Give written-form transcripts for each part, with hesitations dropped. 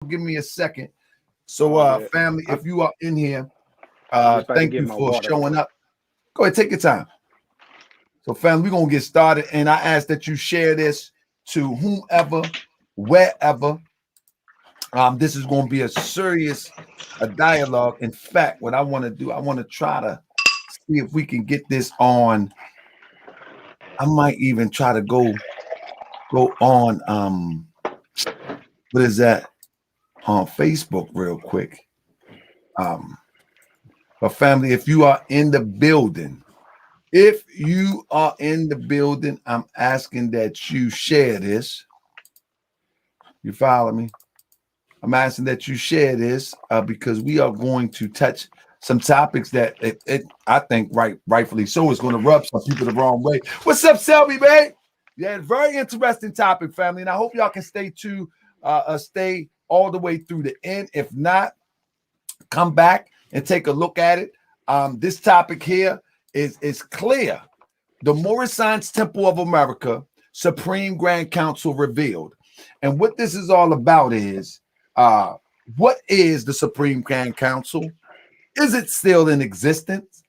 Give me a second. So, family, if you are in here, thank you for showing up. Go ahead, take your time. So, family, we're gonna get started, and I ask that you share this to whomever, wherever. This is going to be a serious dialogue. In fact, what I want to do, I want to try to see if we can get this on. I might even try to go on what is that, on Facebook real quick. But family, if you are in the building, I'm asking that you share this. You follow me? I'm asking that you share this because we are going to touch some topics that I think rightfully so is going to rub some people the wrong way. What's up, Selby, man? Yeah, very interesting topic, family, and I hope y'all can stay all the way through the end. If not, come back and take a look at it. This topic here is clear. The Moorish Temple of America, Supreme Grand Council revealed. And what this is all about is, what is the Supreme Grand Council? Is it still in existence?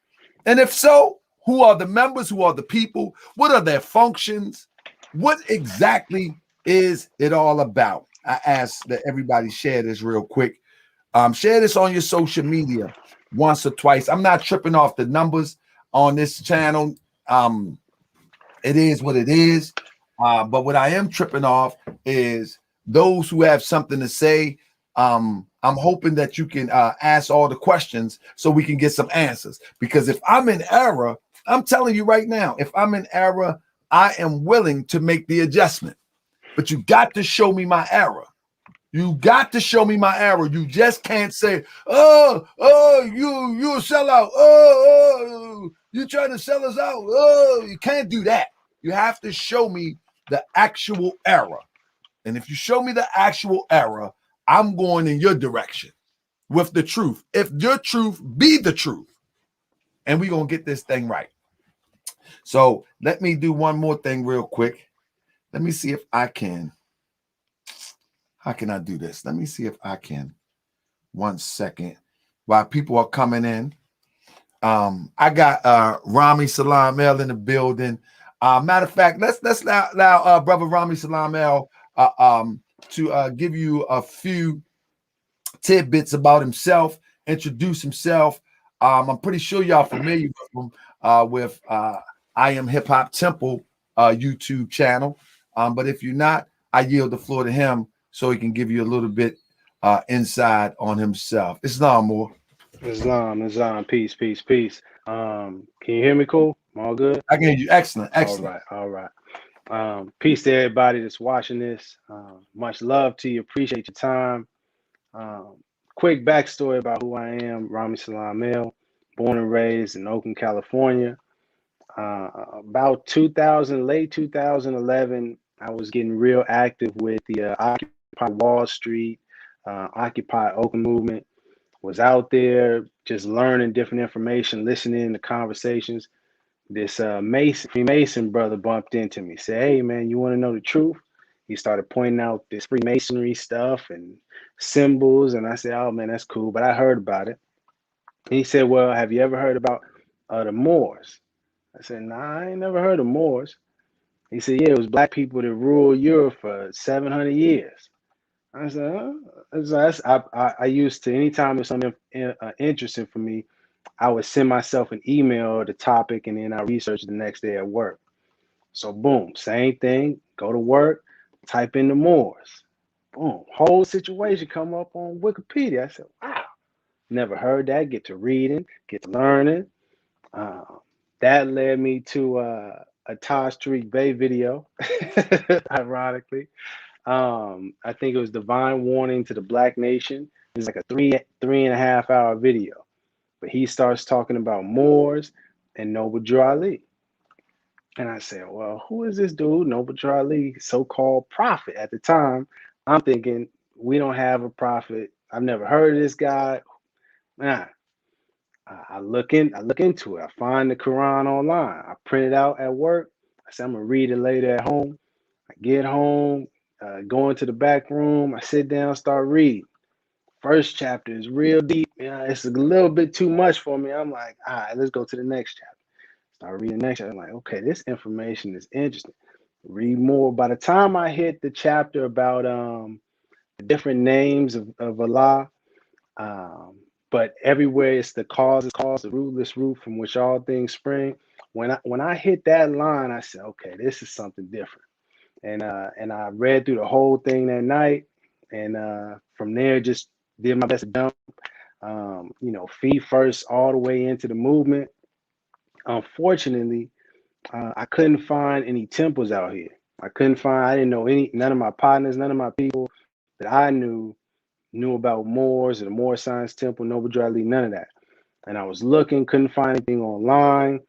And if so, who are the members? Who are the people? What are their functions? What exactly is it all about? I ask that everybody share this real quick. Share this on your social media once or twice. I'm not tripping off the numbers on this channel. It is what it is. But what I am tripping off is those who have something to say. I'm hoping that you can ask all the questions so we can get some answers. Because if I'm in error, I'm telling you right now, if I'm in error, I am willing to make the adjustment. But you got to show me my error. You got to show me my error. You just can't say, you a sellout. You trying to sell us out. You can't do that. You have to show me the actual error. And if you show me the actual error, I'm going in your direction with the truth. If your truth be the truth, and we're going to get this thing right. So let me do one more thing real quick. Let me see if I can. How can I do this? Let me see if I can. 1 second. While people are coming in. I got Rami Salaam in the building. Matter of fact, let's allow brother Rami Salaam to give you a few tidbits about himself, introduce himself. I'm pretty sure y'all familiar with him with IAMHipHopTemple YouTube channel. But if you're not, I yield the floor to him so he can give you a little bit insight on himself. Islam, more. Islam, peace. Can you hear me cool? I'm all good? I can hear you. Excellent. All right. Peace to everybody that's watching this. Much love to you. Appreciate your time. Quick backstory about who I am. Rami Salaam, born and raised in Oakland, California. About late 2011, I was getting real active with the Occupy Wall Street, Occupy Oakland movement. Was out there just learning different information, listening to conversations. This Freemason brother bumped into me, said, "Hey man, you want to know the truth?" He started pointing out this Freemasonry stuff and symbols, and I said, "Oh man, that's cool," but I heard about it. And he said, "Well, have you ever heard about the Moors?" I said, "Nah, I ain't never heard of Moors." He said, "Yeah, it was black people that ruled Europe for 700 years." I said, I used to, anytime there's something interesting for me, I would send myself an email, the topic, and then I research the next day at work. So boom, same thing, go to work, type in the Moors. Boom, whole situation come up on Wikipedia. I said, wow, never heard that, get to reading, get to learning. That led me to a Taj Tariq Bay video, ironically. I think it was Divine Warning to the Black Nation. It's like a three and a half hour video. But he starts talking about Moors and Noble Drew Ali. And I said, well, who is this dude, Noble Drew Ali, so-called prophet? At the time, I'm thinking, we don't have a prophet. I've never heard of this guy. Nah. I look into it. I find the Quran online. I print it out at work. I said, I'm gonna read it later at home. I get home. go into the back room. I sit down, start reading. First chapter is real deep. It's a little bit too much for me. I'm like, all right, let's go to the next chapter. Start reading the next chapter. I'm like, okay, this information is interesting. Read more. By the time I hit the chapter about the different names of Allah, but everywhere it's the cause, the rootless root from which all things spring. When I hit that line, I said, okay, this is something different. And I read through the whole thing that night, and from there just did my best to jump, feet first all the way into the movement. Unfortunately, I couldn't find any temples out here. I didn't know none of my partners, none of my people that I knew about Moors or the Moor Science Temple, Noble Drew Ali, none of that. And I was looking, couldn't find anything online.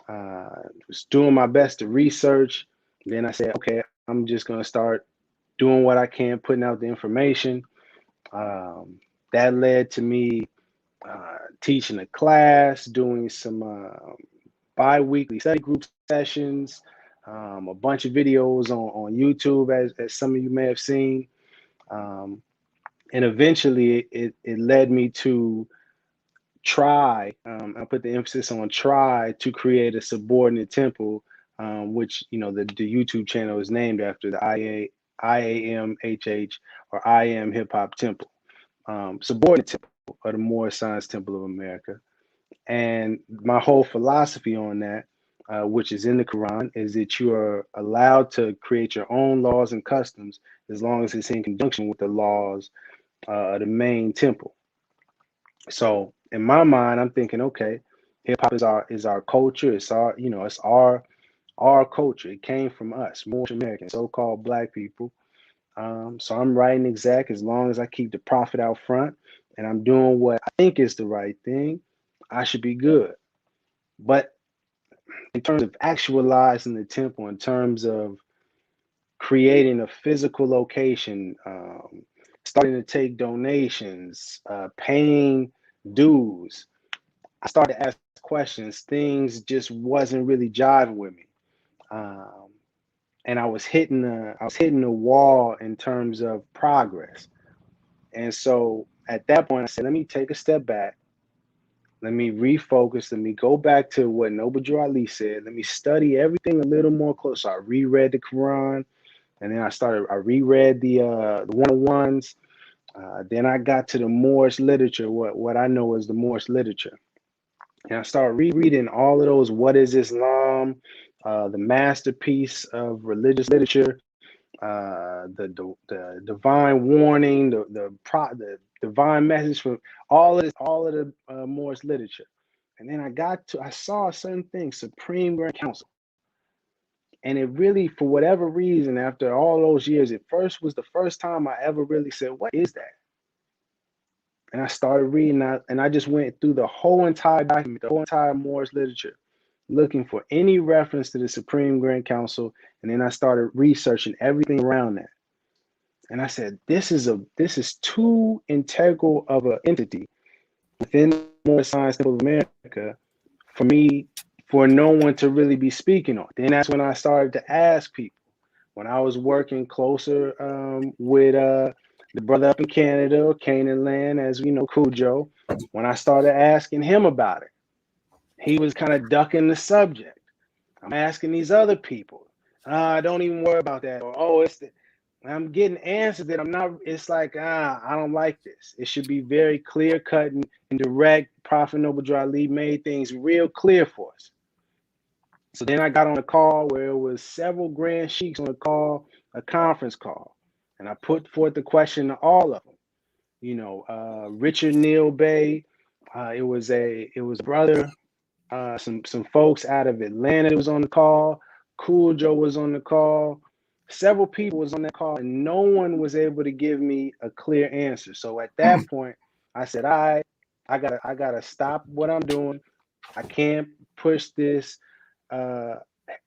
Was doing my best to research. Then I said, okay, I'm just going to start doing what I can, putting out the information. That led to me teaching a class, doing some bi-weekly study group sessions, a bunch of videos on YouTube, as some of you may have seen. And eventually it led me to try, I put the emphasis on try to create a subordinate temple, which, the YouTube channel is named after the IAMHH or IAMHipHopTemple, subordinate temple of the Moorish Science Temple of America. And my whole philosophy on that, which is in the Quran, is that you are allowed to create your own laws and customs as long as it's in conjunction with the laws of the main temple. So in my mind, I'm thinking, okay, hip hop is our culture. It's our culture. It came from us, Moorish Americans, so-called Black people. So I'm writing exact as long as I keep the profit out front and I'm doing what I think is the right thing, I should be good. But in terms of actualizing the temple, in terms of creating a physical location, starting to take donations, paying dues, I started to ask questions. Things just wasn't really jiving with me, and I was hitting the wall in terms of progress. And so at that point, I said, let me take a step back. Let me refocus. Let me go back to what Noble Drew Ali said. Let me study everything a little more close. So I reread the Quran, and then I reread the 101s. Then I got to the Moorish literature, what I know as the Moorish literature. And I started rereading all of those. What is Islam? The masterpiece of religious literature, the divine warning, the divine message from all of the Moorish literature. And then I saw certain things, Supreme Grand Council. And it really, for whatever reason, after all those years, it was the first time I ever really said, what is that? And I started reading that, and I just went through the whole entire document, the whole entire Moorish literature, looking for any reference to the Supreme Grand Council. And then I started researching everything around that. And I said, this is too integral of an entity within the Moorish Science Temple of America for no one to really be speaking on. Then that's when I started to ask people. When I was working closer with the brother up in Canada, Canaan land, as we know, Cujo, when I started asking him about it, he was kind of ducking the subject. I'm asking these other people, don't even worry about that. Or, I'm getting answers that I'm not, it's like, I don't like this. It should be very clear cut and direct. Prophet Noble Drew Ali made things real clear for us. So then I got on a call where it was several grand sheiks on a call, a conference call. And I put forth the question to all of them. Richard Neal Bay, it was a brother, some folks out of Atlanta that was on the call. Cool Joe was on the call. Several people was on that call, and no one was able to give me a clear answer. So at that point, I said, all right, I gotta stop what I'm doing. I can't push this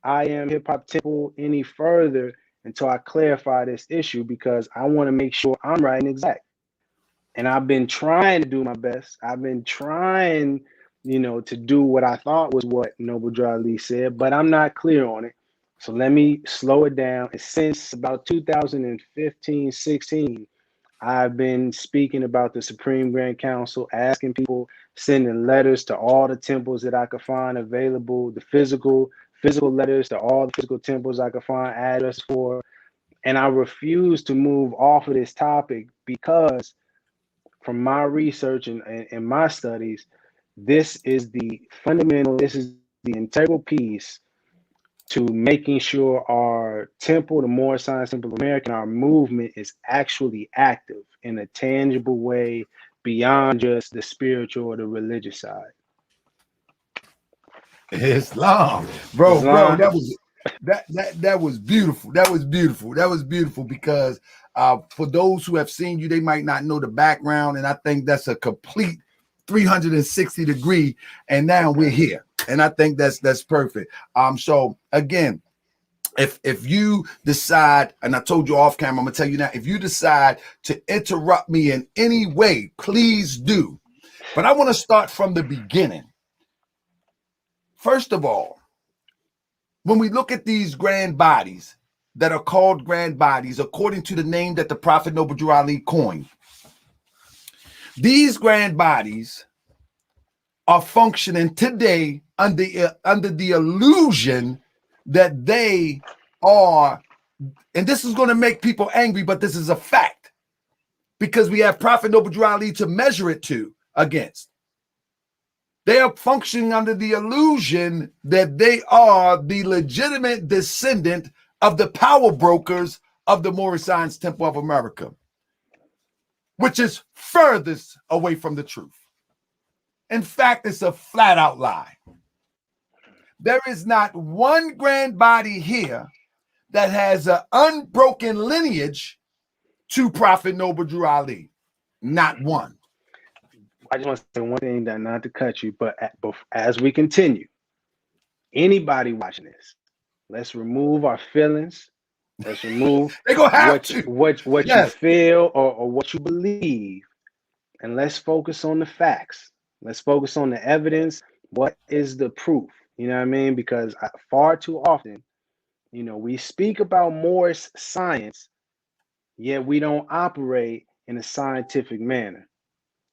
IAMHipHopTemple any further until I clarify this issue, because I want to make sure I'm right and exact. And I've been trying to do my best. I've been trying, to do what I thought was what Noble Drew Ali said, but I'm not clear on it. So let me slow it down. And since about 2015, 16, I've been speaking about the Supreme Grand Council, asking people, sending letters to all the temples that I could find available, the physical letters to all the physical temples I could find address for. And I refuse to move off of this topic because from my research and my studies, this is the fundamental, this is the integral piece to making sure our temple, the Moorish Science Temple of America, our movement is actually active in a tangible way beyond just the spiritual or the religious side. Islam, bro, Islam. that was beautiful. That was beautiful. That was beautiful because for those who have seen you, they might not know the background, and I think that's a complete 360 degree. And now we're here, and I think that's perfect. So again, if you decide, and I told you off camera, I'm gonna tell you now, if you decide to interrupt me in any way, please do. But I want to start from the beginning. First of all, when we look at these grand bodies that are called grand bodies, according to the name that the Prophet Noble Drew Ali coined, these grand bodies are functioning today under the illusion that they are, and this is going to make people angry, but this is a fact because we have Prophet Noble Drew Ali to measure it to against. They are functioning under the illusion that they are the legitimate descendant of the power brokers of the Moorish Science Temple of America, which is furthest away from the truth. In fact, it's a flat out lie. There is not one grand body here that has an unbroken lineage to Prophet Noble Drew Ali. Not one. I just want to say one thing, that not to cut you, but as we continue, anybody watching this, let's remove our feelings. Let's remove They're gonna have what yes. you feel or what you believe, and let's focus on the facts. Let's focus on the evidence. What is the proof? You know what I mean? Because far too often, we speak about Moorish science, yet we don't operate in a scientific manner.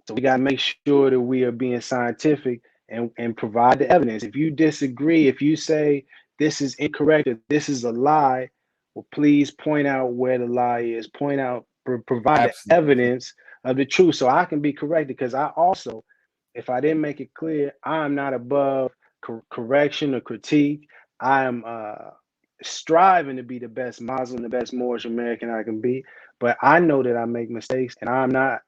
So we got to make sure that we are being scientific and provide the evidence. If you disagree, if you say this is incorrect or this is a lie, well, please point out where the lie is. Point out, provide the evidence of the truth so I can be corrected. Because I also, if I didn't make it clear, I'm not above correction or critique. I am striving to be the best Muslim, the best Moorish American I can be. But I know that I make mistakes, and I'm not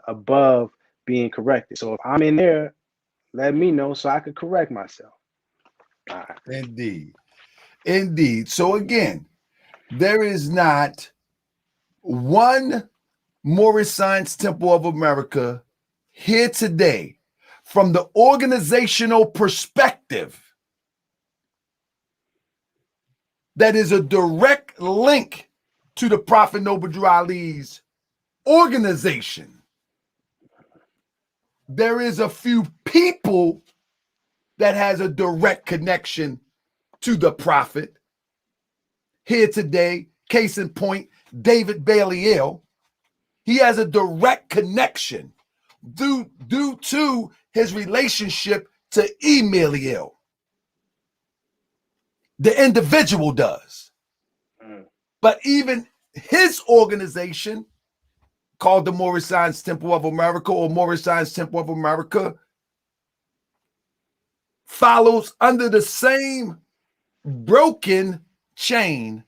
above being corrected. So if I'm in there, let me know so I could correct myself. All right. Indeed. So again, there is not one Moorish Science Temple of America here today from the organizational perspective that is a direct link to the Prophet Noble Drew Ali's organization. There is a few people that has a direct connection to the Prophet here today. Case in point, David Bailey Ill. He has a direct connection due to his relationship to Emily Ill. The individual does. But even his organization, called the Moorish Science Temple of America or Moorish Science Temple of America, follows under the same broken chain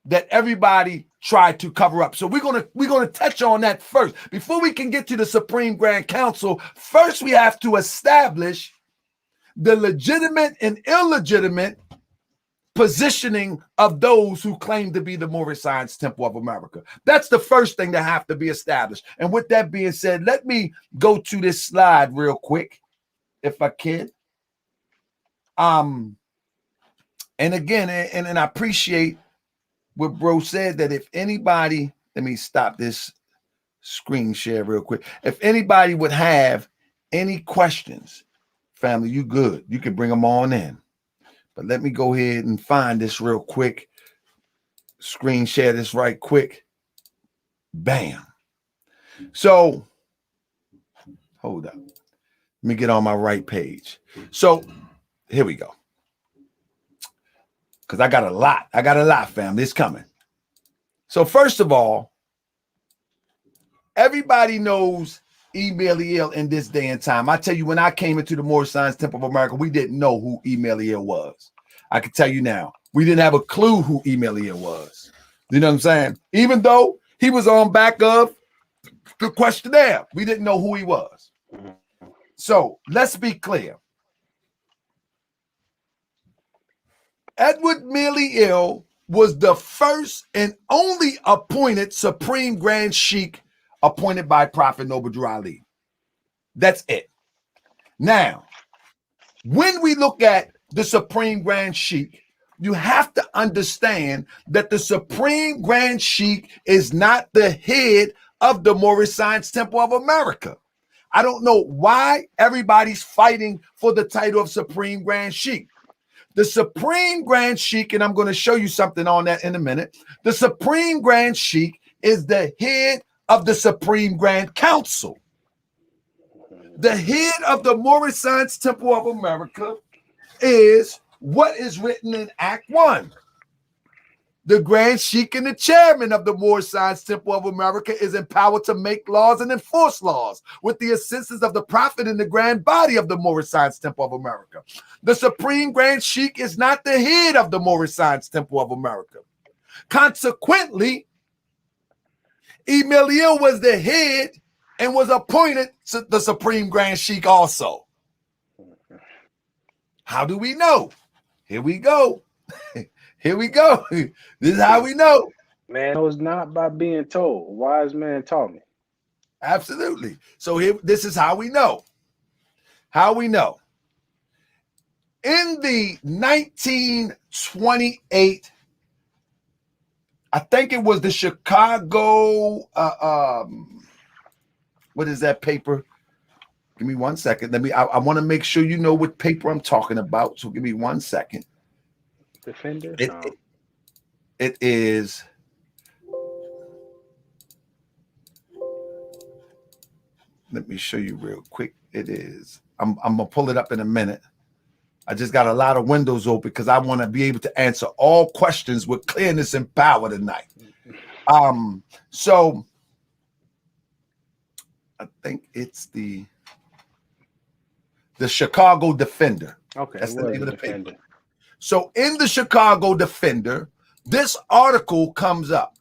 that everybody tried to cover up. So we're gonna touch on that first. Before we can get to the Supreme Grand Council, first we have to establish the legitimate and illegitimate positioning of those who claim to be the Moorish Science Temple of America. That's the first thing that have to be established. And with that being said, let me go to this slide real quick, if I can. And again, and I appreciate what bro said, that if anybody, let me stop this screen share real quick. If anybody would have any questions, family, you good. You can bring them on in. But let me go ahead and find this real quick. Screen share this right quick. Bam. So, hold up. Let me get on my right page. So, here we go. Because I got a lot, fam. This coming. So, first of all, everybody knows Emeliel in this day and time. I tell you, when I came into the Moorish Science Temple of America, we didn't know who Emeliel was. I can tell you now, we didn't have a clue who Emeliel was. You know what I'm saying? Even though he was on back of the questionnaire, we didn't know who he was. So let's be clear. Edward Emeliel was the first and only appointed Supreme Grand Sheikh appointed by Prophet Noble Drew Ali. That's it. Now, when we look at the Supreme Grand Sheikh, you have to understand that the Supreme Grand Sheikh is not the head of the Moorish Science Temple of America. I don't know why everybody's fighting for the title of Supreme Grand Sheikh. The Supreme Grand Sheikh, and I'm going to show you something on that in a minute. The Supreme Grand Sheikh is the head of the Supreme Grand Council. The head of the Moorish Science Temple of America is what is written in Act 1. The Grand Sheikh and the chairman of the Moorish Science Temple of America is empowered to make laws and enforce laws with the assistance of the Prophet and the grand body of the Moorish Science Temple of America. The Supreme Grand Sheikh is not the head of the Moorish Science Temple of America. Consequently, Emeliel was the head and was appointed to the Supreme Grand Sheikh also. How do we know? Here we go. Here we go. This is how we know. Man knows not by being told. Wise man taught me. Absolutely. So here, this is how we know. How we know. In the 1928, I think it was the Chicago, what is that paper? Give me 1 second. I want to make sure you know what paper I'm talking about. So give me 1 second. Defender? It is. Let me show you real quick. It is. I'm gonna pull it up in a minute. I just got a lot of windows open because I want to be able to answer all questions with clearness and power tonight. So I think it's the Chicago Defender. Okay, that's the name of the Defender. paper. So in the Chicago Defender, this article comes up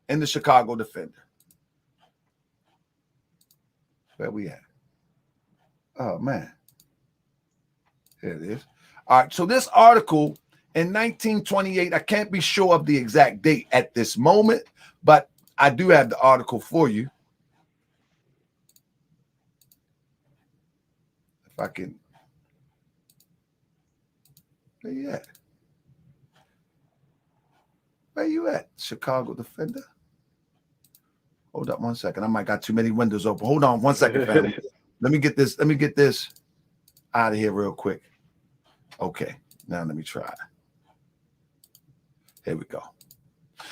in the Chicago Defender. Where we at? Oh, man. Here it is. All right, so this article in 1928, I can't be sure of the exact date at this moment, but I do have the article for you. If I can. Where you at? Where you at? Chicago Defender? Hold up 1 second. I might got too many windows open. Hold on 1 second, family. Let me get this out of here real quick. Okay, now let me try. Here we go.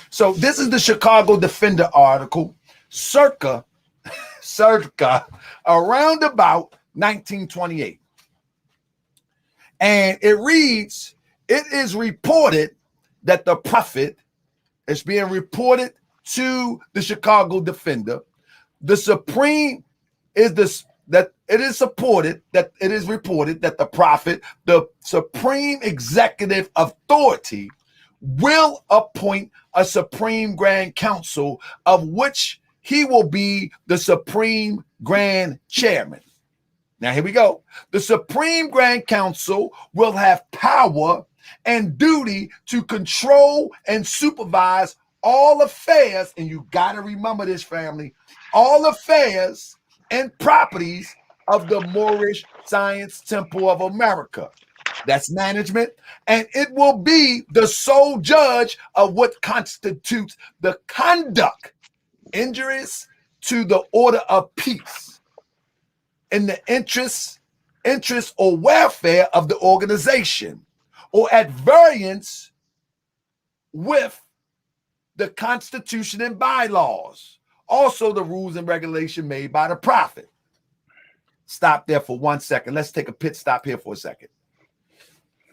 So this is the Chicago Defender article, circa around about 1928. And it reads, it is reported that the Prophet is being reported to the Chicago Defender. The Supreme is this, that it is reported that the Prophet, the Supreme Executive Authority, will appoint a Supreme Grand Council of which he will be the Supreme Grand Chairman. Now, here we go. The Supreme Grand Council will have power and duty to control and supervise all affairs, and you got to remember this, family, all affairs and properties of the Moorish Science Temple of America. That's management, and it will be the sole judge of what constitutes the conduct injurious to the order of peace in the interest or welfare of the organization, or at variance with the Constitution and bylaws. Also, the rules and regulation made by the prophet. Stop there for 1 second. Let's take a pit stop here for a second.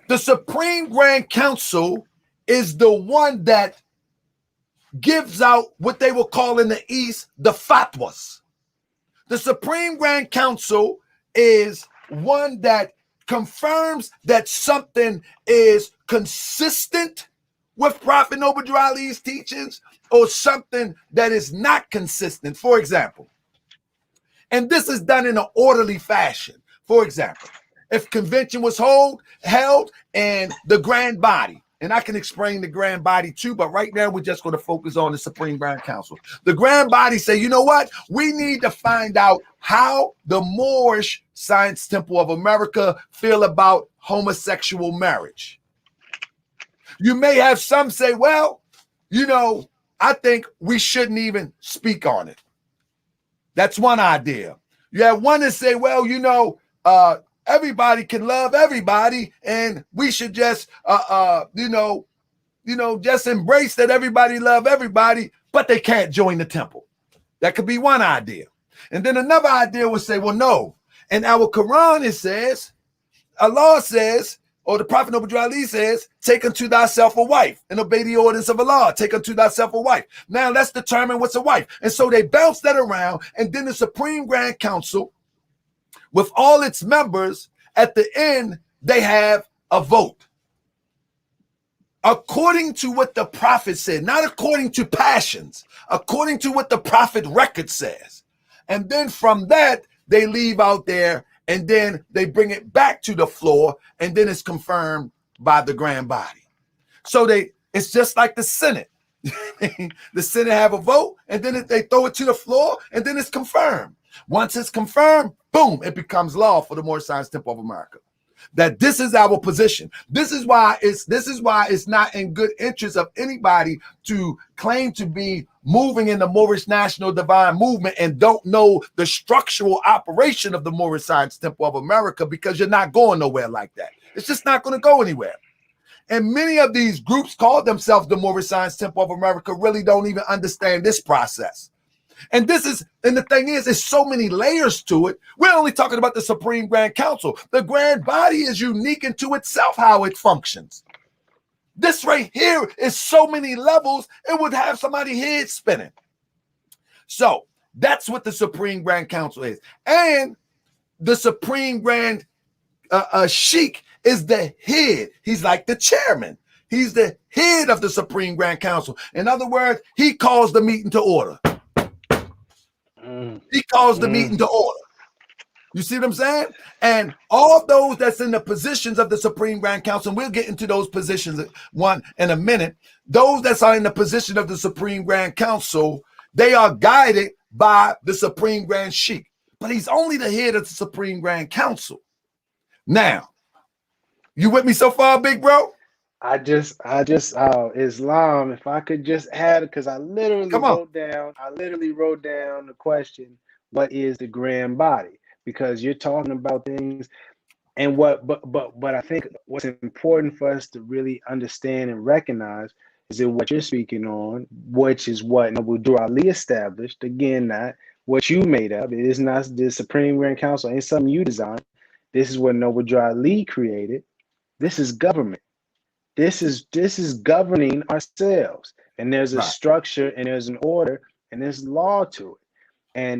The Supreme Grand Council is the one that gives out what they will call in the East the fatwas. The Supreme Grand Council is one that confirms that something is consistent with Prophet Noble Drew Ali's teachings or something that is not consistent. For example, and this is done in an orderly fashion. For example, if convention was held and the grand body, and I can explain the grand body too, but right now we're just going to focus on the Supreme Grand Council. The grand body say, you know what? We need to find out how the Moorish Science Temple of America feel about homosexual marriage. You may have some say, well, you know, I think we shouldn't even speak on it. That's one idea. You have one that say, well, you know, everybody can love everybody, and we should just, just embrace that everybody love everybody, but they can't join the temple. That could be one idea. And then another idea would say, well, no. In our Quran, it says, Allah says, or the Prophet Noble Drew Ali says, take unto thyself a wife and obey the ordinance of Allah. Take unto thyself a wife. Now let's determine what's a wife. And so they bounce that around, and then the Supreme Grand Council, with all its members, at the end, they have a vote. According to what the prophet said, not according to passions, according to what the prophet record says. And then from that, they leave out there, and then they bring it back to the floor, and then it's confirmed by the grand body. So it's just like the Senate. The Senate have a vote, and then they throw it to the floor, and then it's confirmed. Once it's confirmed, boom, it becomes law for the Moorish Science Temple of America. That this is our position. This is why it's not in good interest of anybody to claim to be moving in the Moorish National Divine Movement and don't know the structural operation of the Moorish Science Temple of America, because you're not going nowhere like that. It's just not going to go anywhere. And many of these groups call themselves the Moorish Science Temple of America really don't even understand this process. And the thing is, there's so many layers to it. We're only talking about the Supreme Grand Council. The grand body is unique into itself, how it functions. This right here is so many levels, it would have somebody's head spinning. So that's what the Supreme Grand Council is. And the Supreme Grand Sheikh is the head. He's like the chairman. He's the head of the Supreme Grand Council. In other words, he calls the meeting to order. He calls the meeting to order. You see what I'm saying? And all those that's in the positions of the Supreme Grand Council, and we'll get into those positions one in a minute. Those that are in the position of the Supreme Grand Council, they are guided by the Supreme Grand Sheikh. But he's only the head of the Supreme Grand Council. Now, you with me so far, big bro? Islam, if I could just add, because I literally wrote down the question, what is the grand body? Because you're talking about things, and but I think what's important for us to really understand and recognize is that what you're speaking on, which is what Noble Drew Ali established, again, not what you made up. It is not the Supreme Grand Council, ain't something you designed. This is what Noble Drew Ali created. This is government. This is governing ourselves, and there's a structure, and there's an order, and there's law to it,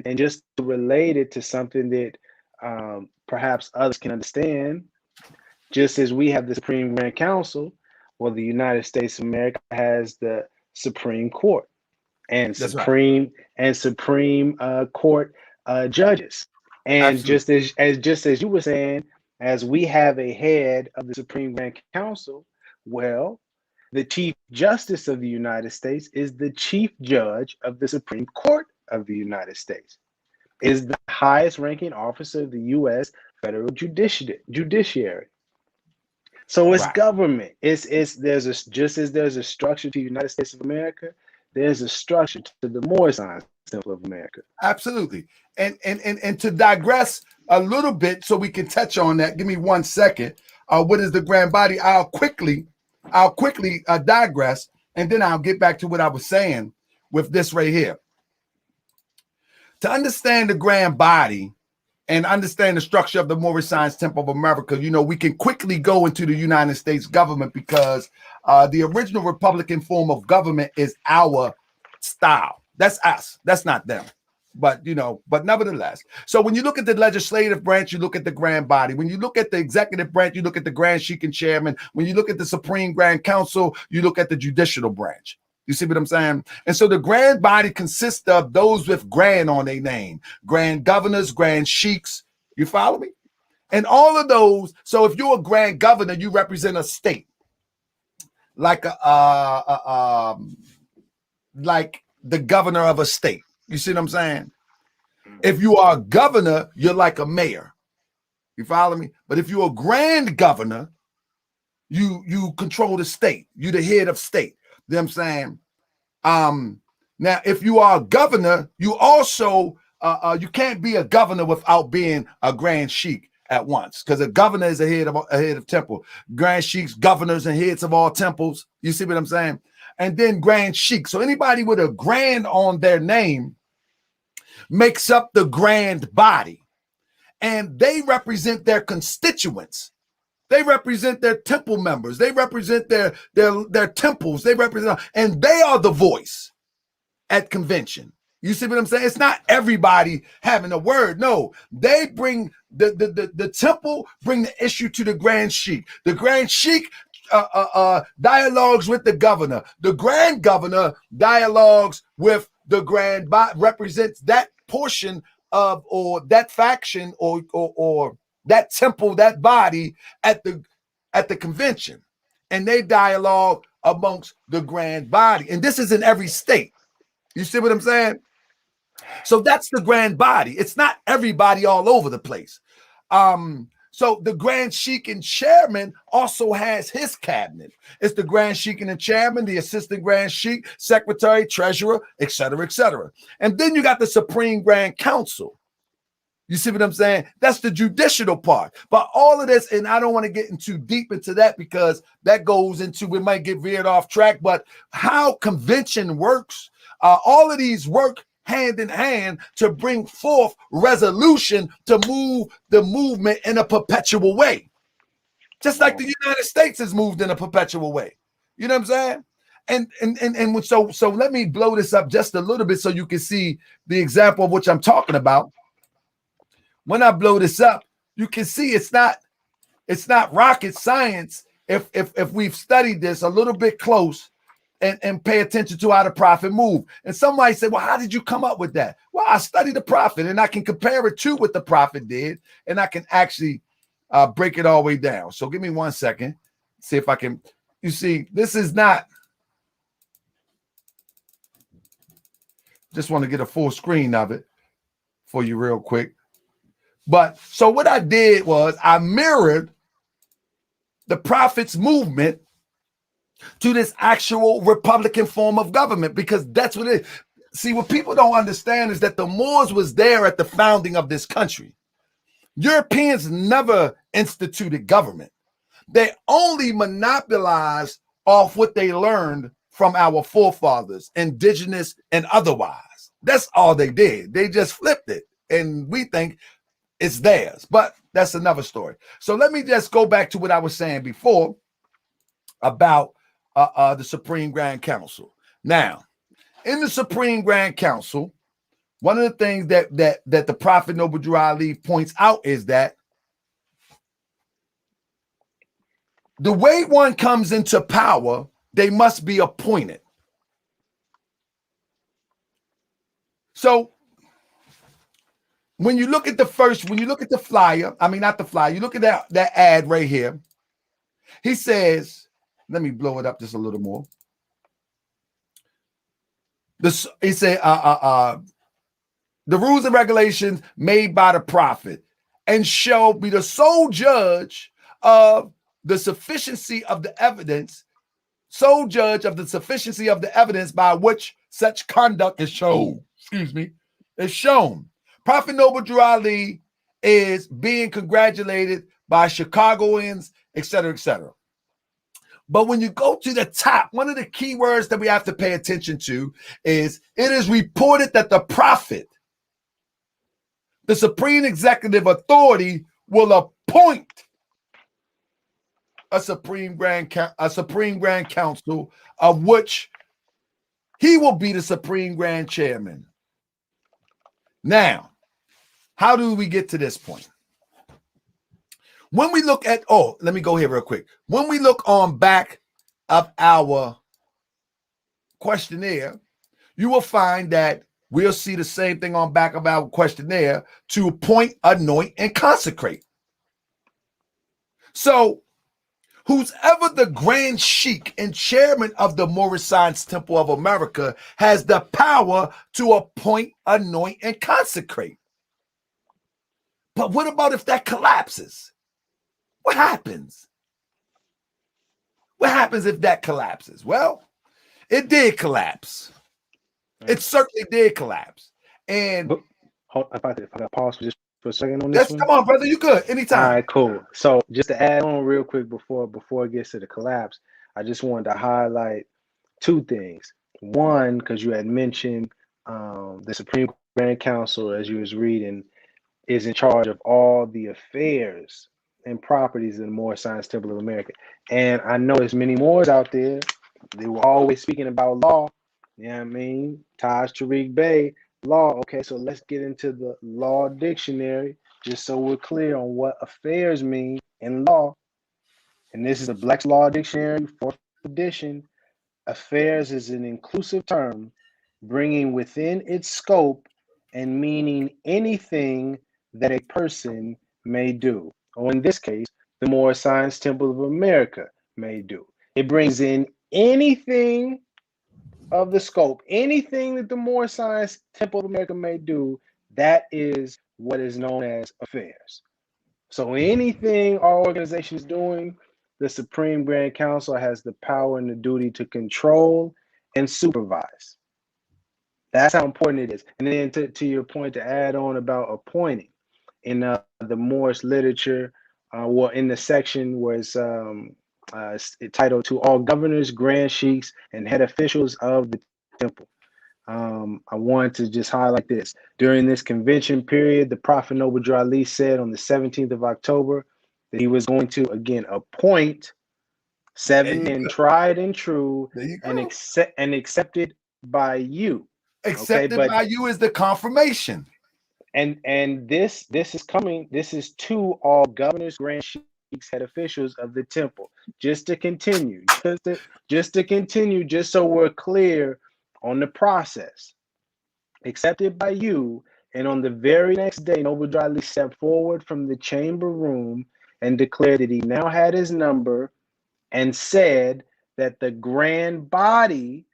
and just to relate it to something that perhaps others can understand. Just as we have the Supreme Grand Council, well, the United States of America has the Supreme Court and Supreme Court judges, and Absolutely. just as you were saying, as we have a head of the Supreme Grand Council. Well, the Chief Justice of the United States is the Chief Judge of the Supreme Court of the United States. It is the highest ranking officer of the U.S. federal judiciary. So it's government. Just as there's a structure to the United States of America, there's a structure to the Moorish Temple of America. Absolutely. And to digress a little bit so we can touch on that, give me 1 second. What is the grand body? I'll quickly digress, and then I'll get back to what I was saying with this right here. To understand the grand body and understand the structure of the Moorish Temple of America, we can quickly go into the United States government because the original Republican form of government is our style. That's us. That's not them. But nevertheless. So when you look at the legislative branch, you look at the grand body. When you look at the executive branch, you look at the grand sheik and chairman. When you look at the Supreme Grand Council, you look at the judicial branch. You see what I'm saying? And so the grand body consists of those with grand on their name, grand governors, grand sheiks. You follow me? And all of those. So if you're a grand governor, you represent a state, like like the governor of a state. You see what I'm saying? If you are a governor, you're like a mayor. You follow me? But if you're a grand governor, you control the state. You're the head of state. You know what I'm saying? Now, if you are a governor, you also you can't be a governor without being a grand sheik at once, because a governor is a head of temple. Grand sheiks, governors, and heads of all temples. You see what I'm saying? And then grand sheik. So anybody with a grand on their name makes up the grand body, and they represent their constituents. They represent their temple members. They represent their temples. They represent, and they are the voice at convention. You see what I'm saying? It's not everybody having a word. No, they bring the temple, bring the issue to the grand sheik. The grand sheik dialogues with the governor. The grand governor dialogues with the grand body, represents that portion of, or that faction, or that temple, that body at the convention, and they dialogue amongst the grand body. And this is in every state. You see what I'm saying? So that's the grand body. It's not everybody all over the place. So the grand sheik and chairman also has his cabinet. It's the grand sheik and the chairman, the assistant grand sheik, secretary, treasurer, etc., etc. And then you got the Supreme Grand Council. You see what I'm saying? That's the judicial part. But all of this, and I don't want to get too deep into that because that goes into, we might get veered off track, but how convention works, all of these work hand in hand to bring forth resolution to move the movement in a perpetual way. Just like the United States has moved in a perpetual way. You know what I'm saying? And so let me blow this up just a little bit so you can see the example of which I'm talking about. When I blow this up, you can see it's not rocket science if we've studied this a little bit close and pay attention to how the prophet moved. And somebody said, well, how did you come up with that? Well, I studied the prophet and I can compare it to what the prophet did, and I can actually break it all the way down. So give me 1 second. See if I can. You see, this is not. Just want to get a full screen of it for you real quick. But so what I did was I mirrored the prophet's movement to this actual Republican form of government, because that's what it is. See, what people don't understand is that the Moors was there at the founding of this country. Europeans never instituted government. They only monopolized off what they learned from our forefathers, indigenous and otherwise. That's all they did. They just flipped it, and we think it's theirs, but that's another story. So let me just go back to what I was saying before about the Supreme Grand Council. Now, in the Supreme Grand Council, one of the things that the Prophet Noble Drew Ali points out is that the way one comes into power, they must be appointed. So when you look at the flyer, I mean, not the flyer, you look at that ad right here. He says, let me blow it up just a little more. He said, the rules and regulations made by the prophet and shall be the sole judge of the sufficiency of the evidence sole judge of the sufficiency of the evidence by which such conduct is shown. Is shown. Prophet Noble Drew Ali is being congratulated by Chicagoans, etc., etc. But when you go to the top, one of the key words that we have to pay attention to is it is reported that the prophet, the supreme executive authority, will appoint a supreme grand council of which he will be the supreme grand chairman. Now, how do we get to this point? When we look at, let me go here real quick. When we look on back of our questionnaire, you will find that we'll see the same thing on back of our questionnaire: to appoint, anoint, and consecrate. So, who's ever the Grand Sheik and chairman of the Moorish Science Temple of America has the power to appoint, anoint, and consecrate. But what about if that collapses? What happens? What happens if that collapses? Well, it did collapse. It certainly did collapse. And if I could pause for a second on this one. Come on, brother. You good. Anytime. All right, cool. So just to add on real quick before it gets to the collapse, I just wanted to highlight two things. One, because you had mentioned the Supreme Grand Council, as you was reading, is in charge of all the affairs and properties in the Moorish Science Temple of America. And I know there's many Moors out there. They were always speaking about law. You know what I mean? Taj Tariq Bey, law. Okay, so let's get into the law dictionary just so we're clear on what affairs mean in law. And this is the Black's Law Dictionary, 4th edition. Affairs is an inclusive term bringing within its scope and meaning anything that a person may do, or in this case, the Moorish Science Temple of America may do. It brings in anything of the scope, anything that the Moorish Science Temple of America may do. That is what is known as affairs. So anything our organization is doing, the Supreme Grand Council has the power and the duty to control and supervise. That's how important it is. And then to your point, to add on about appointing, in the Moorish literature, in the section where it's titled "To All Governors, Grand Sheiks, and Head Officials of the Temple." I wanted to just highlight this. During this convention period, the Prophet Noble Drew Ali said on the 17th of October that he was going to again appoint 7 men tried and true and accepted by you. Accepted by you is the confirmation. And this is coming. This is to all governors, grand sheiks, head officials of the temple. Just to continue, just so we're clear on the process. Accepted by you, and on the very next day, Noble Drew Ali stepped forward from the chamber room and declared that he now had his number, and said that the grand body,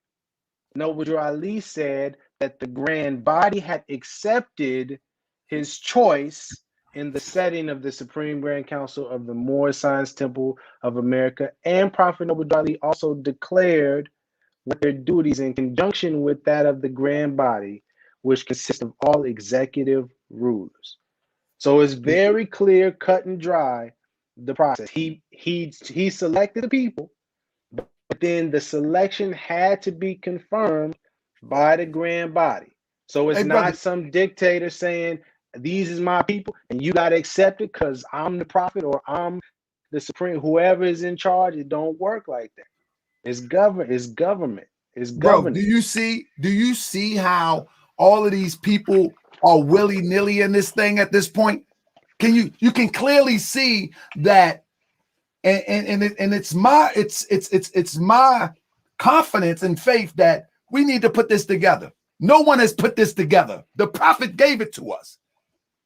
Noble Drew Ali said that the grand body had accepted his choice in the setting of the Supreme Grand Council of the Moorish Science Temple of America, and Prophet Noble Drew Ali also declared what their duties in conjunction with that of the grand body, which consists of all executive rulers. So it's very clear, cut and dry, the process. He selected the people, but then the selection had to be confirmed by the grand body. So it's not some dictator saying, these is my people and you got to accept it because I'm the prophet or I'm the supreme, whoever is in charge. It don't work like that. It's government. Bro, do you see how all of these people are willy-nilly in this thing at this point? You can clearly see that, and it's my confidence and faith that we need to put this together. No one has put this together. The prophet gave it to us.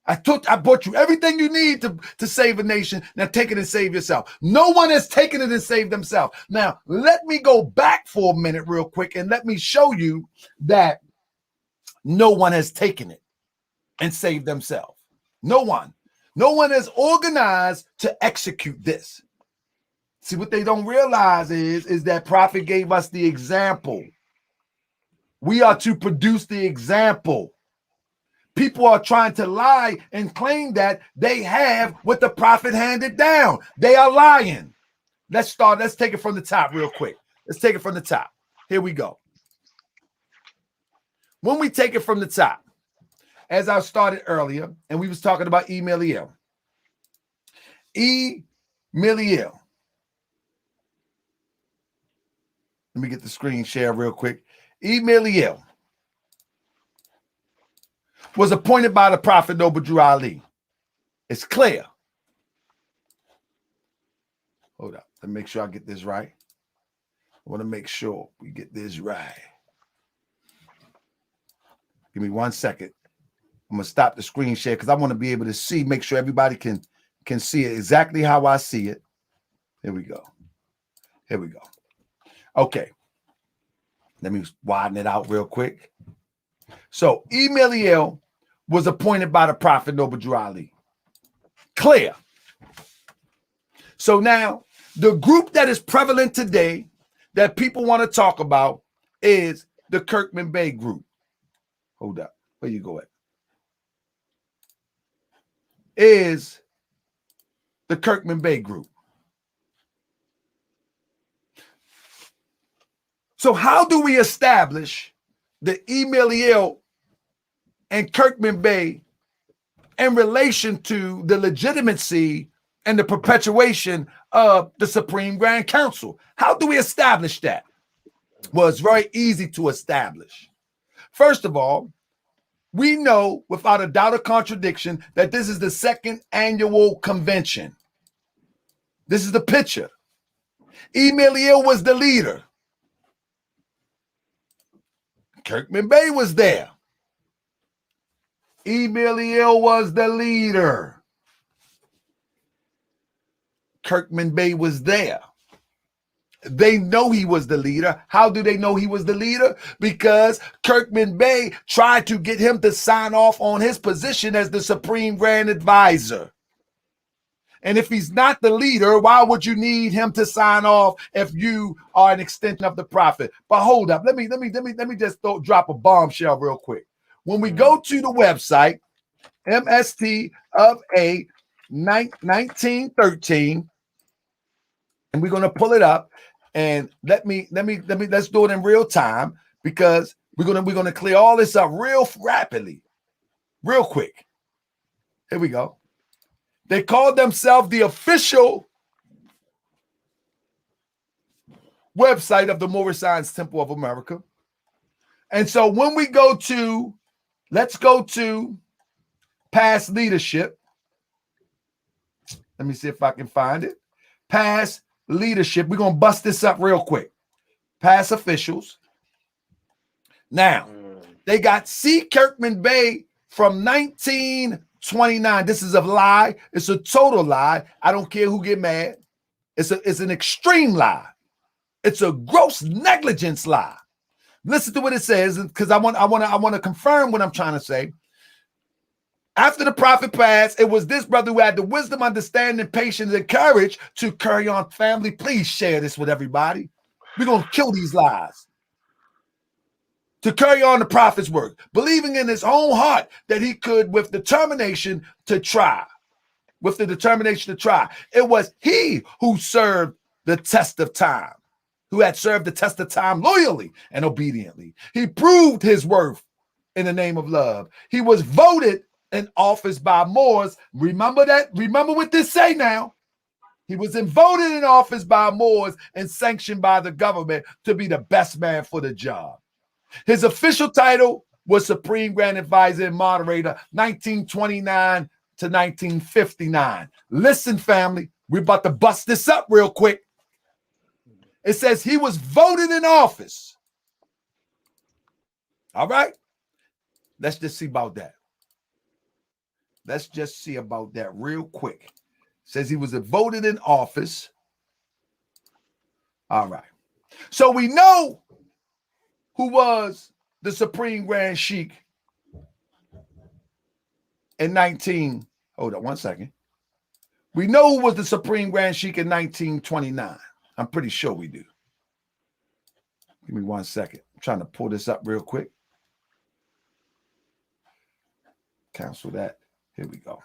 I brought you everything you need to save a nation. Now take it and save yourself. No one has taken it and saved themselves. Now, let me go back for a minute real quick and let me show you that no one has taken it and saved themselves. No one. No one is organized to execute this. See, what they don't realize is that Prophet gave us the example. We are to produce the example. People are trying to lie and claim that they have what the Prophet handed down. They are lying. Let's start. Let's take it from the top real quick. Let's take it from the top. Here we go. When we take it from the top, as I started earlier, and we was talking about Eliel. Eliel. Let me get the screen share real quick. Eliel was appointed by the Prophet Noble Ali. It's clear. Hold up. Let me make sure I get this right. I want to make sure we get this right. Give me 1 second. I'm going to stop the screen share because I want to be able to see, make sure everybody can see it exactly how I see it. Here we go. Here we go. Okay. Let me widen it out real quick. So, Eliel was appointed by the Prophet Noble Ali. Clear. So now, the group that is prevalent today that people want to talk about is the Kirkman Bay group. Hold up. Where you go at? Is the Kirkman Bay group. So how do we establish the Eliel and Kirkman Bay in relation to the legitimacy and the perpetuation of the Supreme Grand Council? How do we establish that? Well, it's very easy to establish. First of all, we know without a doubt or contradiction that this is the second annual convention. This is the picture. Eliel was the leader. Kirkman Bay was there. Eliel was the leader. Kirkman Bay was there. They know he was the leader. How do they know he was the leader? Because Kirkman Bay tried to get him to sign off on his position as the Supreme Grand Advisor. And if he's not the leader, why would you need him to sign off if you are an extension of the Prophet? But hold up, let me just drop a bombshell real quick. When we go to the website, MST of A 1913, and we're gonna pull it up, and let's do it in real time because we're gonna clear all this up real rapidly, real quick. Here we go. They called themselves the official website of the Moorish Temple of America. And so when we go to, let's go to past leadership. Let me see if I can find it. Past leadership. We're going to bust this up real quick. Past officials. Now, they got C. Kirkman Bay from 1929. This is a lie. It's a total lie. I don't care who get mad. It's an extreme lie. It's a gross negligence lie. Listen to what it says, because I want to confirm what I'm trying to say. After the Prophet passed, it was this brother who had the wisdom, understanding, patience, and courage to carry on. Family, please share this with everybody. We're going to kill these lies. To carry on the Prophet's work, believing in his own heart that he could, with determination to try. With the determination to try. It was he who served the test of time, who had served the test of time loyally and obediently. He proved his worth in the name of love. He was voted in office by Moors. Remember that? Remember what this say now. He was voted in office by Moors and sanctioned by the government to be the best man for the job. His official title was Supreme Grand Advisor and Moderator, 1929 to 1959. Listen, family, we're about to bust this up real quick. It says he was voted in office. All right? Let's just see about that. Let's just see about that real quick. It says he was voted in office. All right. So we know who was the Supreme Grand Sheikh in hold on 1 second. We know who was the Supreme Grand Sheik in 1929. I'm pretty sure we do. Give me 1 second. I'm trying to pull this up real quick. Cancel that. Here we go.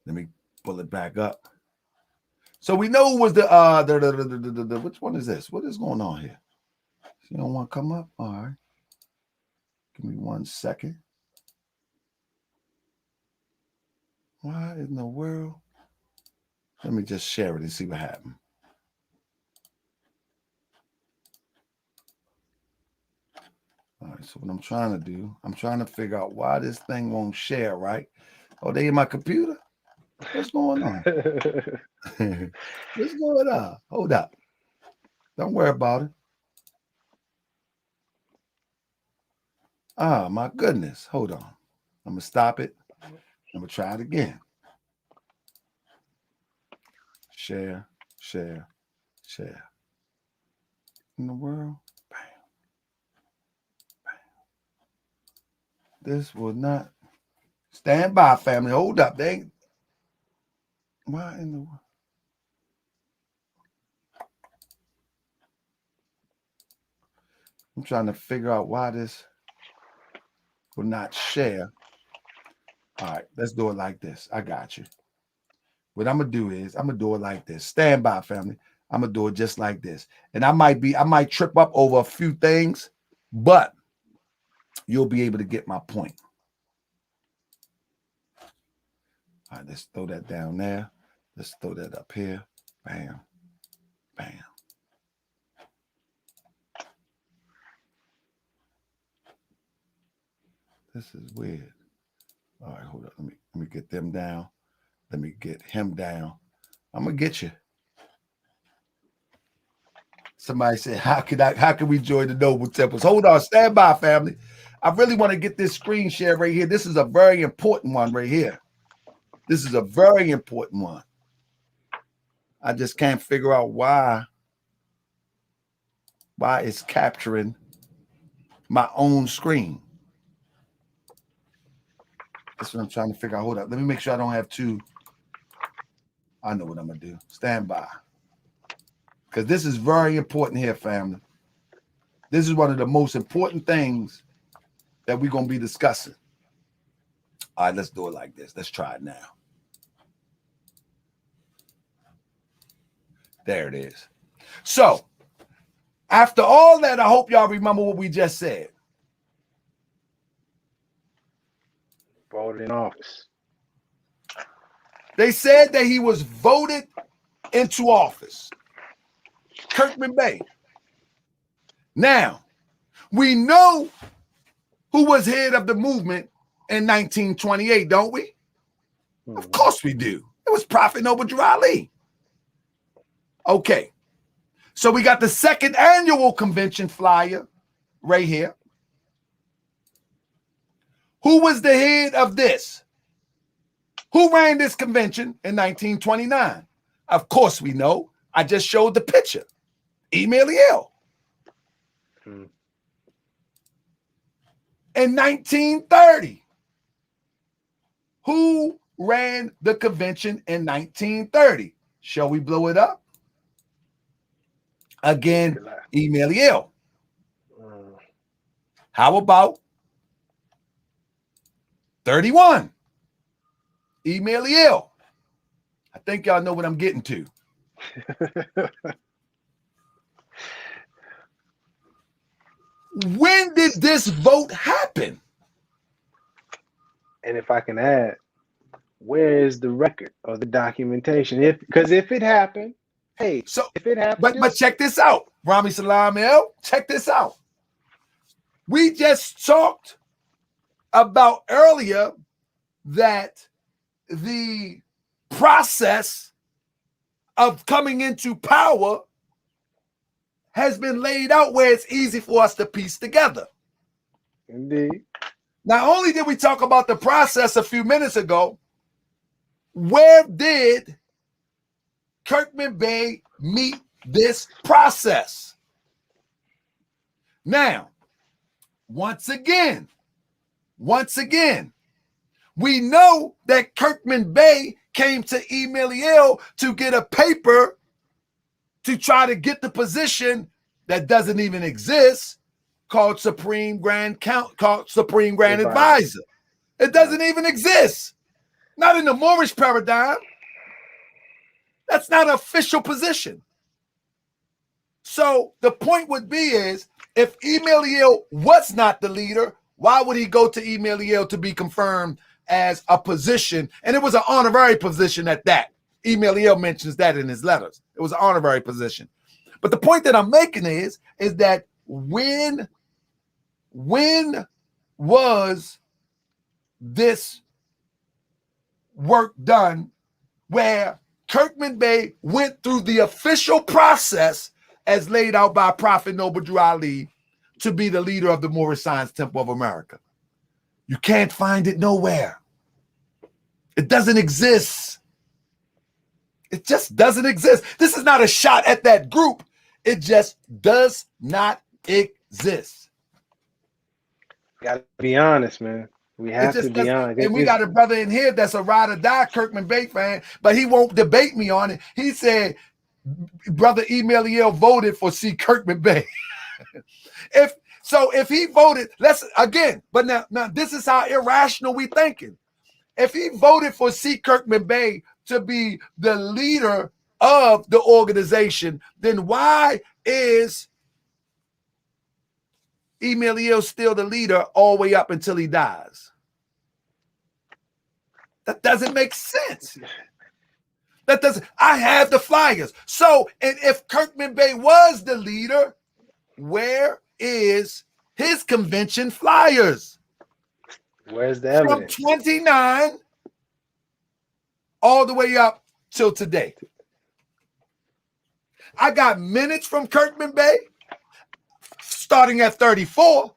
Let me pull it back up. So we know who was the which one is this? What is going on here? You don't want to come up? All right. Give me 1 second. Why in the world? Let me just share it and see what happens. All right, so what I'm trying to do, I'm trying to figure out why this thing won't share, right? Oh, they in my computer? What's going on? What's going on? Hold up. Don't worry about it. Ah, my goodness. Hold on. I'm going to stop it. I'm going to try it again. Share, share, share. In the world? Bam. Bam. This will not. Stand by, family. Hold up. They ain't. Why in the world? I'm trying to figure out why this will not share. All right, let's do it like this. I got you. What I'm gonna do is I'm gonna do it like this. Stand by, family. I'm gonna do it just like this. And I might trip up over a few things, but you'll be able to get my point. All right, let's throw that down there. Let's throw that up here. Bam, bam. This is weird. All right, hold up. Let me get them down. Let me get him down. I'm gonna get you. Somebody said, how can we join the Noble Temples? Hold on, stand by, family. I really want to get this screen share right here. This is a very important one right here. This is a very important one. I just can't figure out why it's capturing my own screen. That's what I'm trying to figure out. Hold up. Let me make sure I don't have two. I know what I'm going to do. Stand by. Because this is very important here, family. This is one of the most important things that we're going to be discussing. All right, let's do it like this. Let's try it now. There it is. So, after all that, I hope y'all remember what we just said. Voted in office. They said that he was voted into office. Kirkman Bey. Now, we know who was head of the movement in 1928, don't we? Mm-hmm. Of course we do. It was Prophet Noble Drew Ali. Okay. So we got the second annual convention flyer right here. Who was the head of this? Who ran this convention in 1929? Of course we know. I just showed the picture. Emil. In 1930, who ran the convention in 1930? Shall we blow it up? Again, Emil. How about 31? Emil. I think y'all know what I'm getting to. When did this vote happen? And if I can add, where is the record or the documentation? Because if it happened, hey, so if it happened, but check this out, Rami Salaam, check this out. We just talked about earlier that the process of coming into power has been laid out where it's easy for us to piece together. Indeed. Not only did we talk about the process a few minutes ago, where did Kirkman Bey meet this process? Now, once again, we know that Kirkman Bey came to Emilio to get a paper to try to get the position that doesn't even exist called Supreme Grand Advisor. It doesn't even exist. Not in the Moorish paradigm. That's not an official position. So the point would be is, if Emilio was not the leader, why would he go to Emilio to be confirmed as a position? And it was an honorary position at that. Emilio mentions that in his letters. It was an honorary position. But the point that I'm making is that when was this work done where Kirkman Bey went through the official process as laid out by Prophet Noble Drew Ali to be the leader of the Moorish Science Temple of America? You can't find it nowhere. It doesn't exist. It just doesn't exist. This is not a shot at that group. It just does not exist. Gotta be honest, man. We have to be honest. And we got a brother in here that's a ride or die Kirkman Bey fan, but he won't debate me on it. He said, Brother Emilio voted for C. Kirkman Bey. If he voted, but now this is how irrational we thinking. If he voted for C. Kirkman Bey to be the leader of the organization, then why is Emilio still the leader all the way up until he dies? That doesn't make sense. I have the flyers. So, and if Kirkman Bey was the leader, where is his convention flyers? Where's the evidence? From 29 all the way up till today. I got minutes from Kirkman Bey starting at 34.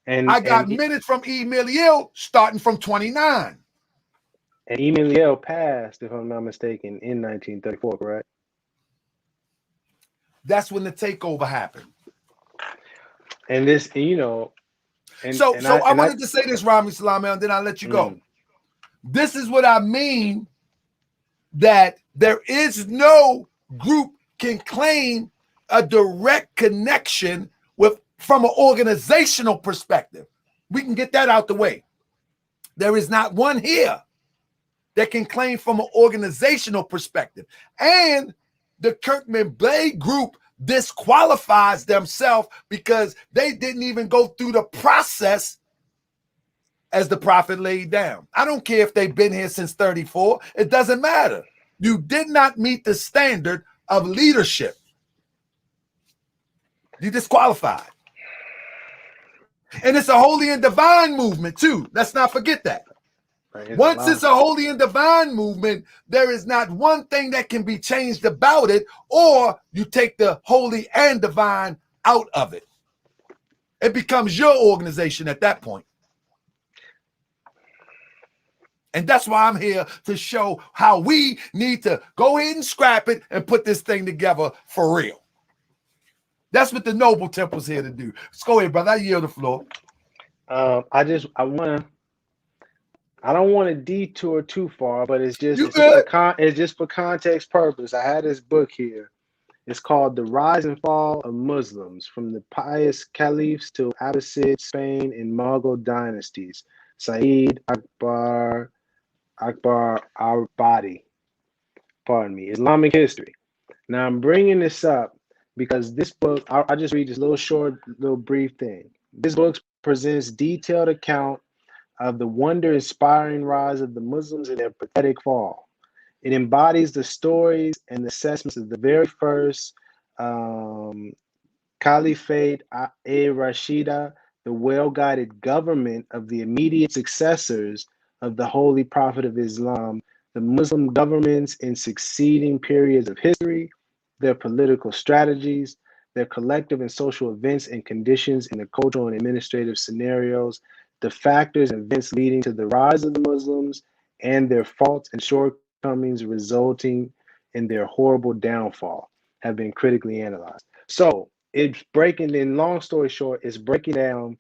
And I got minutes from Emilio starting from 29. And Emilio passed, if I'm not mistaken, in 1934, correct? That's when the takeover happened. And this, you know, I wanted to say this, Rami Salaam, and then I'll let you go. This is what I mean, that there is no group can claim a direct connection from an organizational perspective. We can get that out the way. There is not one here that can claim from an organizational perspective. And the Kirkman Bey group disqualifies themselves because they didn't even go through the process as the Prophet laid down. I don't care if they've been here since 34. It doesn't matter. You did not meet the standard of leadership. You disqualified. And it's a holy and divine movement too. Let's not forget that. Once it's a holy and divine movement, there is not one thing that can be changed about it, or you take the holy and divine out of it. It becomes your organization at that point. And that's why I'm here to show how we need to go ahead and scrap it and put this thing together for real. That's what the Noble Temple's here to do. Let's go ahead, brother. I yield the floor. I don't want to detour too far, but it's just for context purpose. I had this book here. It's called The Rise and Fall of Muslims, from the pious caliphs to Abbasid, Spain, and Mughal dynasties. Saeed Akbar al-Badi. Pardon me. Islamic history. Now I'm bringing this up because this book, I'll just read this little brief thing. This book presents detailed account of the wonder-inspiring rise of the Muslims and their pathetic fall. It embodies the stories and the assessments of the very first Caliphate a-Rashida, the well-guided government of the immediate successors of the Holy Prophet of Islam, the Muslim governments in succeeding periods of history, their political strategies, their collective and social events and conditions in the cultural and administrative scenarios, the factors and events leading to the rise of the Muslims, and their faults and shortcomings resulting in their horrible downfall have been critically analyzed. So it's breaking, in long story short, it's breaking down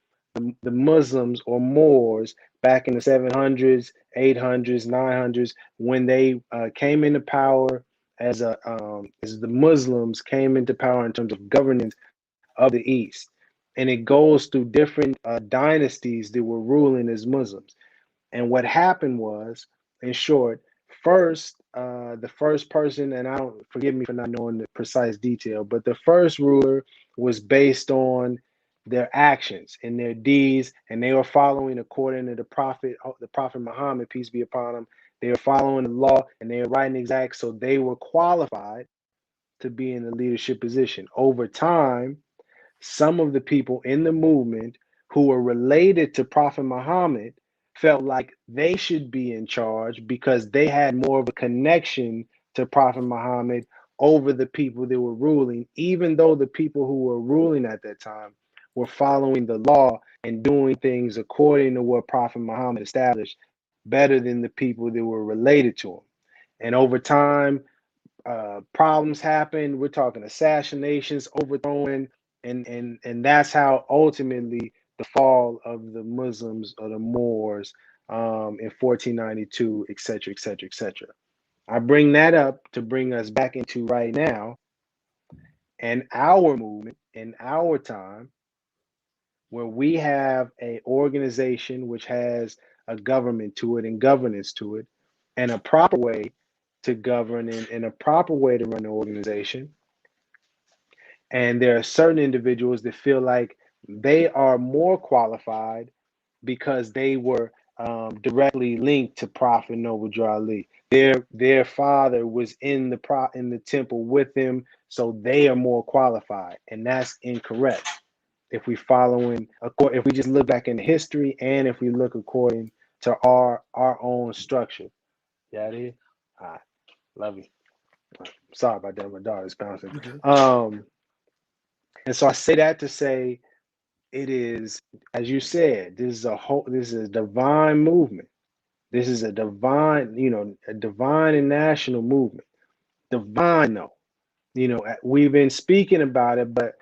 the Muslims or Moors back in the 700s, 800s, 900s, when they came into power as the Muslims came into power in terms of governance of the East. And it goes through different dynasties that were ruling as Muslims. And what happened was, in short, the first person, and I don't, forgive me for not knowing the precise detail, but the first ruler was based on their actions and their deeds, and they were following according to the Prophet Muhammad, peace be upon him. They were following the law and they were writing exact, so they were qualified to be in the leadership position. Over time, some of the people in the movement who were related to Prophet Muhammad felt like they should be in charge because they had more of a connection to Prophet Muhammad over the people that were ruling, even though the people who were ruling at that time were following the law and doing things according to what Prophet Muhammad established better than the people that were related to him. And over time, problems happened. We're talking assassinations, overthrowing, and that's how ultimately the fall of the Muslims or the Moors in 1492, etc., etc., etc. I bring that up to bring us back into right now and our movement in our time, where we have a organization which has a government to it and governance to it, and a proper way to govern and a proper way to run the organization. And there are certain individuals that feel like they are more qualified because they were directly linked to Prophet Noble Drew Ali. Their father was in the temple with him, so they are more qualified, and that's incorrect. If we just look back in history, and if we look according to our own structure. Yeah, it is. All right, love you. Sorry about that. My daughter's bouncing. And so I say that to say it is, as you said, this is a divine movement. This is a divine, a divine and national movement. Divine, though. We've been speaking about it, but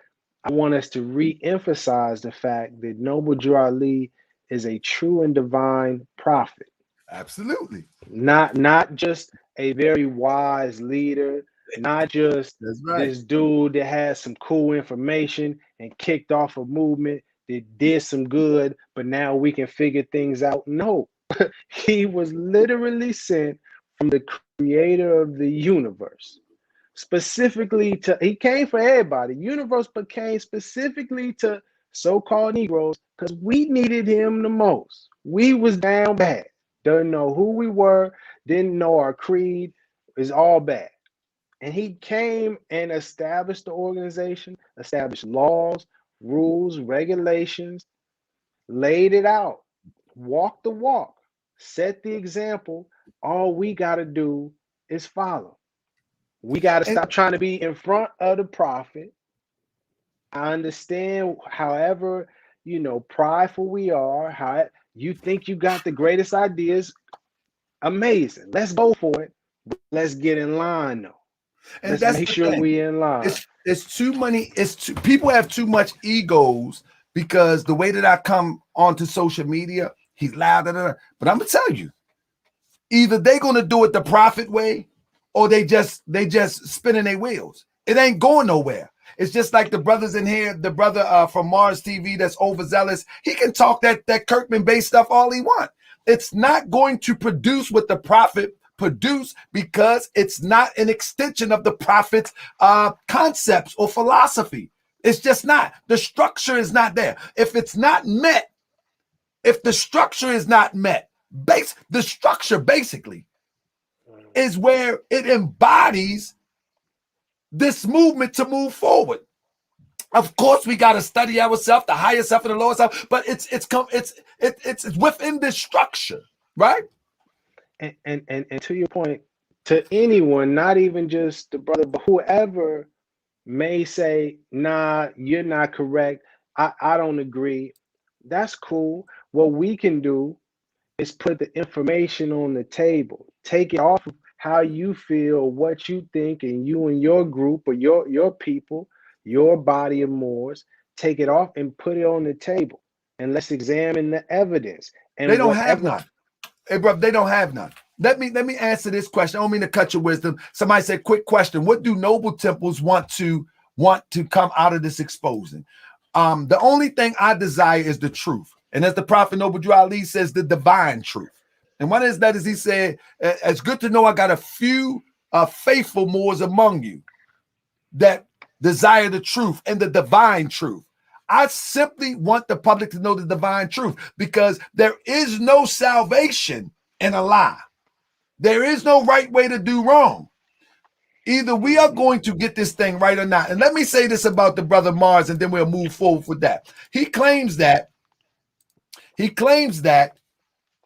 I want us to re-emphasize the fact that Noble Drew Ali is a true and divine prophet. Absolutely. Not just a very wise leader, not just That's right. this dude that has some cool information and kicked off a movement that did some good, but now we can figure things out. No, he was literally sent from the creator of the universe. Specifically he came for everybody. Universe, but came specifically to so-called Negroes because we needed him the most. We was down bad. Didn't know who we were, didn't know our creed, is all bad. And he came and established the organization, established laws, rules, regulations, laid it out, walked the walk, set the example. All we got to do is follow. We got to stop trying to be in front of the prophet. I understand, however, prideful we are, how you think you got the greatest ideas. Amazing. Let's go for it. Let's get in line, though. And Let's that's make the sure thing. we in line. It's too many. People have too much egos because the way that I come onto social media, he's loud. But I'm gonna tell you, either they're gonna do it the prophet way, or they just spinning their wheels. It ain't going nowhere. It's just like the brothers in here, the brother from Mars TV that's overzealous. He can talk that Kirkman-based stuff all he want. It's not going to produce what the prophet produced because it's not an extension of the prophet's concepts or philosophy. It's just not. The structure is not there. If it's not met, if the structure is not met, the structure basically is where it embodies this movement to move forward. Of course, we got to study ourselves, the higher self and the lower self, but it's within this structure, right? And to your point, to anyone, not even just the brother, but whoever may say, nah, you're not correct. I don't agree. That's cool. What we can do is put the information on the table. Take it off of how you feel, what you think, and you and your group or your people, your body of Moors, take it off and put it on the table. and let's examine the evidence. They And don't have whatever. none. Hey, bro, they don't have none. Let me answer this question. I don't mean to cut your wisdom. Somebody said, quick question. What do noble temples want to come out of this exposing? The only thing I desire is the truth. And as the prophet Noble Drew Ali says, the divine truth. And what is that? Is he said, it's good to know I got a few faithful Moors among you that desire the truth and the divine truth. I simply want the public to know the divine truth, because there is no salvation in a lie. There is no right way to do wrong. Either we are going to get this thing right or not. And let me say this about the brother Mars, and then we'll move forward with that. He claims that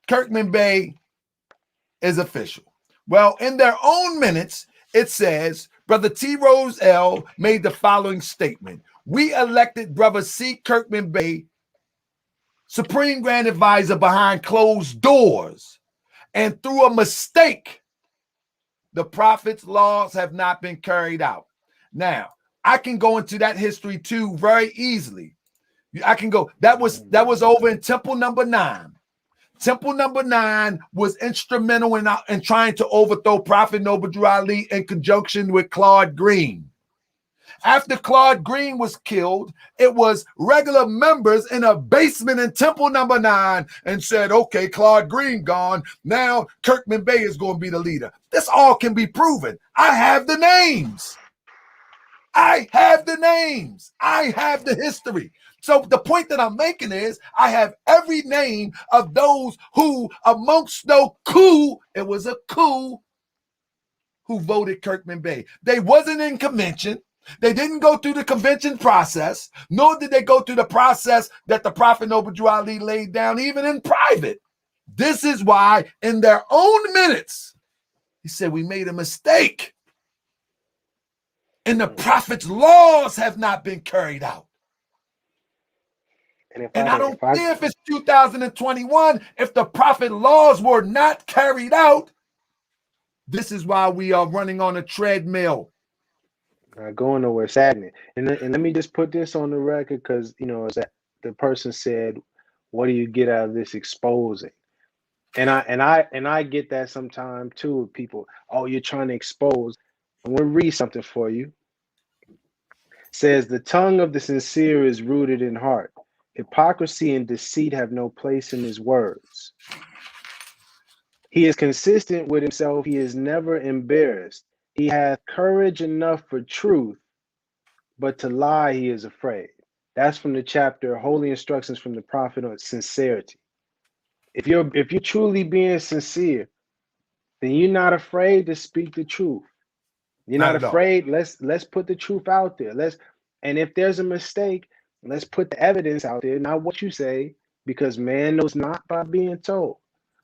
Kirkman Bay is official. Well, in their own minutes, it says, Brother T. Rose L. made the following statement. We elected Brother C. Kirkman Bay Supreme Grand Advisor behind closed doors, and through a mistake, the prophet's laws have not been carried out. Now, I can go into that history too very easily. I can go. That was over in Temple number 9. Temple number 9 was instrumental in trying to overthrow Prophet Noble Drew Ali in conjunction with Claude Green. After Claude Green was killed, it was regular members in a basement in Temple number 9 and said, okay, Claude Green gone. Now Kirkman Bay is going to be the leader. This all can be proven. I have the names. I have the names. I have the history. So the point that I'm making is I have every name of those who amongst no coup, it was a coup, who voted Kirkman Bay. They wasn't in convention. They didn't go through the convention process, nor did they go through the process that the Prophet Noble Drew Ali laid down, even in private. This is why in their own minutes, he said, we made a mistake. And the prophet's laws have not been carried out. And I don't care if it's 2021, if the prophet laws were not carried out, this is why we are running on a treadmill. Not going nowhere, saddening. And let me just put this on the record, because the person said, what do you get out of this exposing? And I get that sometimes too with people. Oh, you're trying to expose. I'm gonna read something for you. It says, the tongue of the sincere is rooted in heart. Hypocrisy and deceit have no place in his words. He is consistent with himself. He is never embarrassed. He hath courage enough for truth, but to lie he is afraid. That's from the chapter Holy Instructions from the Prophet on Sincerity. If you're truly being sincere, then you're not afraid to speak the truth. You're not afraid. Let's put the truth out there. And if there's a mistake, let's put the evidence out there, not what you say, because man knows not by being told.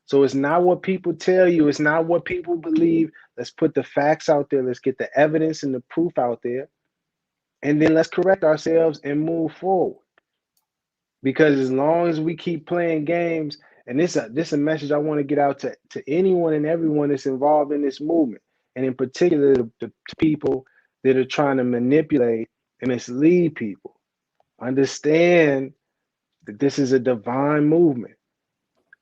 So it's not what people tell you. It's not what people believe. Let's put the facts out there. Let's get the evidence and the proof out there. And then let's correct ourselves and move forward. Because as long as we keep playing games, and this is a message I want to get out to anyone and everyone that's involved in this movement, and in particular the people that are trying to manipulate and mislead people. Understand that this is a divine movement.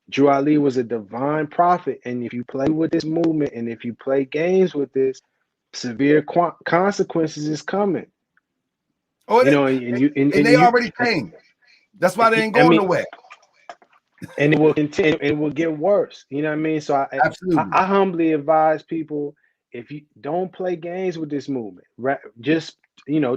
Drew Ali was a divine prophet, and if you play with this movement and if you play games with this, severe consequences is coming. Oh, and they already came. That's why they ain't going nowhere. And it will continue. It will get worse. You know what I mean? So I humbly advise people, if you don't play games with this movement, just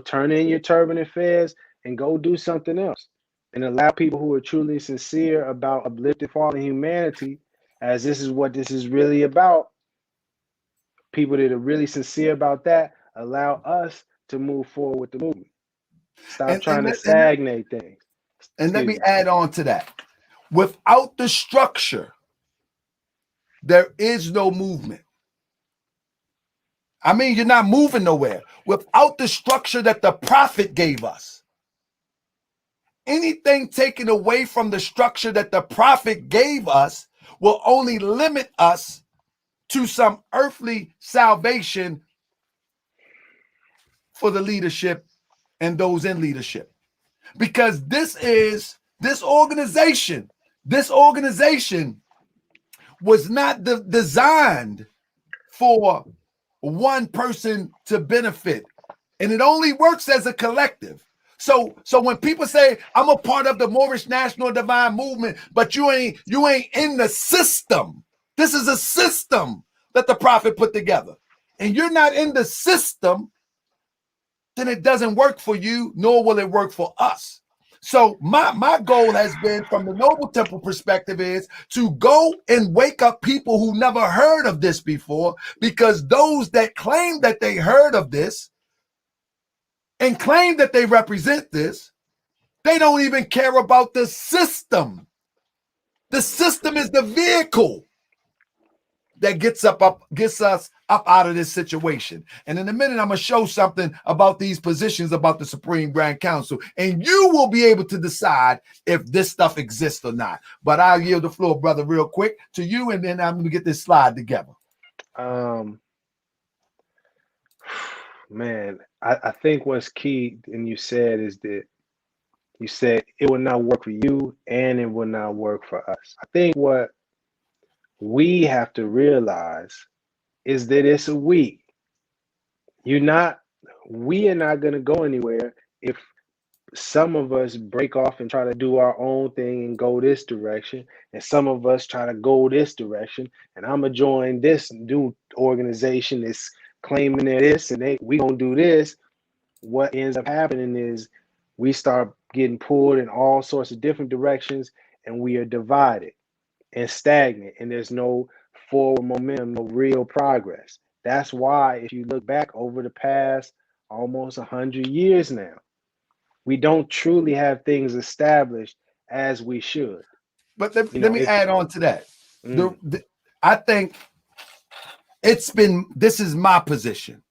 turn in your turban and fez and go do something else, and allow people who are truly sincere about uplifting fallen humanity, as this is what this is really about. People that are really sincere about that, allow us to move forward with the movement. Stop trying to stagnate things. And let me add on to that. Without the structure, there is no movement. I mean, you're not moving nowhere. Without the structure that the prophet gave us, anything taken away from the structure that the prophet gave us will only limit us to some earthly salvation for the leadership and those in leadership. Because this is This organization was not designed for one person to benefit, and it only works as a collective. So when people say I'm a part of the Moorish National Divine Movement, but you ain't in the system. This is a system that the prophet put together, and you're not in the system, then it doesn't work for you, nor will it work for us. So my goal has been, from the Noble Temple perspective, is to go and wake up people who never heard of this before, because those that claim that they heard of this and claim that they represent this, they don't even care about the system. The system is the vehicle that gets us up out of this situation. And in a minute, I'm going to show something about these positions about the Supreme Grand Council, and you will be able to decide if this stuff exists or not. But I'll yield the floor, brother, real quick to you, and then I'm going to get this slide together. Man, I think what's key, and you said, is that you said it will not work for you and it will not work for us. I think what we have to realize is that it's a we. We are not going to go anywhere if some of us break off and try to do our own thing and go this direction, and some of us try to go this direction, and I'm going to join this new organization that's claiming that this, and we going to do this. What ends up happening is we start getting pulled in all sorts of different directions, and we are divided and stagnant, and there's no forward momentum, no real progress. That's why, if you look back over the past almost 100 years now, we don't truly have things established as we should. But let me add on to that. I think this is my position.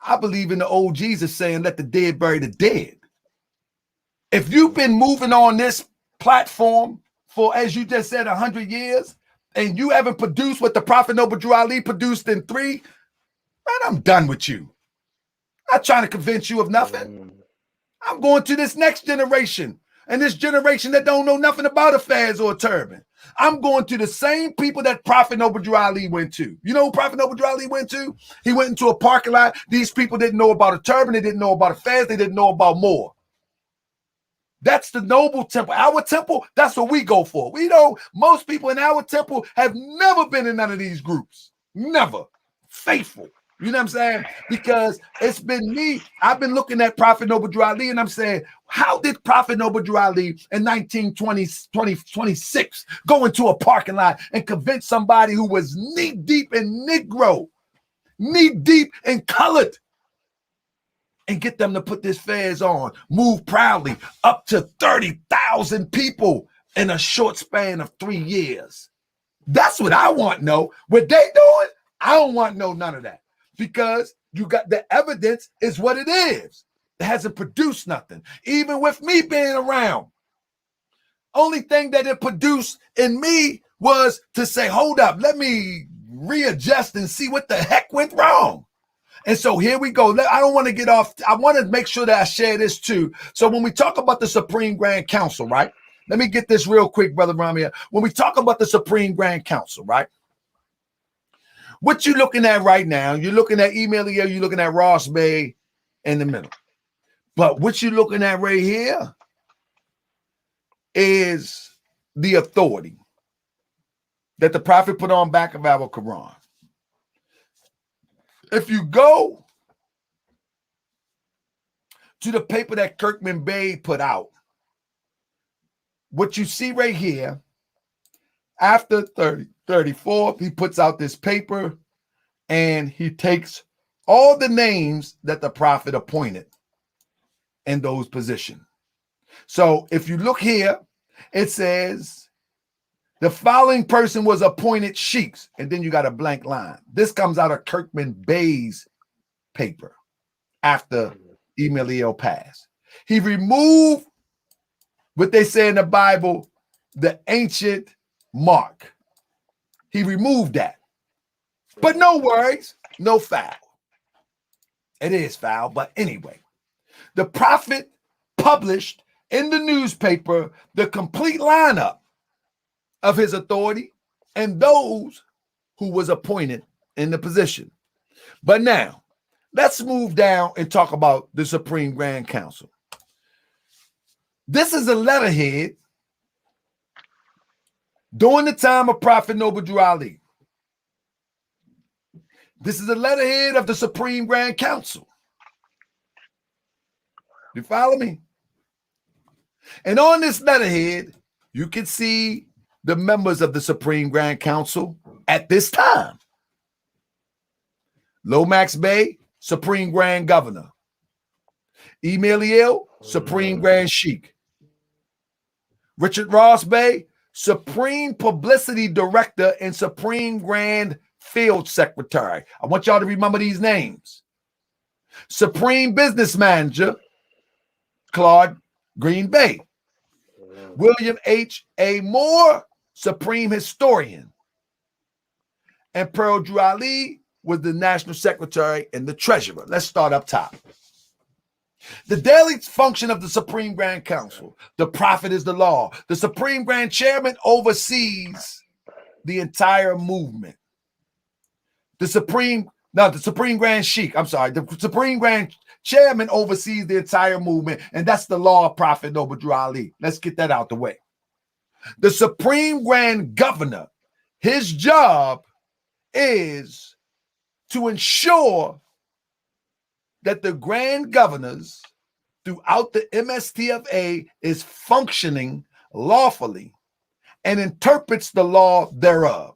I believe in the old Jesus saying, let the dead bury the dead. If you've been moving on this platform for, as you just said, 100 years, and you haven't produced what the Prophet Noble Drew Ali produced in 3, man, I'm done with you. I'm not trying to convince you of nothing. I'm going to this next generation, and this generation that don't know nothing about affairs or a turban. I'm going to the same people that Prophet Noble Drew Ali went to. You know who Prophet Noble Drew Ali went to? He went into a parking lot. These people didn't know about a turban. They didn't know about affairs. They didn't know about more. That's the Noble Temple. Our temple, that's what we go for. We know most people in our temple have never been in none of these groups. Never. Faithful. You know what I'm saying? Because it's been me. I've been looking at Prophet Noble Drew Ali, and I'm saying, how did Prophet Noble Drew Ali in 1926 go into a parking lot and convince somebody who was knee-deep in Negro, knee-deep in colored, and get them to put this fez on, move proudly, up to 30,000 people in a short span of 3 years? That's what I want to know. What they doing, I don't want to know none of that, because you got the evidence is what it is. It hasn't produced nothing. Even with me being around, only thing that it produced in me was to say, hold up, let me readjust and see what the heck went wrong. And so here we go. I don't want to get off. I want to make sure that I share this too. So when we talk about the Supreme Grand Council, right? Let me get this real quick, Brother Rami. When we talk about the Supreme Grand Council, right? What you looking at right now, you're looking at Emailio, you're looking at Ross Bay in the middle. But what you're looking at right here is the authority that the Prophet put on back of our Quran. If you go to the paper that Kirkman Bey put out, what you see right here, after 34, he puts out this paper and he takes all the names that the Prophet appointed in those positions. So if you look here, it says the following person was appointed sheiks, and then you got a blank line. This comes out of Kirkman Bey's paper after Emailio passed. He removed what they say in the Bible, the ancient mark. He removed that. But no worries, no foul. It is foul, but anyway. The Prophet published in the newspaper the complete lineup of his authority and those who was appointed in the position. But now, let's move down and talk about the Supreme Grand Council. This is a letterhead during the time of Prophet Noble Drew Ali. This is a letterhead of the Supreme Grand Council. You follow me? And on this letterhead, you can see the members of the Supreme Grand Council at this time. Lomax Bey, Supreme Grand Governor. Emiliel, Supreme Grand Sheikh. Richard Ross Bey, Supreme Publicity Director and Supreme Grand Field Secretary. I want y'all to remember these names. Supreme Business Manager, Claude Green Bay. William H. A. Moore, Supreme Historian. And Pearl Drew Ali was the National Secretary and the Treasurer. Let's start up top. The daily function of the Supreme Grand Council. The prophet is the law. The Supreme Grand Chairman oversees the entire movement. The Supreme Grand Sheikh, the Supreme Grand Chairman oversees the entire movement, and that's the law of Prophet Noble Drew Ali. Let's get that out the way. The Supreme Grand Governor, his job is to ensure that the Grand Governors throughout the MST of A is functioning lawfully and interprets the law thereof.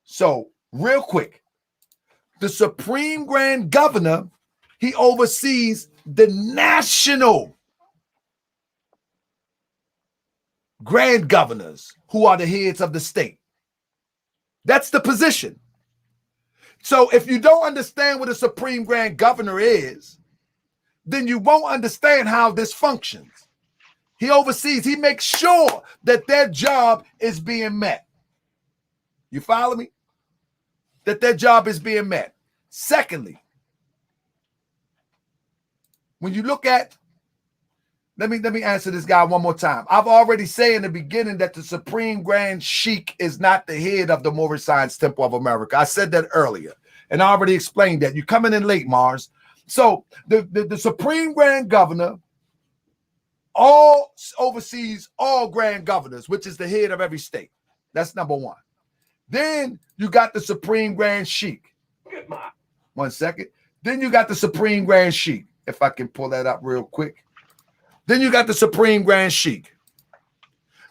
So, real quick, the Supreme Grand Governor, he oversees the national Grand Governors who are the heads of the state. That's the position. So if you don't understand what a Supreme Grand Governor is, then you won't understand how this functions. He oversees, he makes sure that their job is being met. You follow me? That their job is being met. Secondly, when you look at, let me answer this guy one more time. I've already said in the beginning that the Supreme Grand Sheikh is not the head of the Moorish Science Temple of America. I said that earlier, and I already explained that. You're coming in late, Mars. So the Supreme Grand Governor oversees all Grand Governors, which is the head of every state. That's number one. Then you got the Supreme Grand Sheikh. 1 second. Then you got the Supreme Grand Sheikh. If I can pull that up real quick. Then you got the Supreme Grand Sheikh.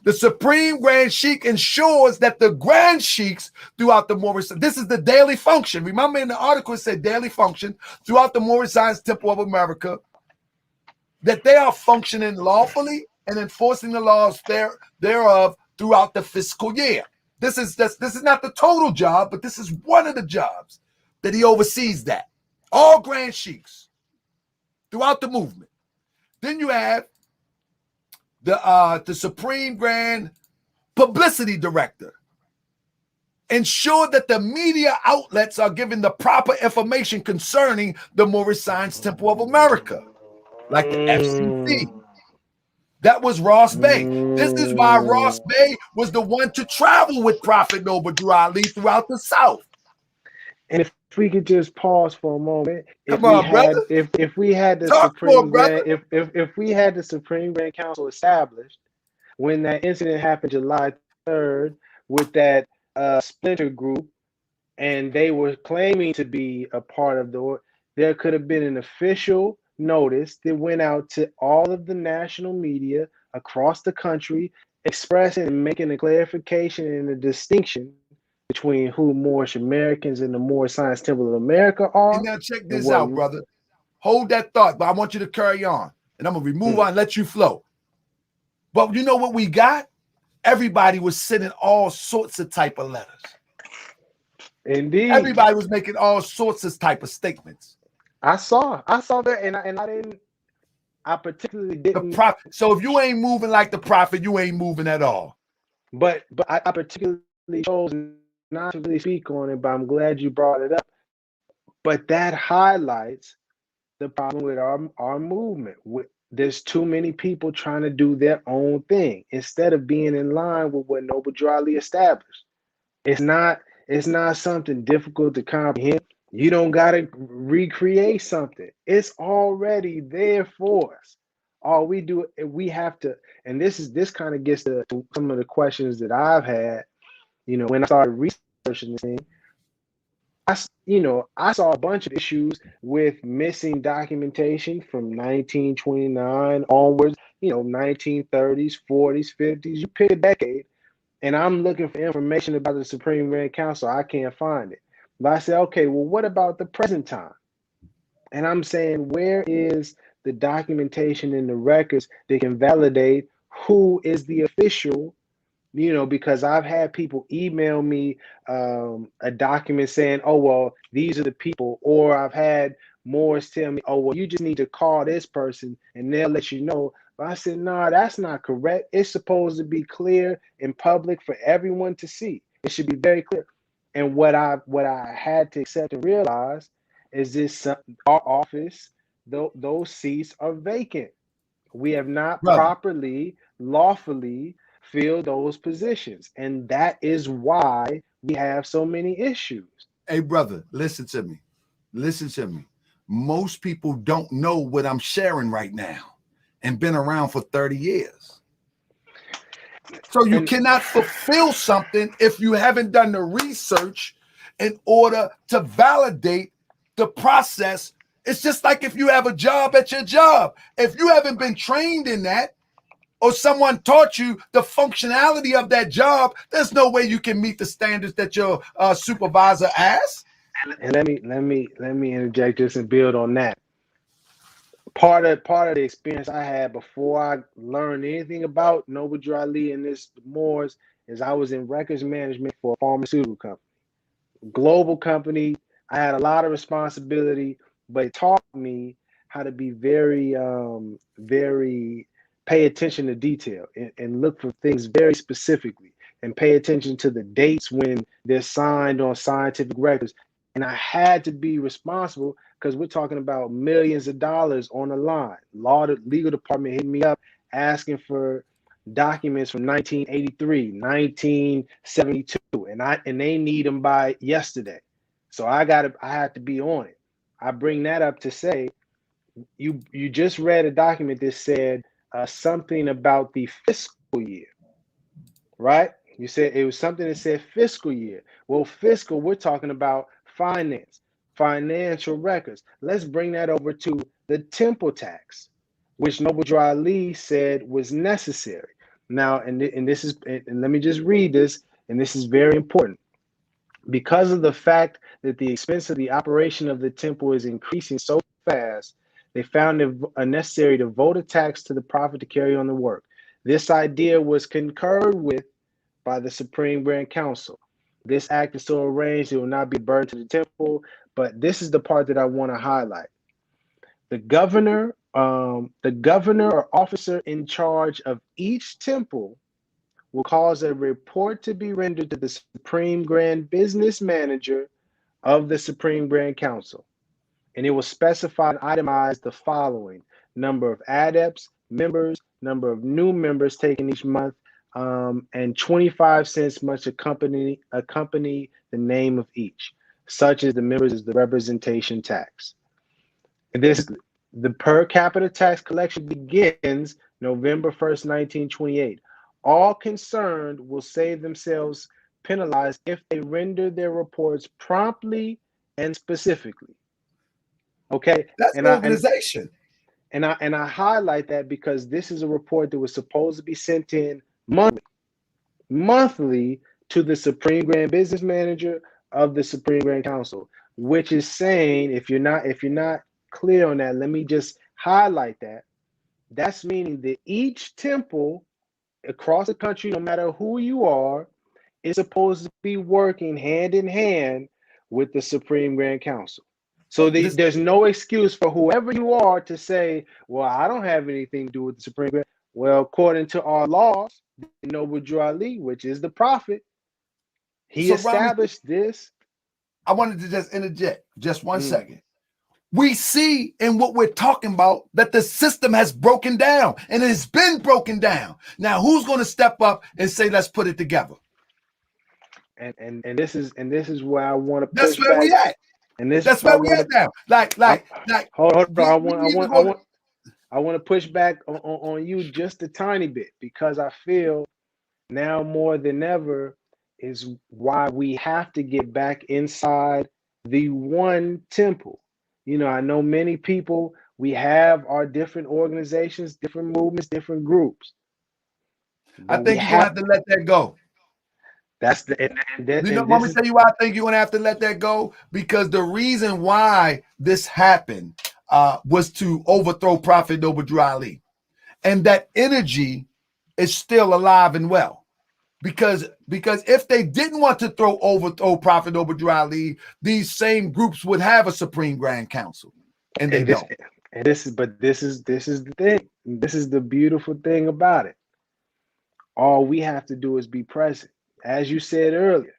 The Supreme Grand Sheikh ensures that the Grand Sheikhs throughout the Moorish, this is the daily function. Remember in the article it said daily function throughout the Moorish Science Temple of America, that they are functioning lawfully and enforcing the laws thereof throughout the fiscal year. This is not the total job, but this is one of the jobs that he oversees that. All Grand Sheikhs throughout the movement. Then you have the Supreme Grand Publicity Director. Ensure that the media outlets are given the proper information concerning the Moorish Science Temple of America, like the FCC. That was Ross Bey. This is why Ross Bey was the one to travel with Prophet Noble Drew Ali throughout the South. And if we could just pause for a moment, if we had the Supreme Grand Council established when that incident happened July 3rd with that splinter group, and they were claiming to be a part of there could have been an official notice that went out to all of the national media across the country, expressing and making a clarification and a distinction between who Moorish Americans and the Moorish Science Temple of America are. And now check this out, brother. Hold that thought, but I want you to carry on. And I'm going to remove on and let you flow. But you know what we got? Everybody was sending all sorts of type of letters. Indeed. Everybody was making all sorts of type of statements. I saw that, and I particularly didn't. The prophet. So if you ain't moving like the prophet, you ain't moving at all. But I particularly chose not to really speak on it, but I'm glad you brought it up. But that highlights the problem with our movement. there's too many people trying to do their own thing instead of being in line with what Noble Drew Ali established. It's not something difficult to comprehend. You don't gotta recreate something. It's already there for us. All we do, we have to, and this kind of gets to some of the questions that I've had. When I started researching this thing, I saw a bunch of issues with missing documentation from 1929 onwards. 1930s, 40s, 50s. You pick a decade, and I'm looking for information about the Supreme Grand Council. I can't find it. But I said, okay, well, what about the present time? And I'm saying, where is the documentation in the records that can validate who is the official? Because I've had people email me a document saying, oh, well, these are the people. Or I've had Moorish tell me, oh, well, you just need to call this person and they'll let you know. But I said, no, that's not correct. It's supposed to be clear in public for everyone to see. It should be very clear. And what I had to accept and realize is this: our office, those seats are vacant. We have not Brother, properly, lawfully filled those positions. And that is why we have so many issues. hey, brother, listen to me. Listen to me. Most people don't know what I'm sharing right now and been around for 30 years. So you cannot fulfill something if you haven't done the research in order to validate the process. It's just like if you have a job at your job. If you haven't been trained in that, or someone taught you the functionality of that job, there's no way you can meet the standards that your supervisor asks. And let me interject this and build on that. Part of the experience I had before I learned anything about Noble Drew Ali and this Moors is I was in records management for a pharmaceutical company, global company. I had a lot of responsibility, but it taught me how to be very, very pay attention to detail and look for things very specifically and pay attention to the dates when they're signed on scientific records. And I had to be responsible because we're talking about millions of dollars on the line. Legal department hit me up asking for documents from 1983, 1972, and they need them by yesterday. So I had to be on it. I bring that up to say, you just read a document that said something about the fiscal year, right? You said it was something that said fiscal year. Well, fiscal, we're talking about finance, financial records. Let's bring that over to the temple tax, which Noble Drew Ali said was necessary. Now, and let me just read this, and this is very important. Because of the fact that the expense of the operation of the temple is increasing so fast, they found it necessary to vote a tax to the prophet to carry on the work. This idea was concurred with by the Supreme Grand Council. This act is so arranged it will not be a burden to the temple, but this is the part that I want to highlight. The governor or officer in charge of each temple will cause a report to be rendered to the Supreme Grand Business Manager of the Supreme Grand Council. And it will specify and itemize the following: number of adepts, members, number of new members taken each month, and 25 cents must accompany the name of each, such as the members as the representation tax. The per capita tax collection begins November 1st, 1928. All concerned will save themselves penalized if they render their reports promptly and specifically. Okay, That's an organization. And I highlight that because this is a report that was supposed to be sent in monthly to the Supreme Grand Business Manager of the Supreme Grand Council, which is saying, if you're not clear on that, let me just highlight that. That's meaning that each temple across the country, no matter who you are, is supposed to be working hand in hand with the Supreme Grand Council. So there's no excuse for whoever you are to say, well, I don't have anything to do with the Supreme Grand. Well, according to our laws, Noble Drew Ali, which is the prophet, he established this. I wanted to just interject just one second. we see in what we're talking about that the system has broken down, and it has been broken down. Now, who's going to step up and say, let's put it together? And this is where I want to That's push where back. we at. And this That's is where I where we want at to now. Like, hold on. we need to go. I want to push back on you just a tiny bit, because I feel now more than ever is why we have to get back inside the one temple. You know, I know many people, we have our different organizations, different movements, different groups, I but we think you're gonna have have to let that go. that's the and, You know, and let this me is tell you why I think you're gonna have to let that go, because the reason why this happened was to overthrow Prophet Noble Drew Ali, and that energy is still alive and well. Because if they didn't want to overthrow Prophet Noble Drew Ali, these same groups would have a Supreme Grand Council, and they and this don't. and this is but this is the thing. This is the beautiful thing about it. All we have to do is be present. As you said earlier,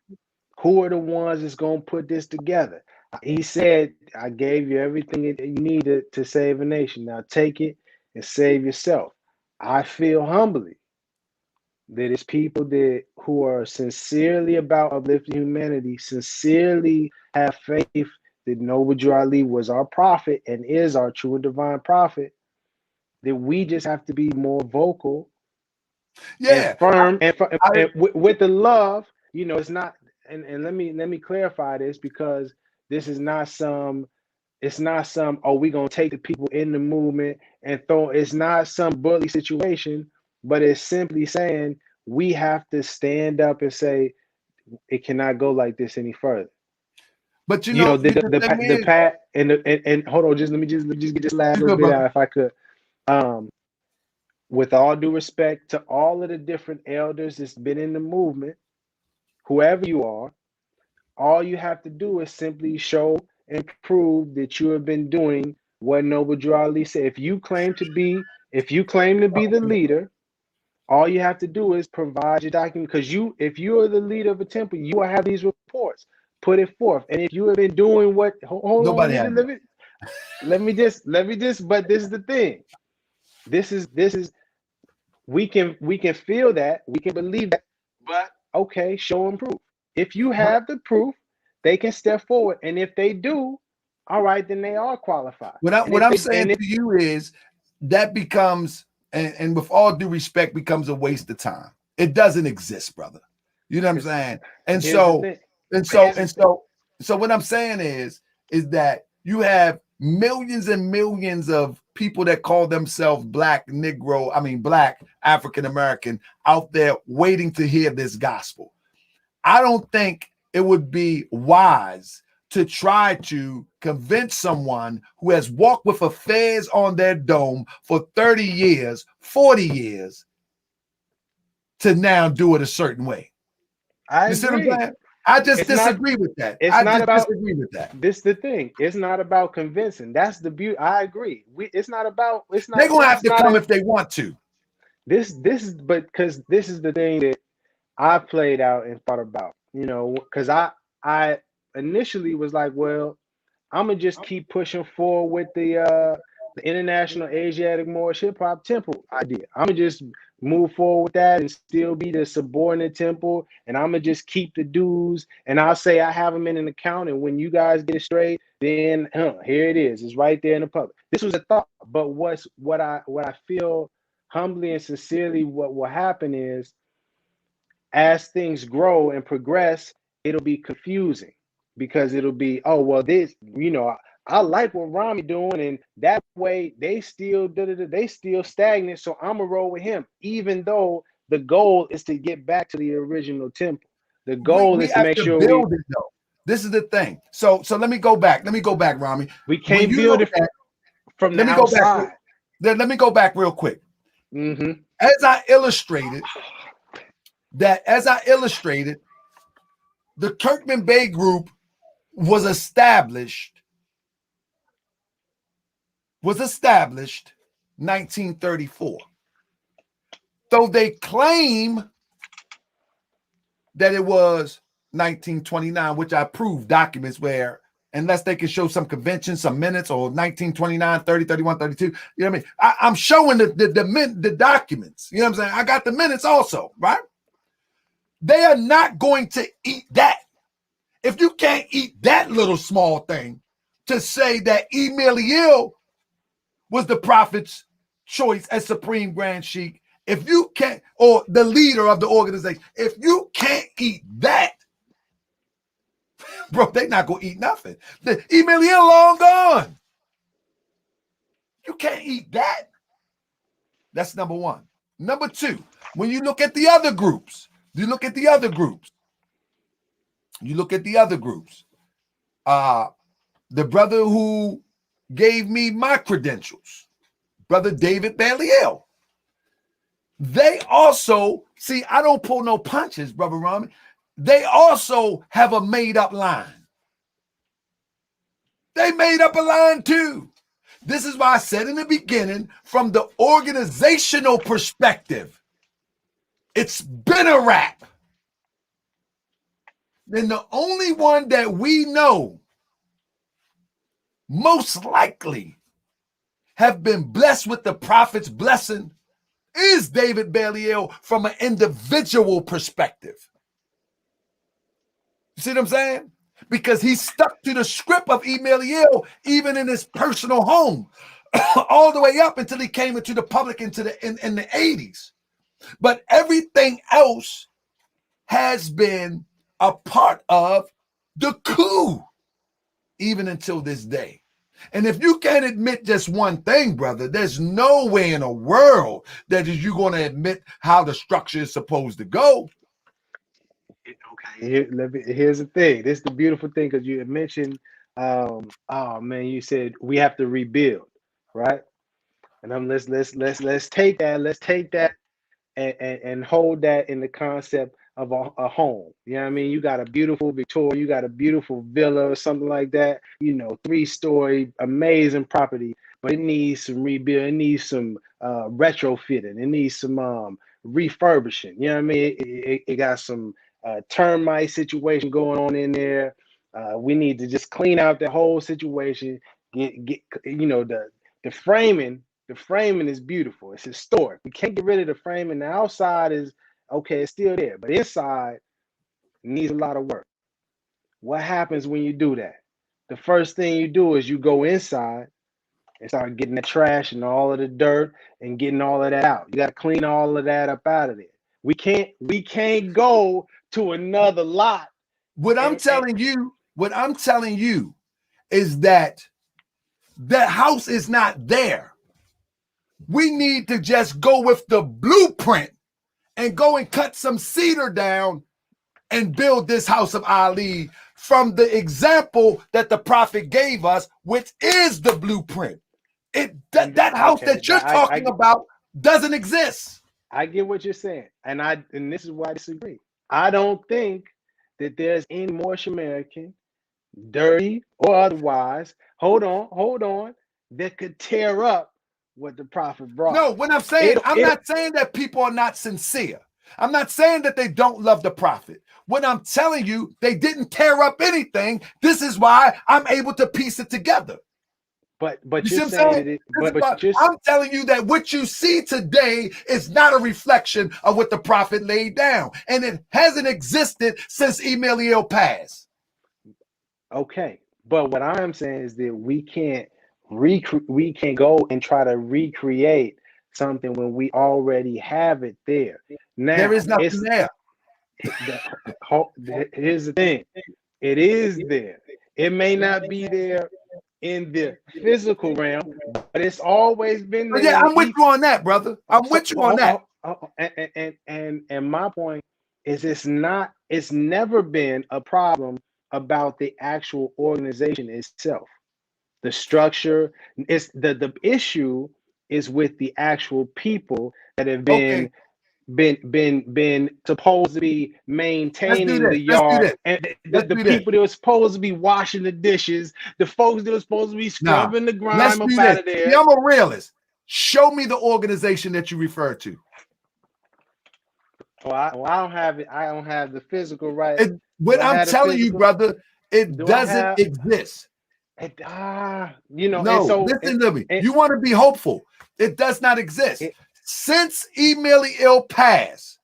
who are the ones that's going to put this together? He said, I gave you everything that you needed to save a nation. Now take it and save yourself. I feel humbly that it's people that who are sincerely about uplifting humanity, sincerely have faith that Noble Drew Ali was our prophet and is our true and divine prophet, that we just have to be more vocal and Yeah, firm I and with the love. You know, it's not. And let me clarify this, because this is not some. It's not some. Oh, we're gonna take the people in the movement and throw. It's not some bully situation, but it's simply saying we have to stand up and say it cannot go like this any further. but you You know, know, the the thing the is, pat and hold on, just let me just get this last you little good, bit brother. out if I could. Um, with all due respect to all of the different elders that's been in the movement, whoever you are, all you have to do is simply show and prove that you have been doing what Noble Drew Ali said. If you claim to be the leader, all you have to do is provide your document. Because if you are the leader of a temple, you will have these reports. Put it forth. And if you have been doing what, hold on, Nobody has it. let me just. But this is the thing. This is we can feel that, we can believe that, but okay, show and prove. If you What, have the proof, they can step forward, and if they do, all right, then they are qualified. And what if I'm they saying and if to you is that becomes, and with all due respect, becomes a waste of time. It doesn't exist, brother. You know what I'm because saying? And here's the so, thing, and but so, here's the and thing. so, so what I'm saying is that you have millions and millions of people that call themselves black Negro, I mean black African American out there waiting to hear this gospel. I don't think it would be wise to try to convince someone who has walked with affairs on their dome for 30 years, 40 years, to now do it a certain way. I You see what I'm agree. saying? I just It's not. disagree with that. It's I not just about disagree with that. this. The thing. It's not about convincing. That's the beauty. I agree. It's not about. It's They're not. gonna This have is to not come a. if they want to. This is. But because this is the thing that I played out and thought about. You know, because I initially was like, well, I'm gonna just keep pushing forward with the International Asiatic Moorish Hip Hop Temple idea. I'm gonna just move forward with that and still be the subordinate temple, and I'm gonna just keep the dues. And I'll say I have them in an account, and when you guys get it straight, then here it is. It's right there in the public. This was a thought, but what I feel humbly and sincerely, what will happen is as things grow and progress, it'll be confusing because it'll be, oh, well, I like what Rami doing, and that way they still stagnant. So I'm gonna roll with him, even though the goal is to get back to the original temple. The goal We is to have make to sure build it though. This is the thing. So let me go back. Let me go back, Rami. we When can't you build look it at, from the let me go back. outside. Let me go back real quick. Mm-hmm. As I illustrated, the Kirkman Bay Group was established 1934. Though they claim that it was 1929, which I proved documents where unless they can show some convention, some minutes, or 1929, 30, 31, 32. You know what I mean? I'm showing the documents. You know what I'm saying? I got the minutes also, right? They are not going to eat that. If you can't eat that little small thing to say that Emeliel was the prophet's choice as Supreme Grand Sheikh, if you can't, or the leader of the organization, if you can't eat that, bro, they not gonna eat nothing. The Emeliel long gone. You can't eat that. That's number one. Number two, when you look at the other groups, the brother who gave me my credentials, Brother David Baliel, they also, see, I don't pull no punches, Brother Rami. They also have a made-up line. They made up a line too. This is why I said in the beginning, from the organizational perspective, it's been a wrap. Then the only one that we know most likely have been blessed with the prophet's blessing is David Baliel from an individual perspective. You see what I'm saying? Because he stuck to the script of Emeliel even in his personal home, all the way up until he came into the public in the 80s. But everything else has been a part of the coup, even until this day. And if you can't admit just one thing, brother, there's no way in a world that you're going to admit how the structure is supposed to go. Okay, here's the thing. This is the beautiful thing, because you had mentioned, oh man, you said we have to rebuild, right? And let's take that and hold that in the concept of a home. You know what I mean? You got a beautiful Victoria, you got a beautiful villa or something like that, 3-story, amazing property, but it needs some rebuild, it needs some retrofitting, it needs some refurbishing. You know what I mean? It got some termite situation going on in there. We need to just clean out the whole situation. Get the framing. The framing is beautiful. It's historic. We can't get rid of the framing. The outside is okay, it's still there, but inside needs a lot of work. What happens when you do that? The first thing you do is you go inside and start getting the trash and all of the dirt and getting all of that out. You got to clean all of that up out of there. We can't go to another lot. What I'm telling you is that that house is not there. We need to just go with the blueprint and go and cut some cedar down and build this house of Ali from the example that the prophet gave us, which is the blueprint. That house that you're talking about doesn't exist. I get what you're saying, and this is why I disagree. I don't think that there's any Moorish American, dirty or otherwise, hold on, that could tear up what the prophet brought. No, what I'm saying, I'm not saying that people are not sincere. I'm not saying that they don't love the prophet. What I'm telling you, they didn't tear up anything. This is why I'm able to piece it together. But you're saying I'm telling you that what you see today is not a reflection of what the prophet laid down, and it hasn't existed since Emeliel passed. Okay, but what I'm saying is that we can't go and try to recreate something when we already have it there. Now there is nothing there. Here's the thing: it is there. It may not be there in the physical realm, but it's always been there. Yeah, I'm with you on that, brother. I'm with you on that. And my point is, it's never been a problem about the actual organization itself. The structure is the issue is with the actual people that have been supposed to be maintaining the yard, and the people that were supposed to be washing the dishes, the folks that were supposed to be scrubbing the grime up out of there. See, I'm a realist. Show me the organization that you refer to. Well, I don't have it. I don't have the physical right. What I'm telling you, brother, It Do I doesn't have exist. you know, and No, so listen to me. and You want to be hopeful. It does not exist. it, Since Emily Ill passed,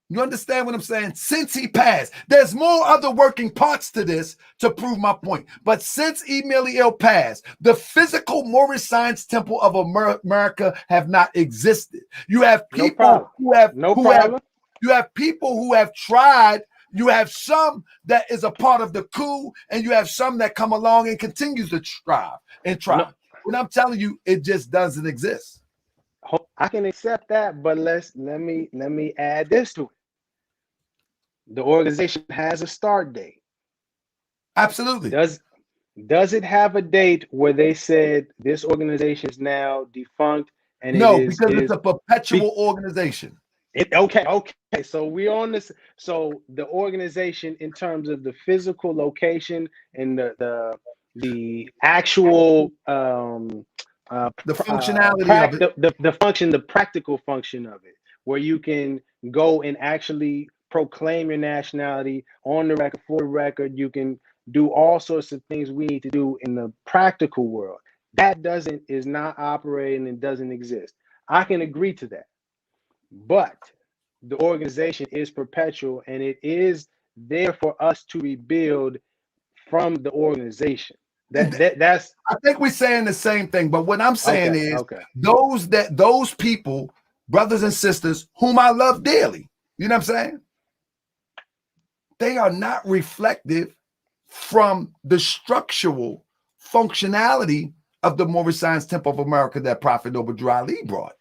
you understand what I'm saying? Since he passed, there's more other working parts to this to prove my point. But since Emily Ill passed, the physical Moorish Science Temple of America have not existed. You have no people problem. who have No problem. you have people who have tried. You have some that is a part of the coup, and you have some that come along and continues to strive and try. No, And I'm telling you, it just doesn't exist. I can accept that, but let me add this to it. The organization has a start date. Absolutely. Does it have a date where they said this organization is now defunct and No, because it it's is a perpetual organization. okay. So we're on this. So the organization, in terms of the physical location and the actual The functionality of it. the function, the practical function of it, where you can go and actually proclaim your nationality on the record, for the record. You can do all sorts of things we need to do in the practical world. That is not operating and doesn't exist. I can agree to that. But the organization is perpetual, and it is there for us to rebuild from the organization. That's I think we're saying the same thing, but what I'm saying okay. is Okay. those people, brothers and sisters, whom I love dearly, you know what I'm saying? They are not reflective from the structural functionality of the Moorish Science Temple of America that Prophet Noble Ali brought.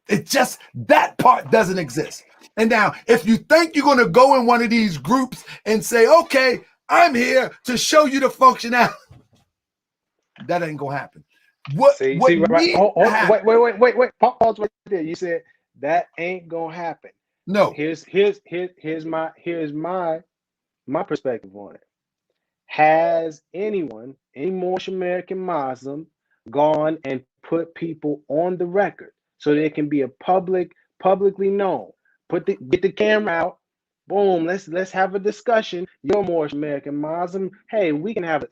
It just, that part doesn't exist. And now, if you think you're going to go in one of these groups and say, okay, I'm here to show you the functionality, that ain't going to happen. What See, right. needs to happen? Wait. Pause right there. You said that ain't gonna happen. No. Here's my perspective on it. Has anyone, any Moorish American Muslim, gone and put people on the record so that it can be publicly known? Get the camera out. Boom. Let's have a discussion. You're a Moorish American Muslim. Hey, we can have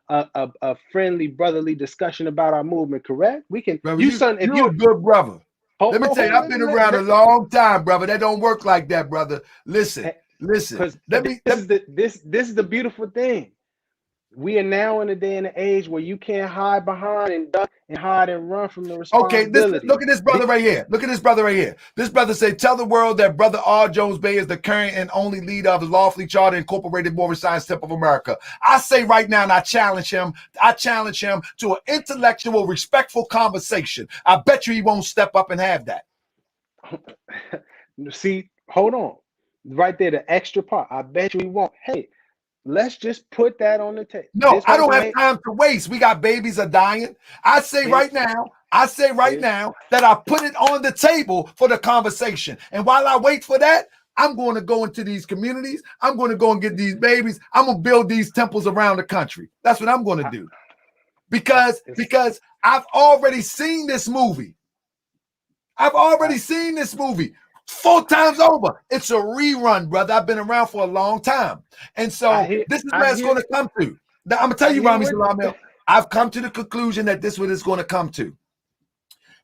a friendly brotherly discussion about our movement. Correct? We can. Brother, If you're a good brother. Let me tell you, I've been around a long time, brother. That don't work like that, brother. Listen. Because this is the beautiful thing. We are now in a day and an age where you can't hide behind and duck and hide and run from the Okay, responsibility. look at this brother right here. Look at this brother right here. This brother say, tell the world that Brother R. Jones Bay is the current and only leader of the lawfully chartered incorporated Moorish Science Temple of America. I say right now, and I challenge him to an intellectual, respectful conversation. I bet you he won't step up and have that. See, hold on. Right there, the extra part. I bet you he won't. Hey, let's just put that on the table. No, I don't have time to waste. We got babies are dying. I say right now that I put it on the table for the conversation. And while I wait for that, I'm going to go into these communities. I'm going to go and get these babies. I'm going to build these temples around the country. That's what I'm going to do. Because I've already seen this movie. I've already seen this movie 4 times over. It's a rerun, brother. I've been around for a long time. And so this is where it's going to come to. Now, I'm going to tell you, Rami Salaam, I've come to the conclusion that this is what it's going to come to.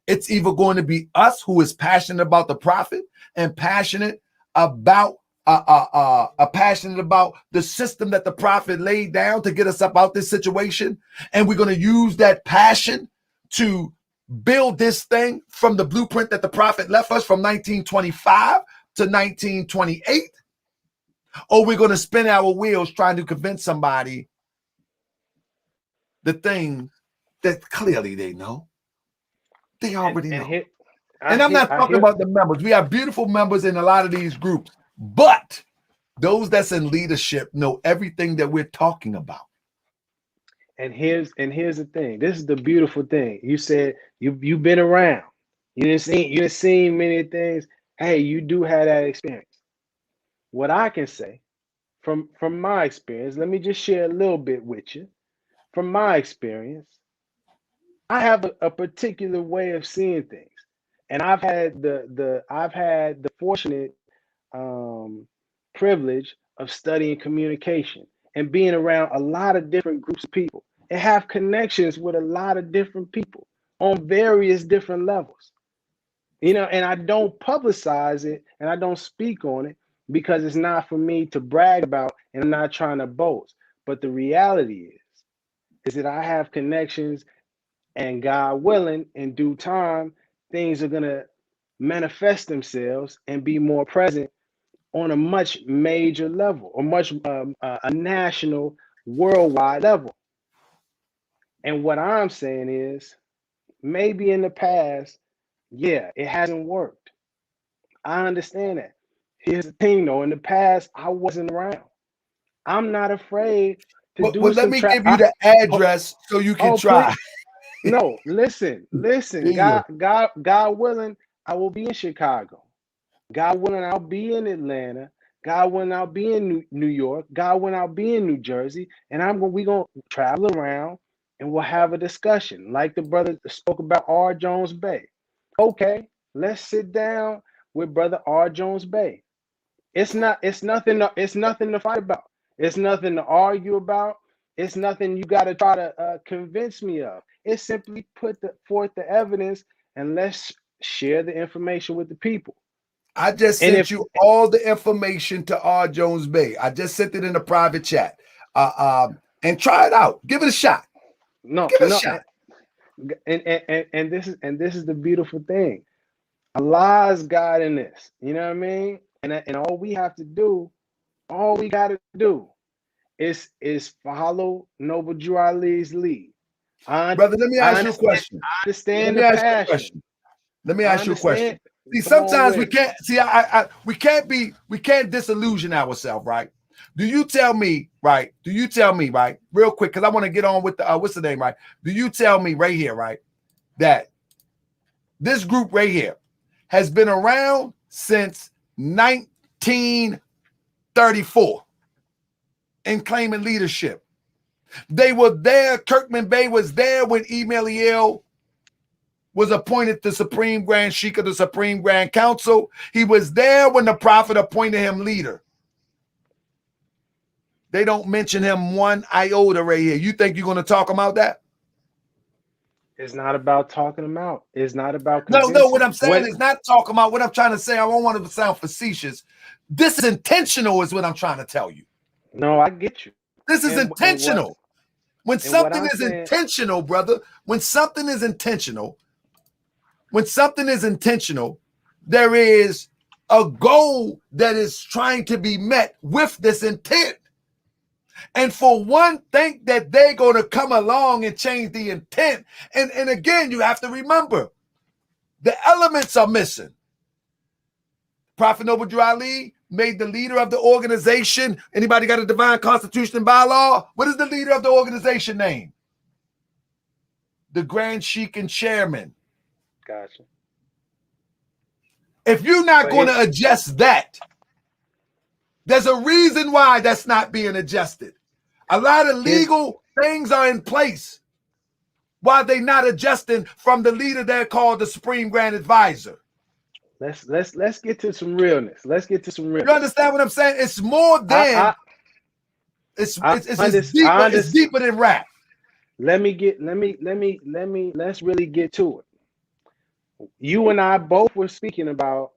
It's either going to be us who is passionate about the prophet and passionate about the system that the prophet laid down to get us up out this situation. And we're going to use that passion to build this thing from the blueprint that the prophet left us from 1925 to 1928. Or we're going to spin our wheels trying to convince somebody the thing that clearly they know. They already know. And I'm not talking about the members. We have beautiful members in a lot of these groups, but those that's in leadership know everything that we're talking about. And here's the thing. This is the beautiful thing. You said you've been around. You didn't see many things. Hey, you do have that experience. What I can say from my experience, let me just share a little bit with you. From my experience, I have a particular way of seeing things, and I've had the fortunate privilege of studying communication and being around a lot of different groups of people and have connections with a lot of different people on various different levels. And I don't publicize it and I don't speak on it because it's not for me to brag about and I'm not trying to boast. But the reality is that I have connections, and God willing, in due time, things are going to manifest themselves and be more present on a much major level or much a national, worldwide level. And what I'm saying is maybe in the past, yeah, it hasn't worked. I understand that. Here's the thing though, in the past, I wasn't around. I'm not afraid to do Well, let some me give you the address so you can try. please. No, listen. Yeah. God willing, I will be in Chicago. God willing, I'll be in Atlanta. God willing, I'll be in New York. God willing, I'll be in New Jersey. And we gonna travel around and we'll have a discussion. Like the brother spoke about R. Jones Bay. Okay, let's sit down with brother R. Jones Bay. It's nothing to fight about. It's nothing to argue about. It's nothing you got to try to convince me of. It's simply put forth the evidence and let's share the information with the people. I just And sent you all the information to R. Jones Bay. I just sent it in a private chat. And try it out. Give it a shot. no, Give it a no, shot. and this is the beautiful thing. Allah's God in this. You know what I mean? And all we have to do, all we got to do is follow Noble Drew Ali's lead. Brother, let me ask you a question. I understand the passion. Let me I ask you a question. understand. See, Come on sometimes we with it. can't see. We can't disillusion ourselves, right? Do you tell me, right? Real quick, because I want to get on with the what's the name, right? Do you tell me right here, right, that this group right here has been around since 1934 and claiming leadership? They were there. Kirkman Bey was there when Eliel was appointed the Supreme Grand Sheikh of the Supreme Grand Council. He was there when the Prophet appointed him leader. They don't mention him one iota right here. You think you're going to talk about that? It's not about talking them out. It's not about No, convincing. what I'm saying is not talking about what I'm trying to say. I don't want to sound facetious. This is intentional is what I'm trying to tell you. No, I get you. This is intentional. When something is intentional, brother, when something is intentional, there is a goal that is trying to be met with this intent. And for one, think that they're going to come along and change the intent. And again, you have to remember, the elements are missing. Prophet Noble Drew Ali made the leader of the organization. Anybody got a divine constitution and bylaw? What is the leader of the organization name? The Grand Sheikh and Chairman. Gotcha. If you're not going to adjust that, there's a reason why that's not being adjusted. A lot of legal things are in place. Why they not adjusting from the leader they're called the Supreme Grand Advisor? Let's get to some realness. You understand what I'm saying? It's more than it's deeper than rap. Let's really get to it. You and I both were speaking about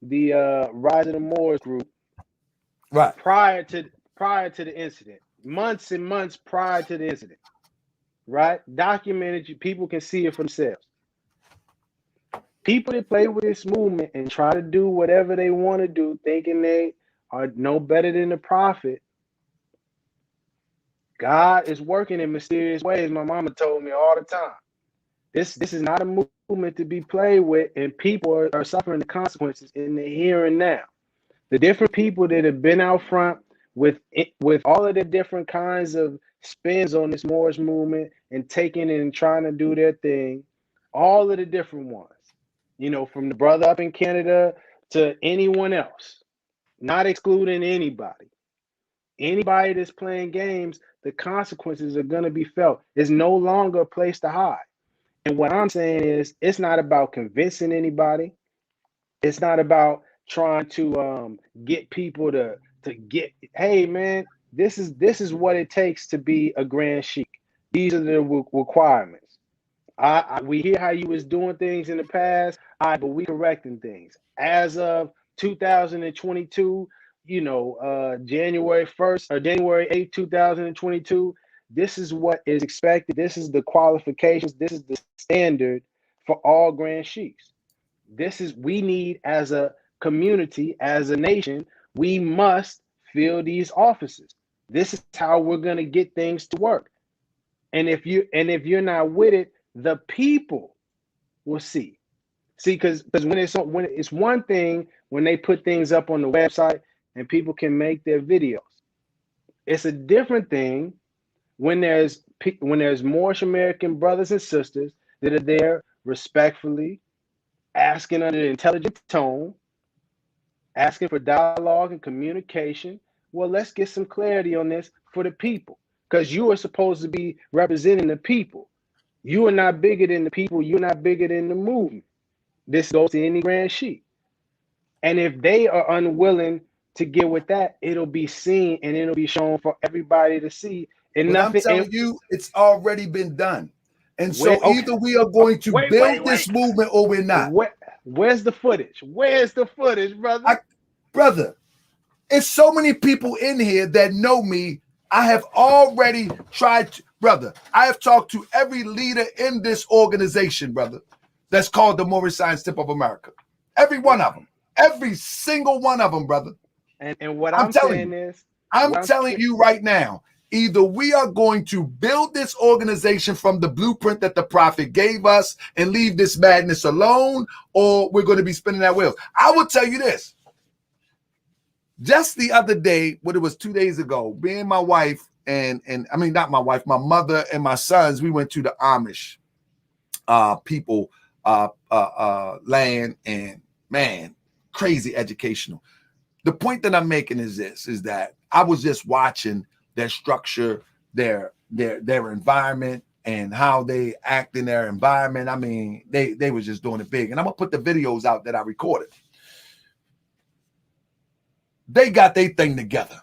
the Rise of the Moors group, right? Prior to the incident, months and months prior to the incident, right? Documented. People can see it for themselves. People that play with this movement and try to do whatever they want to do, thinking they are no better than the Prophet. God is working in mysterious ways. My mama told me all the time. This is not a movement to be played with, and people are suffering the consequences in the here and now. The different people that have been out front with all of the different kinds of spins on this Moorish movement and taking it and trying to do their thing, all of the different ones, from the brother up in Canada to anyone else, not excluding anybody. Anybody that's playing games, the consequences are going to be felt. It's no longer a place to hide. And what I'm saying is, it's not about convincing anybody. It's not about trying to get people to to get, hey man, this is what it takes to be a grand sheik. These are the requirements. We hear how you was doing things in the past, all right, but we correcting things. As of 2022, January 1st or January 8th, 2022, this is what is expected. This is the qualifications. This is the standard for all grand sheiks. We need as a community, as a nation, we must fill these offices. This is how we're going to get things to work. And if you're not with it, the people will see. See, because when it's one thing when they put things up on the website and people can make their videos. It's a different thing when there's Moorish American brothers and sisters that are there respectfully, asking under an intelligent tone, asking for dialogue and communication. Well, let's get some clarity on this for the people, because you are supposed to be representing the people. You are not bigger than the people. You're not bigger than the movement. This goes to any grand sheik. And if they are unwilling to get with that, it'll be seen and it'll be shown for everybody to see. And but nothing. I'm telling you, it's already been done. And so either we are going to build this movement or we're not. Where's the footage? Where's the footage, brother? Brother, it's so many people in here that know me. I have already tried to, brother. I have talked to every leader in this organization, brother, that's called the Moorish Science Tip of America. Every one of them. Every single one of them, brother. And what I'm telling you, I'm telling you right now, either we are going to build this organization from the blueprint that the prophet gave us and leave this madness alone, or we're going to be spinning our wheels. I will tell you this. Just the other day, what it was 2 days ago, me and my wife, and I mean, not my wife, my mother and my sons, we went to the Amish people land, and man, crazy educational. The point that I'm making is this, is that I was just watching their structure, their environment, and how they act in their environment. I mean, they was just doing it big. And I'm gonna put the videos out that I recorded. They got their thing together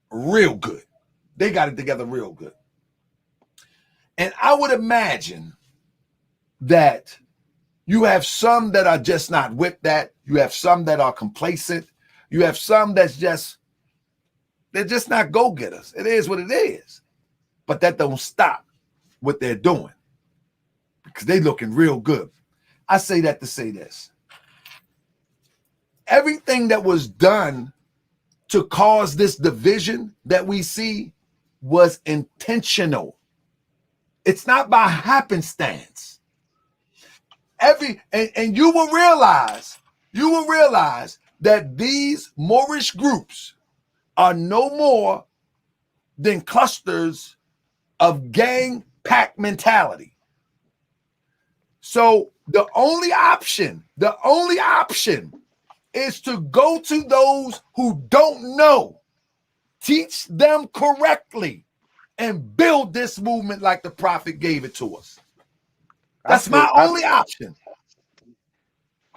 real good. They got it together real good. And I would imagine that you have some that are just not with that. You have some that are complacent. You have some that's they're just not go-getters. It is what it is. But that don't stop what they're doing, because they looking real good. I say that to say this. Everything that was done to cause this division that we see was intentional. It's not by happenstance. And you will realize that these Moorish groups are no more than clusters of gang pack mentality. So the only option is to go to those who don't know, teach them correctly, and build this movement like the prophet gave it to us. That's my only option.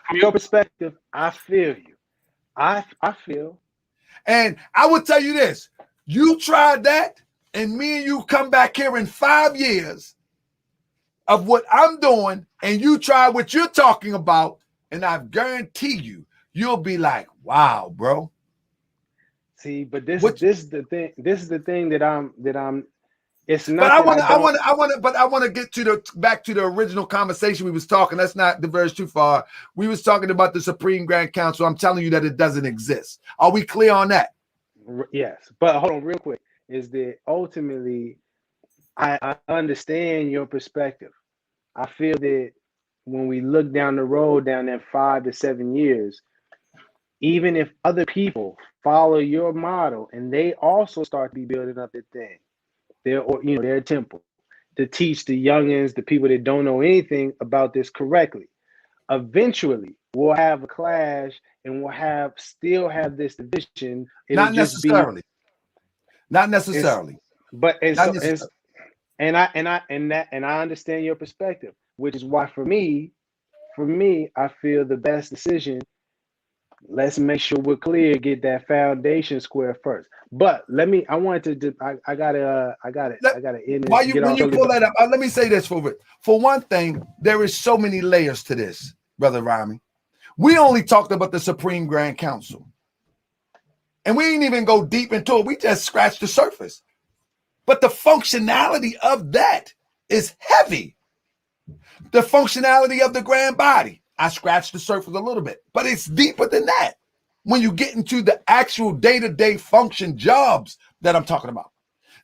From your perspective, I feel you. I feel. And I would tell you this, you tried that, and me and you come back here in 5 years of what I'm doing, and you try what you're talking about, and I guarantee you'll be like, wow, bro. See, but this is the thing. This is the thing that I'm. It's not. But I want to get back to the original conversation we was talking. Let's not diverge too far. We was talking about the Supreme Grand Council. I'm telling you that it doesn't exist. Are we clear on that? Yes, but hold on, real quick. Is that ultimately, I understand your perspective. I feel that when we look down the road, down that 5 to 7 years, even if other people follow your model and they also start to be building up their thing, their temple, to teach the youngins, the people that don't know anything about this correctly. Eventually, we'll have a clash and we'll still have this division. Not necessarily. And I understand your perspective, which is why for me, I feel the best decision let's make sure we're clear, get that foundation square first. But I wanted to, I gotta end this. When you pull that up, let me say this for one thing, there is so many layers to this, Brother Rami. We only talked about the Supreme Grand Council. And we didn't even go deep into it. We just scratched the surface. But the functionality of that is heavy. The functionality of the grand body, I scratched the surface a little bit, but it's deeper than that when you get into the actual day-to-day function jobs that I'm talking about.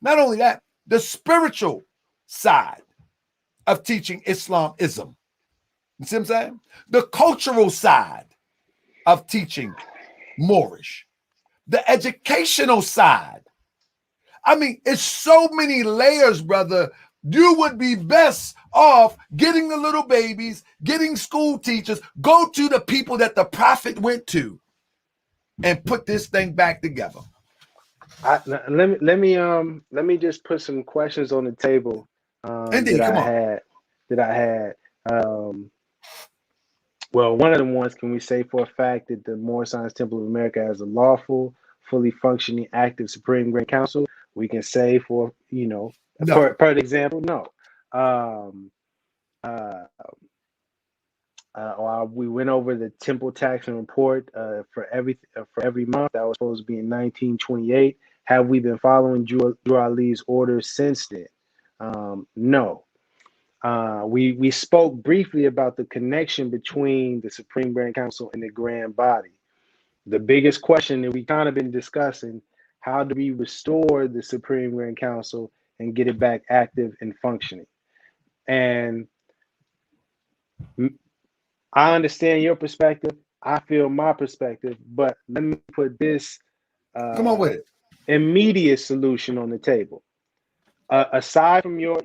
Not only that, the spiritual side of teaching Islamism. You see what I'm saying? The cultural side of teaching Moorish. The educational side. I mean, it's so many layers, brother. You would be best off getting the little babies, getting school teachers, go to the people that the prophet went to and put this thing back together. Let me just put some questions on the table that I had. Well, one of the ones, can we say for a fact that the Moorish Science Temple of America has a lawful, fully functioning, active Supreme Grand Council? We can say for, no. Per example, no. We went over the temple tax and report for every month. That was supposed to be in 1928. Have we been following Drew Ali's orders since then? No. We spoke briefly about the connection between the Supreme Grand Council and the Grand Body. The biggest question that we kind of been discussing, how do we restore the Supreme Grand Council and get it back active and functioning? And I understand your perspective. I feel my perspective, but let me put this come on with it. Immediate solution on the table. Aside from your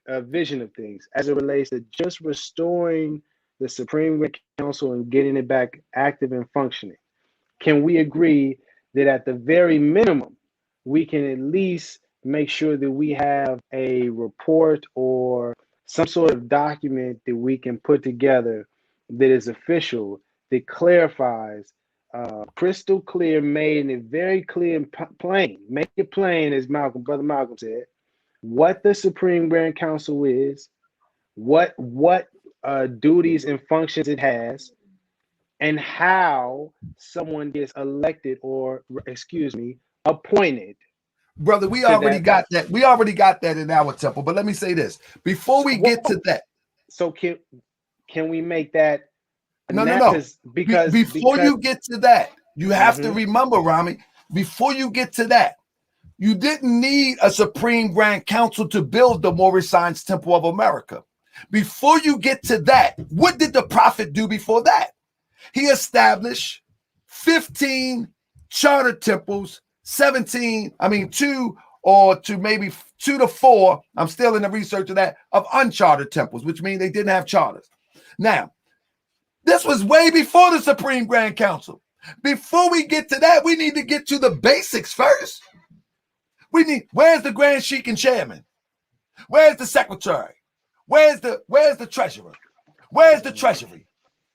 vision of things as it relates to just restoring the Supreme Grand Council and getting it back active and functioning, can we agree that at the very minimum, we can at least make sure that we have a report or some sort of document that we can put together that is official, that clarifies, crystal clear, made it very clear and plain, make it plain, as Brother Malcolm said, what the Supreme Grand Council is, what duties and functions it has, and how someone gets elected or, appointed. Brother, we already got that. We already got that in our temple. But let me say this before we get to that. So can we make that? No. Because before you get to that, you have to remember, Rami, before you get to that, you didn't need a Supreme Grand Council to build the Moorish Science Temple of America. Before you get to that, what did the prophet do before that? He established 15 charter temples, 2 to maybe 2 to 4. I'm still in the research of that, of unchartered temples, which means they didn't have charters. Now, this was way before the Supreme Grand Council. Before we get to that, we need to get to the basics first. Where's the Grand Sheik and Chairman? Where's the Secretary? Where's the Treasurer? Where's the Treasury?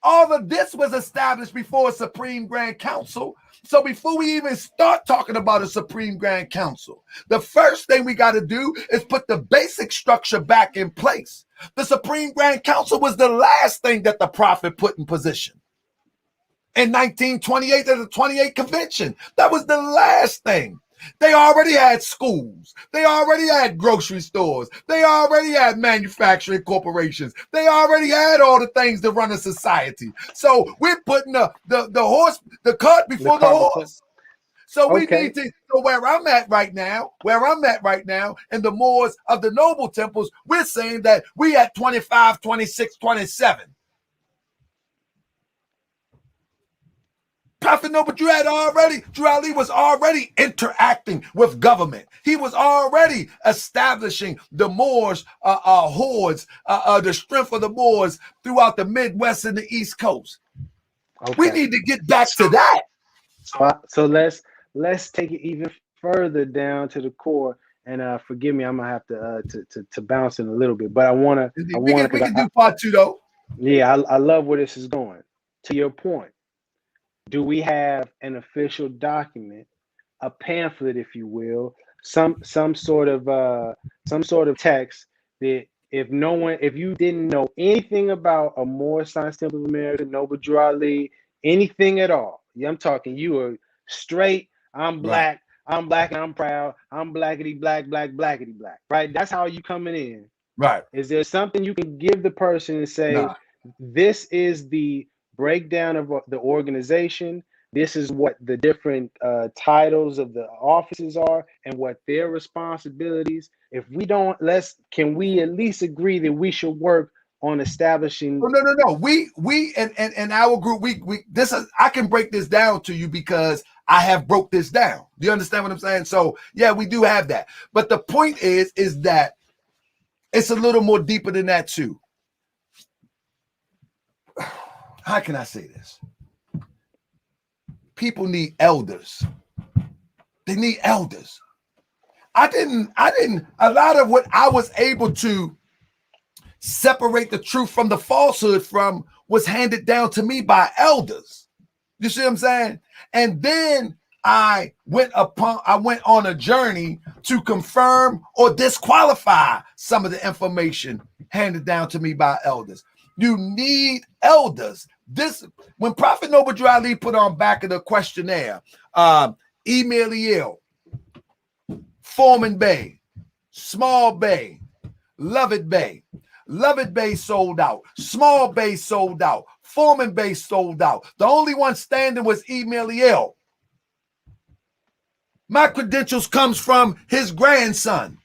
All of this was established before a Supreme Grand Council. So before we even start talking about a Supreme Grand Council, the first thing we got to do is put the basic structure back in place. The Supreme Grand Council was the last thing that the prophet put in position. In 1928, there's a 28 convention. That was the last thing. They already had schools. They already had grocery stores. They already had manufacturing corporations. They already had all the things to run a society. So we're putting the cart before the horse. So we need to, so where I'm at right now, in the Moors of the noble temples, we're saying that we at 25, 26, 27. Prophet Noble Drew Ali was already interacting with government. He was already establishing the Moors hordes, the strength of the Moors throughout the Midwest and the East Coast. Okay. We need to get back to that. So let's take it even further down to the core. And forgive me, I'm gonna have to bounce in a little bit, but we can do part 2 though. Yeah, I love where this is going. To your point, Do we have an official document, a pamphlet, if you will, some sort of text that if you didn't know anything about a Moorish Temple of America, Noble Drew Ali, anything at all, yeah, I'm talking you are straight, I'm Right. black, and I'm proud, I'm blackity black, blackity black, right? That's how you coming in. Right. Is there something you can give the person and say, Nah. this is the breakdown of the organization? This is what the different titles of the offices are and what their responsibilities. If we don't, can we at least agree that we should work on establishing? Oh, no. We and our group, we this is, I can break this down to you because I have broke this down. Do you understand what I'm saying? So yeah, we do have that. But the point is that it's a little more deeper than that too. How can I say this? People need elders. They need elders. I didn't, a lot of what I was able to separate the truth from the falsehood from was handed down to me by elders. You see what I'm saying? And then I went on a journey to confirm or disqualify some of the information handed down to me by elders. You need elders. When Prophet Noble Drew Ali put on back of the questionnaire, Emeliel, Foreman Bay, Small Bay, Lovett Bay. Lovett Bay sold out. Small Bay sold out. Foreman Bay sold out. The only one standing was Emeliel. My credentials comes from his grandson.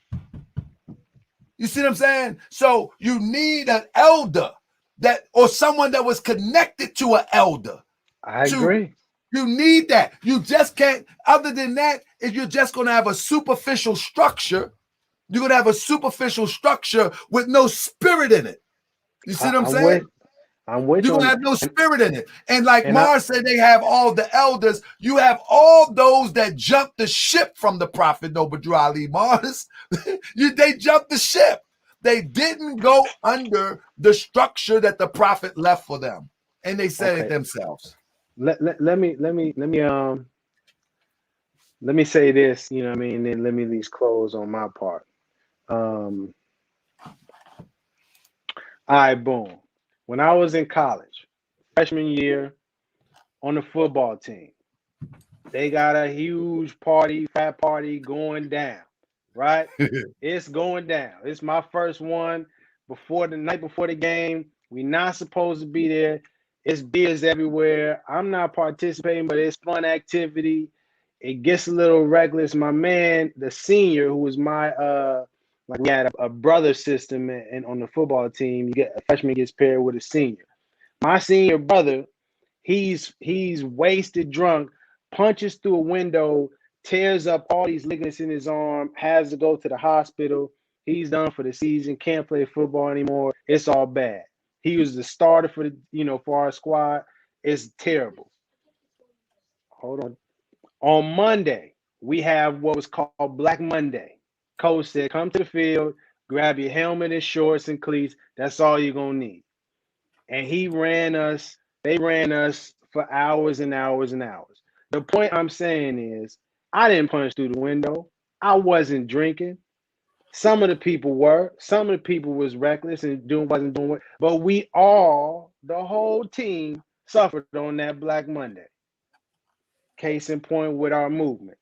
You see what I'm saying? So you need an elder or someone that was connected to an elder. I agree. You need that. You just can't. Other than that, if you're just going to have a superficial structure, you're going to have a superficial structure with no spirit in it. You see what I'm saying? I'm with You're you. going to have no spirit in it. And like Mars said, they have all the elders. You have all those that jumped the ship from the Prophet Noble Drew Ali. Mars, they jumped the ship. They didn't go under the structure that the Prophet left for them. And they said it themselves. Let me say this, you know what I mean, and then let me at least close on my part. All right, boom. When I was in college, freshman year, on the football team, they got a huge frat party going down, right? It's going down. It's my first one the night before the game. We're not supposed to be there. It's beers everywhere. I'm not participating, but it's fun activity. It gets a little reckless. My man, the senior, who was my like we had a brother system and on the football team, a freshman gets paired with a senior. My senior brother, he's wasted drunk, punches through a window, tears up all these ligaments in his arm, has to go to the hospital. He's done for the season, can't play football anymore. It's all bad. He was the starter for our squad. It's terrible. Hold on. On Monday, we have what was called Black Monday. Coach said, come to the field, grab your helmet and shorts and cleats. That's all you're going to need. And they ran us for hours and hours and hours. The point I'm saying is, I didn't punch through the window. I wasn't drinking. Some of the people were. Some of the people was reckless and wasn't doing it. But we all, the whole team, suffered on that Black Monday. Case in point with our movement.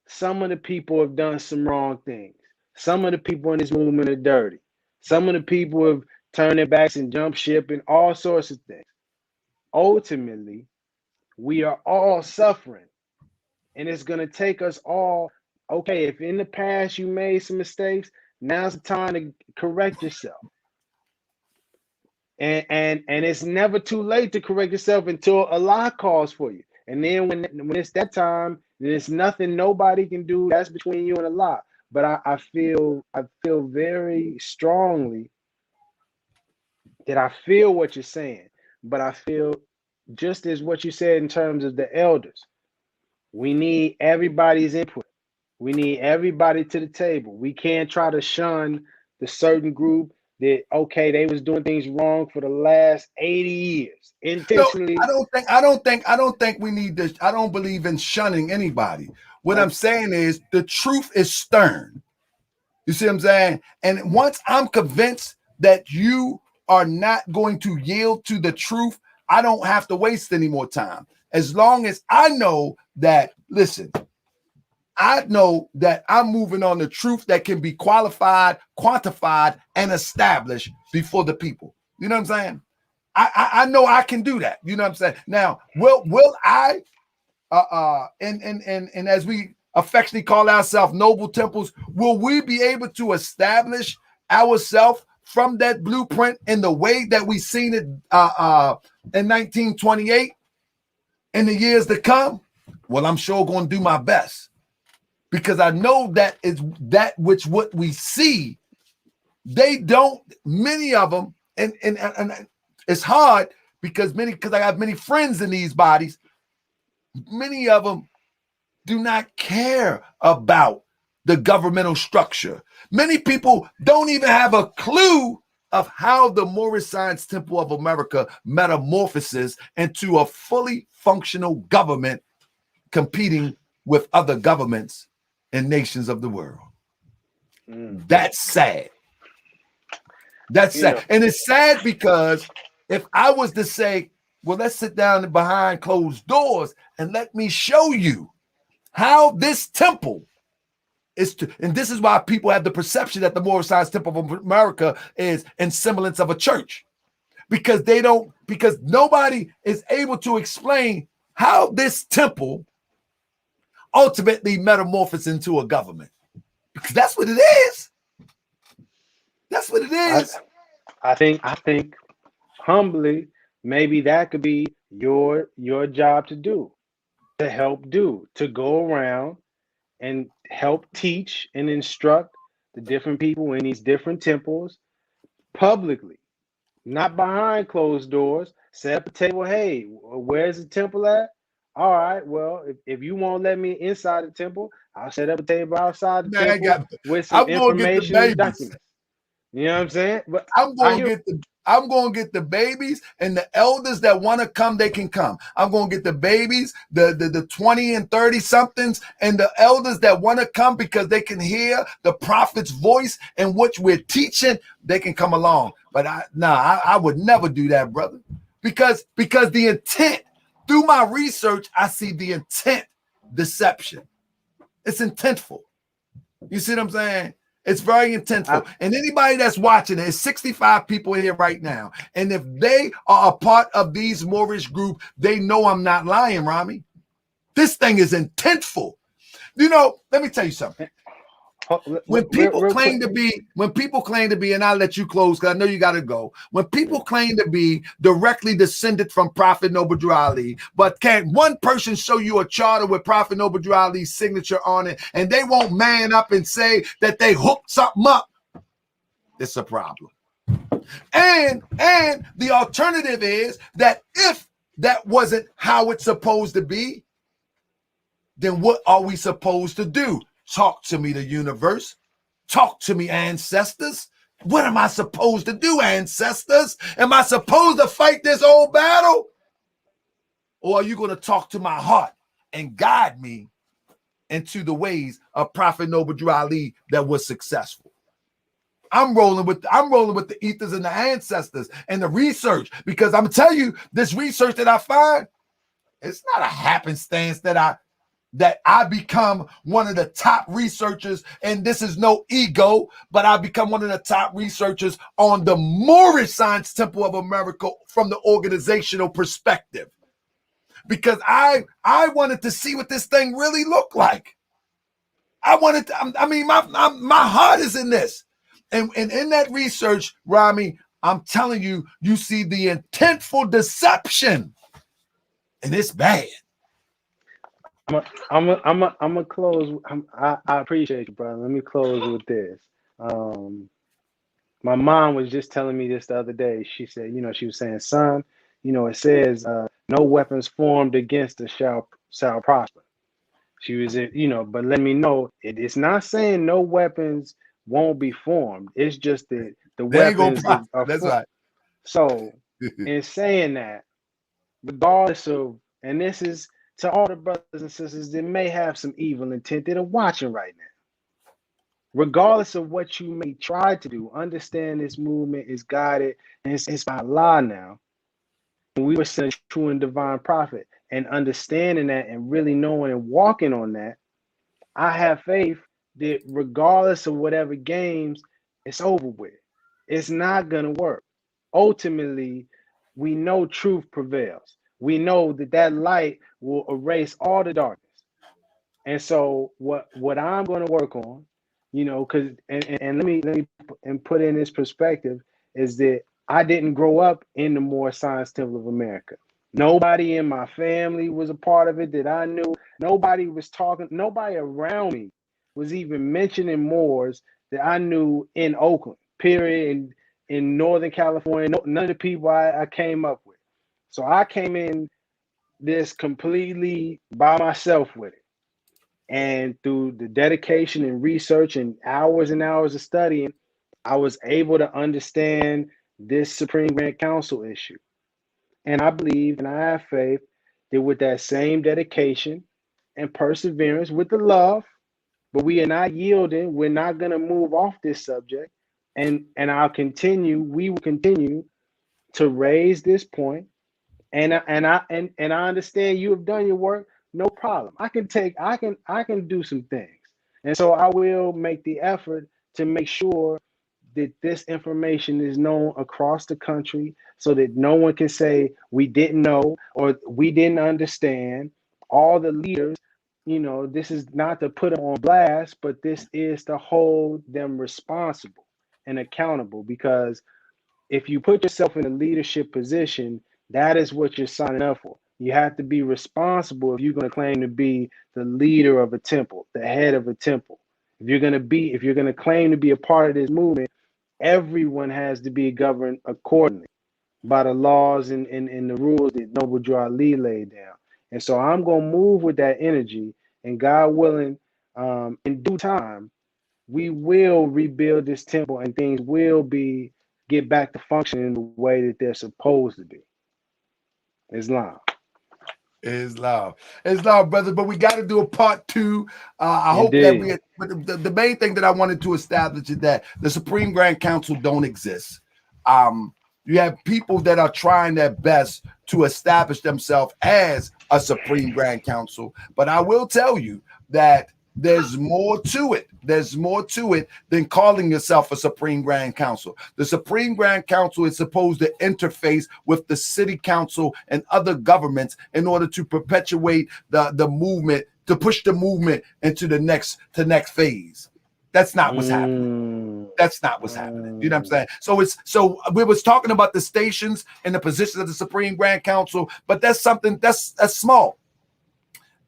Some of the people have done some wrong things. Some of the people in this movement are dirty. Some of the people have turned their backs and jumped ship and all sorts of things. Ultimately, we are all suffering. And it's going to take us all, okay, if in the past you made some mistakes, now's the time to correct yourself. And it's never too late to correct yourself until Allah calls for you. And then when it's that time, there's nothing nobody can do. That's between you and Allah. But I feel very strongly that I feel what you're saying. But I feel just as what you said in terms of the elders. We need everybody's input. We need everybody to the table. We can't try to shun the certain group that okay, they was doing things wrong for the last 80 years No, intentionally. I don't think we need this. I don't believe in shunning anybody. What I'm saying is the truth is stern. You see what I'm saying? And once I'm convinced that you are not going to yield to the truth, I don't have to waste any more time. As long as I know that, listen, I know that I'm moving on the truth that can be qualified, quantified, and established before the people. You know what I'm saying? I know I can do that. You know what I'm saying? Now, will I and as we affectionately call ourselves noble temples, will we be able to establish ourselves from that blueprint in the way that we seen it in 1928 in the years to come? Well, I'm sure going to do my best, because I know that is that which what we see. They don't, many of them, and it's hard because I have many friends in these bodies. Many of them do not care about the governmental structure. Many people don't even have a clue of how the Moorish Science Temple of America metamorphoses into a fully functional government competing with other governments and nations of the world. That's sad. That's sad. And it's sad because if I was to say, well, let's sit down behind closed doors and let me show you how this temple is to, and this is why people have the perception that the Moorish Science Temple of America is in semblance of a church, because nobody is able to explain how this temple ultimately metamorphosed into a government, because that's what it is. That's what it is. I think humbly, maybe that could be your job to do, to help do, to go around and help teach and instruct the different people in these different temples publicly, not behind closed doors. Set up a table. Hey, where's the temple at? All right, well, if you won't let me inside the temple, I'll set up a table outside the temple with some information and documents. You know what I'm saying? But I'm going to get the babies, and the elders that want to come, they can come. I'm going to get the babies, the 20 and 30 somethings, and the elders that want to come because they can hear the prophet's voice and what we're teaching, they can come along. But I would never do that, brother, because the intent, through my research, I see the intent deception. It's intentful. You see what I'm saying? It's very intentful. And anybody that's watching, there's 65 people here right now. And if they are a part of these Moorish group, they know I'm not lying, Rami. This thing is intentful. You know, let me tell you something. When people claim to be, and I'll let you close because I know you got to go. When people claim to be directly descended from Prophet Noble Drew Ali, but can't one person show you a charter with Prophet Noble Drew Ali's signature on it, and they won't man up and say that they hooked something up, it's a problem. And the alternative is that if that wasn't how it's supposed to be, then what are we supposed to do? Talk to me, the universe. Talk to me, ancestors. What am I supposed to do, ancestors? Am I supposed to fight this old battle? Or are you going to talk to my heart and guide me into the ways of Prophet Noble Drew Ali that was successful? I'm rolling with the ethers and the ancestors and the research, because I'm telling you, this research that I find, it's not a happenstance that I become one of the top researchers, and this is no ego, but I become one of the top researchers on the Moorish Science Temple of America from the organizational perspective, because I wanted to see what this thing really looked like. My heart is in this, and in that research, Rami, I'm telling you, you see the intentful deception, and it's bad. I'm a close. I appreciate you, brother. Let me close with this. My mom was just telling me this the other day. She said, she was saying, son, it says, no weapons formed against us shall prosper. She was, but let me know, it's not saying no weapons won't be formed. It's just that the They ain't gonna weapons. prosper. That's right. So, in saying that, regardless of, and this is to all the brothers and sisters that may have some evil intent that are watching right now, regardless of what you may try to do, understand this movement is guided and it's by Allah now. And we were sent a true and divine prophet, and understanding that and really knowing and walking on that, I have faith that regardless of whatever games, it's over with. It's not going to work. Ultimately, we know truth prevails. We know that that light will erase all the darkness. And so what I'm going to work on, you know, because and let me and put in this perspective is that I didn't grow up in the Moorish Science Temple of America. Nobody in my family was a part of it that I knew. Nobody was talking. Nobody around me was even mentioning Moors that I knew in Oakland. Period. In Northern California, none of the people I came up with. So I came in this completely by myself with it. And through the dedication and research and hours of studying, I was able to understand this Supreme Grand Council issue. And I believe and I have faith that with that same dedication and perseverance, with the love, but we are not yielding, we're not going to move off this subject. And we will continue to raise this point. And I understand you have done your work, no problem. I can do some things. And so I will make the effort to make sure that this information is known across the country so that no one can say we didn't know or we didn't understand. All the leaders, you know, this is not to put them on blast, but this is to hold them responsible and accountable, because if you put yourself in a leadership position, that is what you're signing up for. You have to be responsible if you're going to claim to be the leader of a temple, the head of a temple. If you're going to claim to be a part of this movement, everyone has to be governed accordingly by the laws and the rules that Noble Drew Ali laid down. And so I'm going to move with that energy, and God willing, in due time, we will rebuild this temple and things will get back to functioning in the way that they're supposed to be. Islam. Islam, brother. But we got to do a part two. I hope that the main thing that I wanted to establish is that the Supreme Grand Council don't exist. You have people that are trying their best to establish themselves as a Supreme Grand Council. But I will tell you that there's more to it. There's more to it than calling yourself a Supreme Grand Council. The Supreme Grand Council is supposed to interface with the city council and other governments in order to perpetuate the movement, to push the movement into the next phase. That's not what's happening. That's not what's happening. You know what I'm saying? So we was talking about the stations and the positions of the Supreme Grand Council, but that's something that's small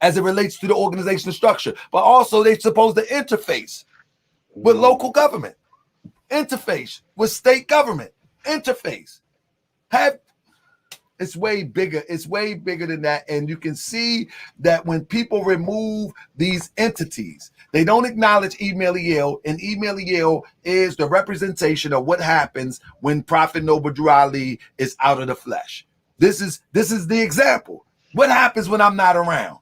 as it relates to the organizational structure. But also they're supposed to interface with local government, interface with state government, interface. It's way bigger. It's way bigger than that. And you can see that when people remove these entities, they don't acknowledge Email, and Email is the representation of what happens when Prophet Noble Drew Ali is out of the flesh. This is the example. What happens when I'm not around?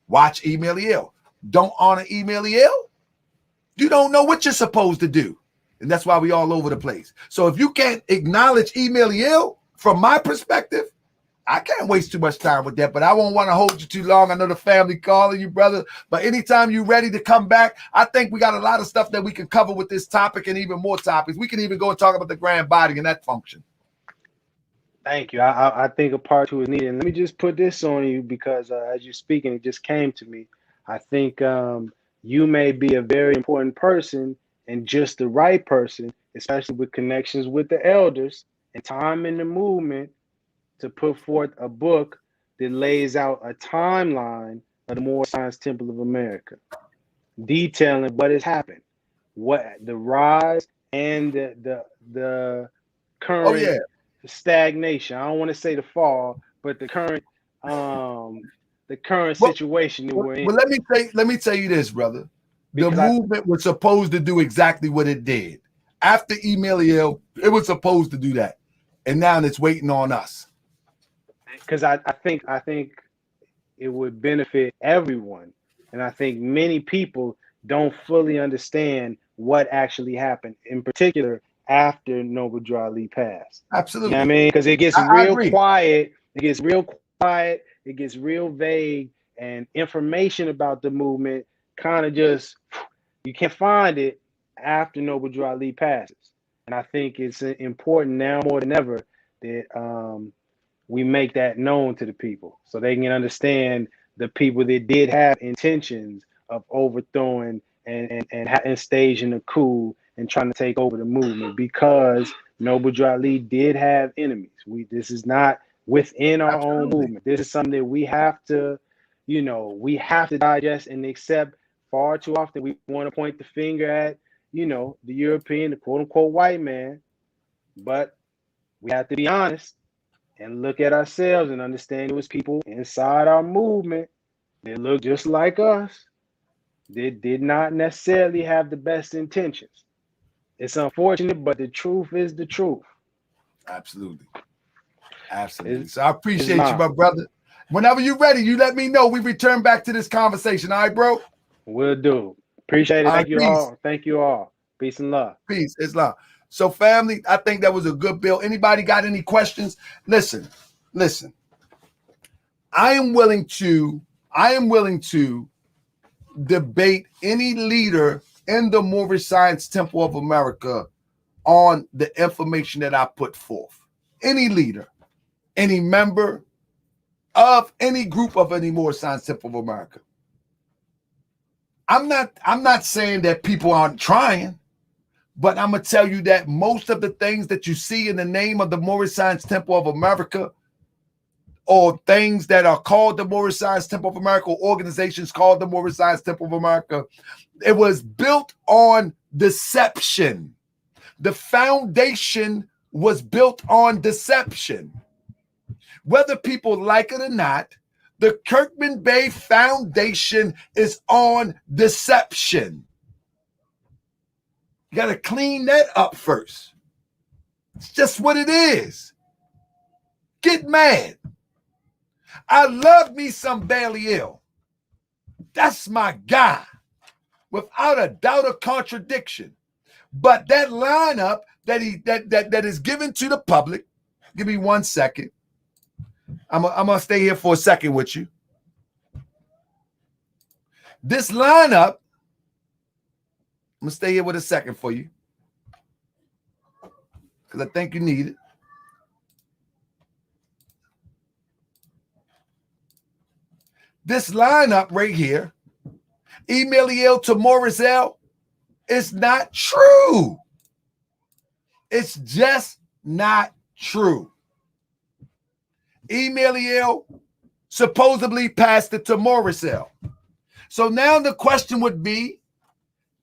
Watch Email. Don't honor Email. You don't know what you're supposed to do. And that's why we all over the place. So if you can't acknowledge Email, from my perspective, I can't waste too much time with that, but I won't want to hold you too long. I know the family calling you, brother. But anytime you're ready to come back, I think we got a lot of stuff that we can cover with this topic and even more topics. We can even go and talk about the grand body and that function. Thank you. I think a part two is needed. And let me just put this on you because as you're speaking, it just came to me. I think you may be a very important person and just the right person, especially with connections with the elders and time in the movement, to put forth a book that lays out a timeline of the Moorish Science Temple of America, detailing what has happened, what the rise and the current stagnation. I don't want to say the fall, but the current situation that we're in. Well, let me tell you this, brother. The movement was supposed to do exactly what it did. after Emilio, it was supposed to do that. And now it's waiting on us. Because I think it would benefit everyone. And I think many people don't fully understand what actually happened, in particular after Noble Drew Ali passed. Absolutely. You know what I mean? Because it gets I real agree. quiet. It gets real quiet. It gets real vague. And information about the movement kind of just, you can't find it after Noble Drew Ali passes. And I think it's important now more than ever that we make that known to the people so they can understand the people that did have intentions of overthrowing and staging a coup and trying to take over the movement, because Noble Drew Ali did have enemies. This is not within our own movement. This is something that we have to, we have to digest and accept. Far too often we want to point the finger at, the European, the quote unquote white man, but we have to be honest and look at ourselves and understand it was people inside our movement that look just like us that did not necessarily have the best intentions. It's unfortunate, but the truth is the truth. Absolutely. So I appreciate you, my brother. Whenever you're ready, you let me know. We return back to this conversation. All right, bro? Will do. Appreciate it. Thank you all. Thank you all. Peace and love. Peace. Islam. So, family, I think that was a good bill. Anybody got any questions? Listen. I am willing to debate any leader in the Moorish Science Temple of America on the information that I put forth. Any leader, any member of any group of any Moorish Science Temple of America. I'm not saying that people aren't trying, but I'm going to tell you that most of the things that you see in the name of the Moorish Science Temple of America, or things that are called the Moorish Science Temple of America, or organizations called the Moorish Science Temple of America, it was built on deception. The foundation was built on deception. Whether people like it or not, the Kirkman Bay Foundation is on deception. You got to clean that up first. It's just what it is. Get mad. I love me some Baliel. That's my guy, without a doubt or contradiction. But that lineup that is given to the public, give me 1 second. I'm gonna stay here for a second with you. This lineup, I'm gonna stay here with a second for you, because I think you need it. This lineup right here, Emilio to Morizelle, is not true. It's just not true. Emilio supposedly passed it to Morizelle. So now the question would be,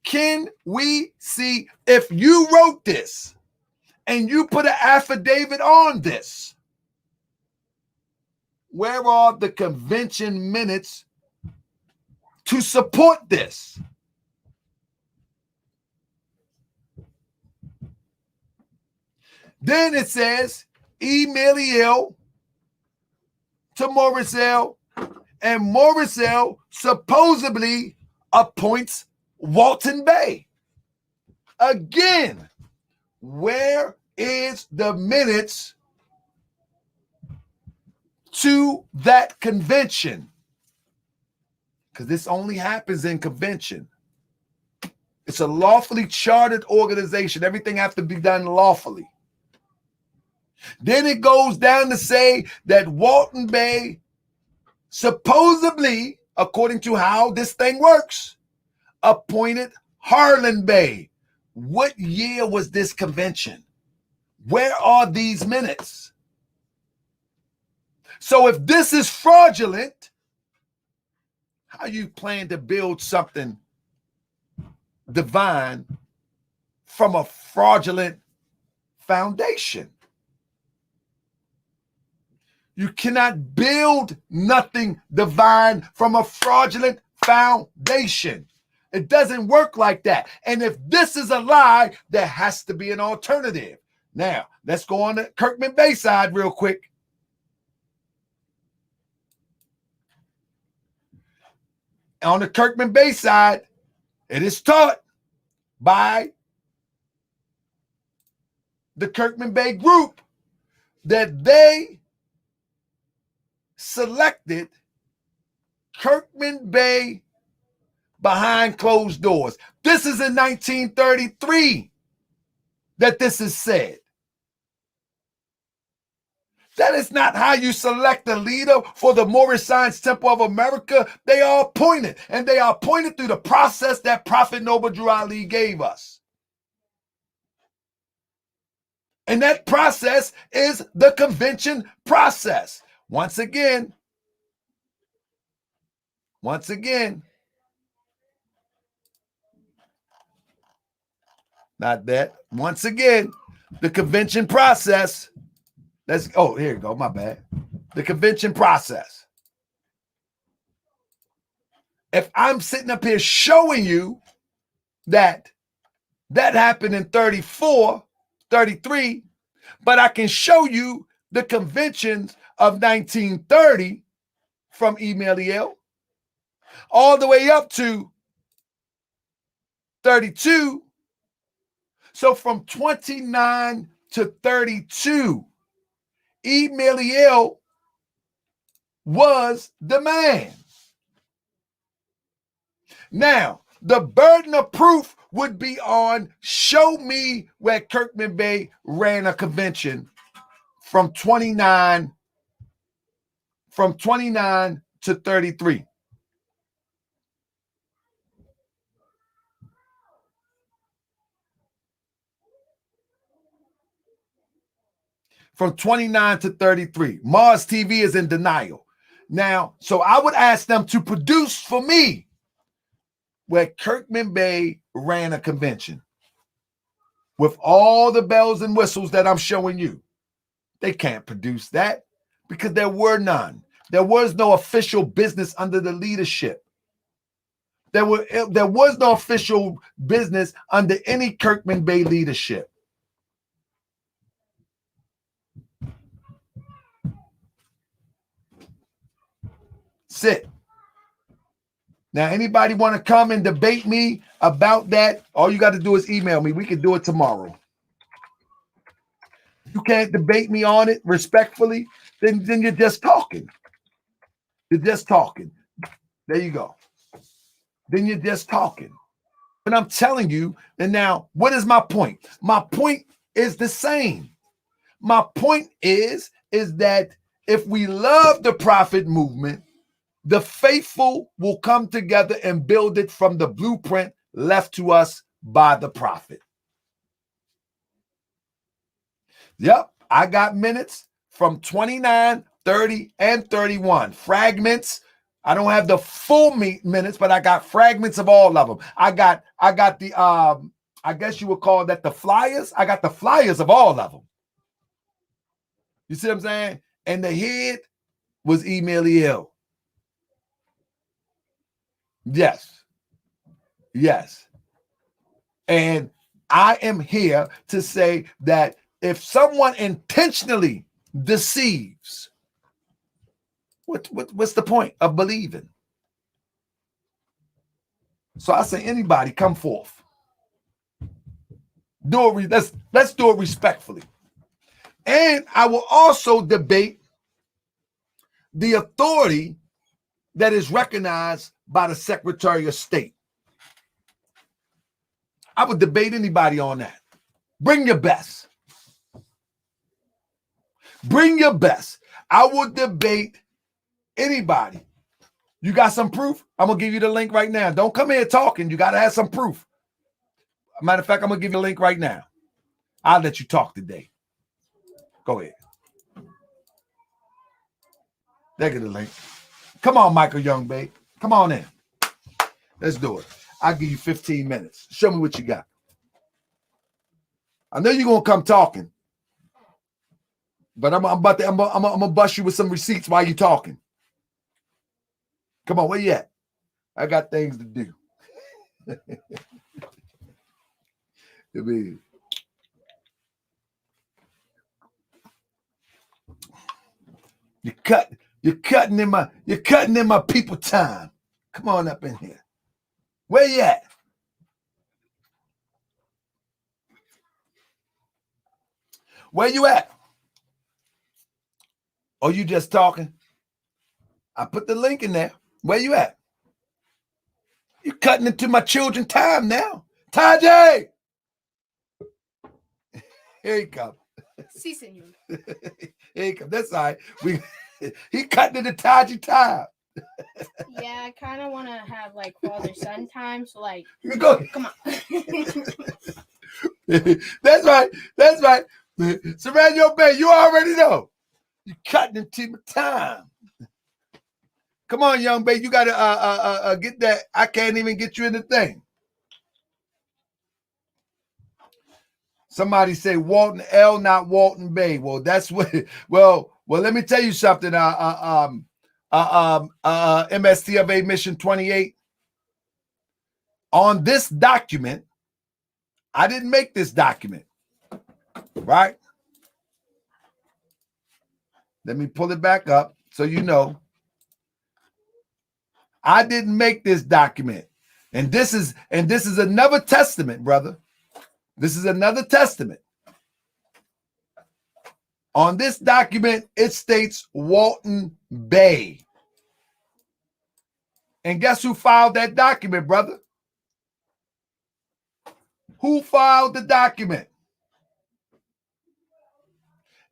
can we see, if you wrote this and you put an affidavit on this, where are the convention minutes to support this? Then it says Emilio to Morizelle, and Morizelle supposedly appoints Walton Bay. Again, where is the minutes to that convention? Because this only happens in convention. It's a lawfully chartered organization. Everything has to be done lawfully. Then it goes down to say that Walton Bay supposedly, according to how this thing works, appointed Harlan Bay. What year was this convention? Where are these minutes? So if this is fraudulent, how you plan to build something divine from a fraudulent foundation? You cannot build nothing divine from a fraudulent foundation. It doesn't work like that. And if this is a lie, there has to be an alternative. Now, let's go on the Kirkman Bay side real quick. On the Kirkman Bay side, it is taught by the Kirkman Bay group that they selected Kirkman Bay behind closed doors. This is in 1933 that this is said. That is not how you select a leader for the Moorish Science Temple of America. They are appointed, and they are appointed through the process that Prophet Noble Drew Ali gave us. And that process is the convention process. Once again, not that. Once again, the convention process. Here you go. My bad. The convention process. If I'm sitting up here showing you that happened in 34, 33, but I can show you the conventions of 1930 from Eliel all the way up to 32. So from 29 to 32, Eliel was the man. Now, the burden of proof would be on show me where Kirkman Bay ran a convention from 29 to 33. From 29 to 33. Mars TV is in denial. Now, so I would ask them to produce for me where Kirkman Bay ran a convention with all the bells and whistles that I'm showing you. They can't produce that because there were none. There was no official business under the leadership. There was no official business under any Kirkman Bay leadership. Sit. Now, anybody want to come and debate me about that? All you got to do is email me. We can do it tomorrow. You can't debate me on it respectfully, then you're just talking. You're just talking. There you go. Then you're just talking. And I'm telling you, and now, what is my point? My point is the same. My point is that if we love the Prophet movement, the faithful will come together and build it from the blueprint left to us by the Prophet. Yep, I got minutes from 29, 30, and 31. Fragments. I don't have the full minutes, but I got fragments of all of them. I got the I guess you would call that the flyers. I got the flyers of all of them. You see what I'm saying? And the head was Eliel. Yes. And I am here to say that if someone intentionally deceives, what's the point of believing? So I say, anybody come forth. Let's do it respectfully. And I will also debate the authority that is recognized by the Secretary of State. I would debate anybody on that. Bring your best. Bring your best. I would debate anybody. You got some proof? I'm going to give you the link right now. Don't come here talking. You got to have some proof. Matter of fact, I'm going to give you the link right now. I'll let you talk today. Go ahead. There get the link. Come on, Michael Young, babe. Come on in. Let's do it. I'll give you 15 minutes. Show me what you got. I know you're going to come talking, but I'm going to bust you with some receipts while you're talking. Come on, where you at? I got things to do. I mean, you're cutting in my people time. Come on up in here. Where you at? Where you at? Or you just talking? I put the link in there. Where you at? You're cutting into my children's time now. Tajay! Here he come. Si, senor. Here he come. That's all right. He cutting into Taji time. Yeah, I kind of want to have like father-son time. So like, Go. come on. That's right. That's right. Surround your bed. You already know. You cutting into my time. Come on, young babe. You gotta get that. I can't even get you in the thing. Somebody say Walton L, not Walton Bay. Well, that's what. Well. Let me tell you something. MST of A Mission 28. On this document, I didn't make this document, right? Let me pull it back up so you know. I didn't make this document. And this is another testament, brother. This is another testament. On this document, it states Walton Bay. And guess who filed that document, brother? Who filed the document?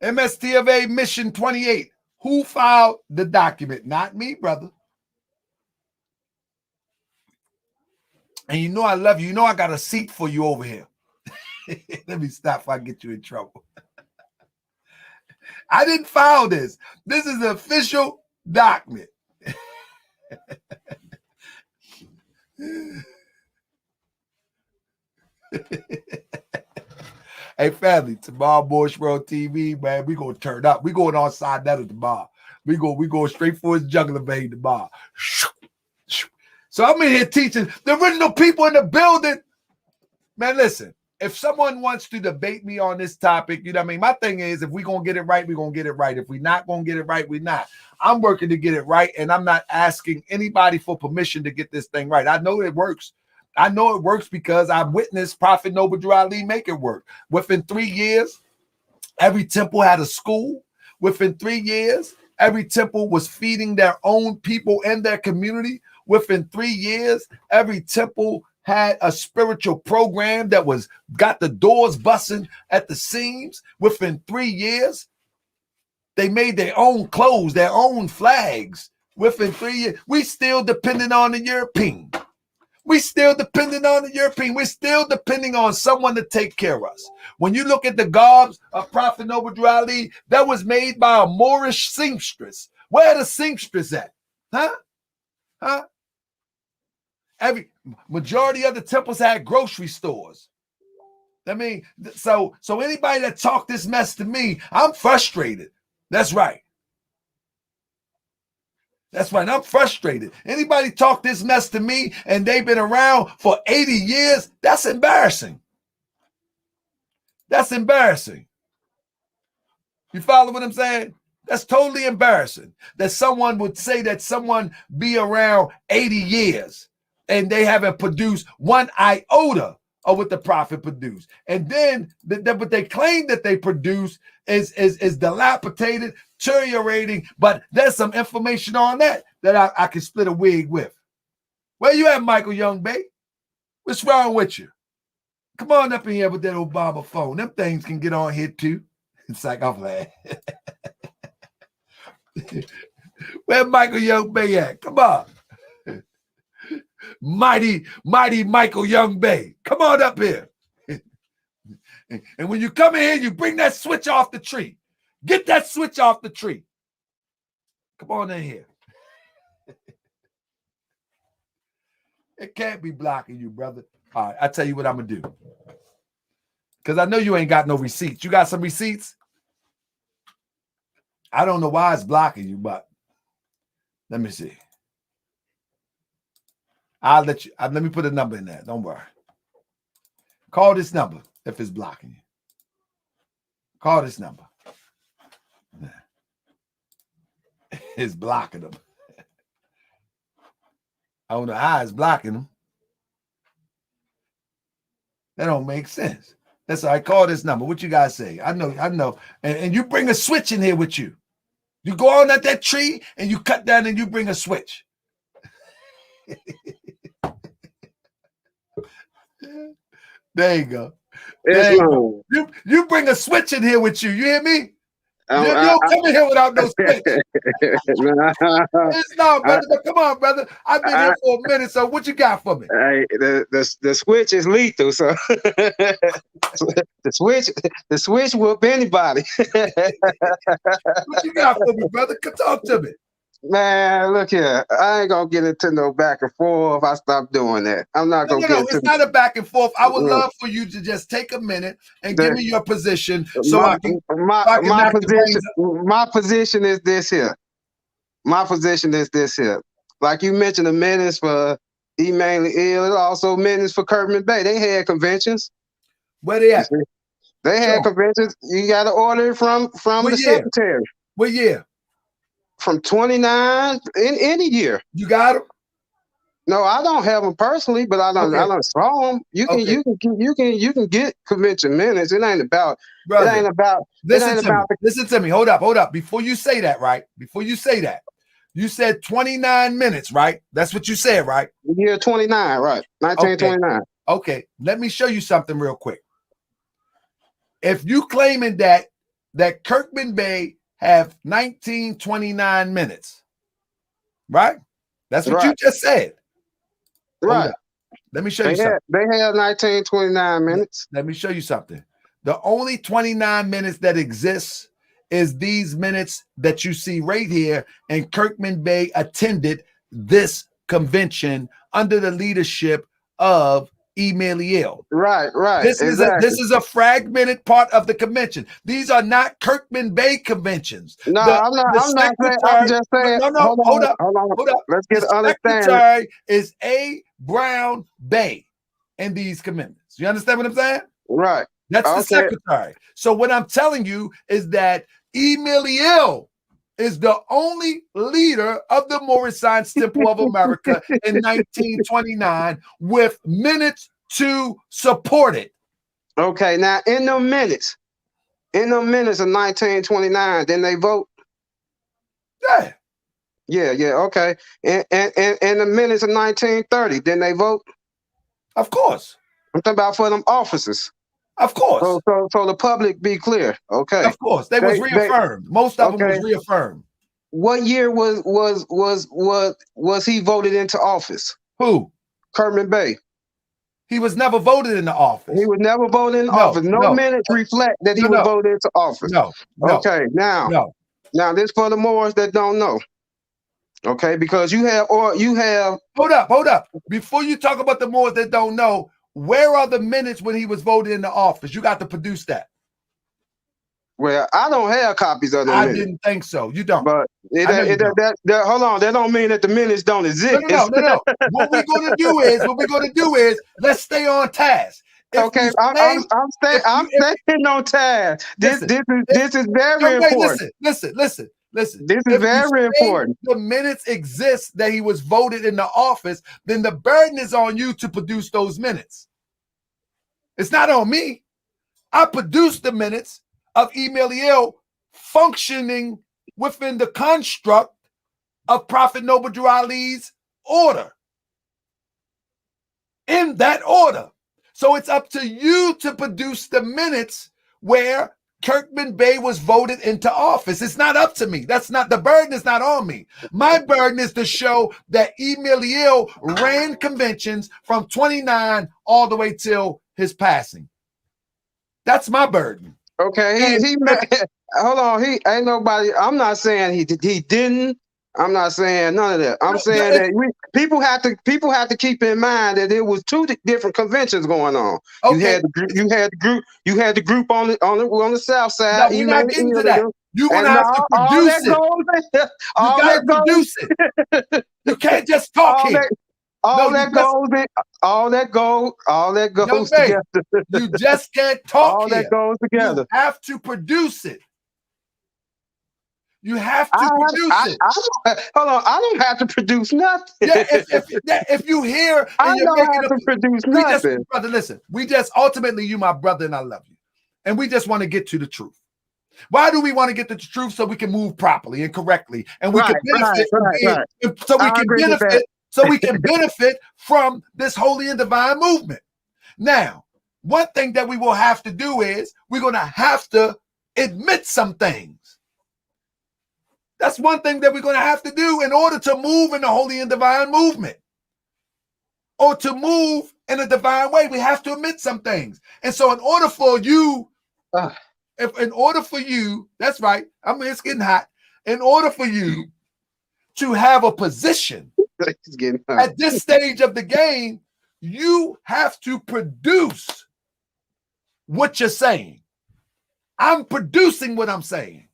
MST of A Mission 28. Who filed the document? Not me, brother. And you know I love you. You know I got a seat for you over here. Let me stop before I get you in trouble. I didn't file this. This is an official document. Hey, family, tomorrow, Moorish World TV, man, we going to turn up. We going on side that of the bar. We go straight for his juggler vein tomorrow. So I'm in here teaching the original people in the building. Man, listen, if someone wants to debate me on this topic, you know what I mean? My thing is, if we're going to get it right, we're going to get it right. If we're not going to get it right, we're not. I'm working to get it right, and I'm not asking anybody for permission to get this thing right. I know it works. I know it works because I witnessed Prophet Noble Drew Ali make it work. Within 3 years, every temple had a school. Within 3 years, every temple was feeding their own people in their community. Within 3 years, every temple had a spiritual program that got the doors busting at the seams. Within 3 years, they made their own clothes, their own flags. Within 3 years, we still depending on the European. We still depending on the European. We're still depending on someone to take care of us. When you look at the garbs of Prophet Noble Drew Ali, that was made by a Moorish seamstress. Where are the seamstress at? Huh? Every majority of the temples had grocery stores. I mean, so anybody that talk this mess to me, I'm frustrated. That's right. That's right. I'm frustrated. Anybody talk this mess to me and they've been around for 80 years, that's embarrassing. That's embarrassing. You follow what I'm saying? That's totally embarrassing that someone would say that someone be around 80 years and they haven't produced one iota of what the prophet produced. And then what they claim that they produce is dilapidated, deteriorating, but there's some information on that I can split a wig with. Where you at, Michael Young Bay? What's wrong with you? Come on up in here with that Obama phone. Them things can get on here too. It's like, I'm glad. Where Michael Young Bay at? Come on. Mighty Michael Young Bay. Come on up here. And when you come in here, you bring that switch off the tree. Get that switch off the tree. Come on in here. It can't be blocking you, brother. All right, I tell you what I'm going to do. Because I know you ain't got no receipts. You got some receipts? I don't know why it's blocking you, but let me see. I'll let you. Let me put a number in there. Don't worry. Call this number if it's blocking you. Call this number. It's blocking them. I don't know how it's blocking them. That don't make sense. That's why I call this number. What you guys say? I know. And you bring a switch in here with you. You go on at that tree and you cut down and you bring a switch. There you go. There you go. You bring a switch in here with you. You hear me? You don't come in here without no switch. It's not, brother. But come on, brother. I've been here for a minute, so what you got for me? Hey, the switch is lethal, so the switch whoop anybody. What you got for me, brother? Come talk to me. Man, look here. I ain't gonna get into no back and forth. I stop doing that. I'm not gonna get into. It's not a back and forth. I would love for you to just take a minute and give me your position, so I can. My position is this here. My position is this here. Like you mentioned, the minutes for mainly ill, also minutes for Kirkman Bay. They had conventions. Where they at? They had conventions. You got to order it from the secretary. What year? From 29 in any year. You got them? No, I don't have them personally, but I don't saw them. You can get convention minutes. It ain't about. Brother, it ain't about. Listen to me. Hold up. Before you say that, right? Before you say that, you said 29 minutes, right? That's what you said, right? Year 29, right? 1929. Okay. Let me show you something real quick. If you claiming that Kirkman Bay have 1929 minutes, right? That's what you just said. Right. Let me show you something. They have 1929 minutes. Let me show you something. The only 29 minutes that exists is these minutes that you see right here. And Kirkman Bay attended this convention under the leadership of Eliel. Right. This is a fragmented part of the convention. These are not Kirkman Bay conventions. No, I'm not saying. I'm just saying. No, hold up. Let's get an understanding. Secretary is A. Brown Bay in these commitments. You understand what I'm saying? Right. That's the secretary. So what I'm telling you is that Eliel is the only leader of the Moorish Science Temple of America in 1929 with minutes to support it. Okay, now in the minutes of 1929, then they vote. Yeah, okay. And the minutes of 1930, then they vote. Of course. I'm talking about for them officers. Of course. So the public be clear. Okay. Of course. They was reaffirmed. Most of them was reaffirmed. What year was he voted into office? Who? Kirkman Bay. He was never voted into office. He was never voted in office. No minutes reflect that he was voted into office. No. Okay. Now this for the Moors that don't know. Okay, because you have hold up. Before you talk about the Moors that don't know, where are the minutes when he was voted into office? You got to produce that. Well, I don't have copies of them. I didn't think so. You don't. But hold on. That don't mean that the minutes don't exist. No. What we're gonna do is let's stay on task. Okay, I'm staying on task. This is very important. Listen. This is very important. The minutes exist that he was voted into office, then the burden is on you to produce those minutes. It's not on me. I produced the minutes of Eliel functioning within the construct of Prophet Noble Drew Ali's order. In that order. So it's up to you to produce the minutes where Kirkman Bay was voted into office. It's not up to me. The burden is not on me. My burden is to show that Eliel ran conventions from 29 all the way till his passing. That's my burden. Okay, hold on. He ain't nobody. I'm not saying he didn't. I'm not saying none of that. I'm saying that people have to keep in mind that there was two different conventions going on. Okay. You had the group on the south side. No, we're not getting to that. You're gonna have to produce it. You gotta produce it. You can't just talk here. all No, that goes in, all that goes Young together. you just can't talk All that here. goes You together. have to produce it. You have I, to produce it. hold on, I don't have to produce nothing. Yeah, if you hear I and you're don't making have to produce we just, nothing. brother, listen, we just ultimately, you my brother, and I love you. And we just want to get to the truth. Why do we want to get to the truth? So we can move properly and correctly, and we can benefit so we I can agree with that. benefit, so we can benefit from this holy and divine movement. Now, one thing that we will have to do is we're going to have to admit some things. That's one thing that we're going to have to do in order to move in the holy and divine movement, or to move in a divine way. We have to admit some things. And so in order for you, that's right, I mean, it's getting hot. In order for you to have a position at this stage of the game, you have to produce what you're saying. I'm producing what I'm saying.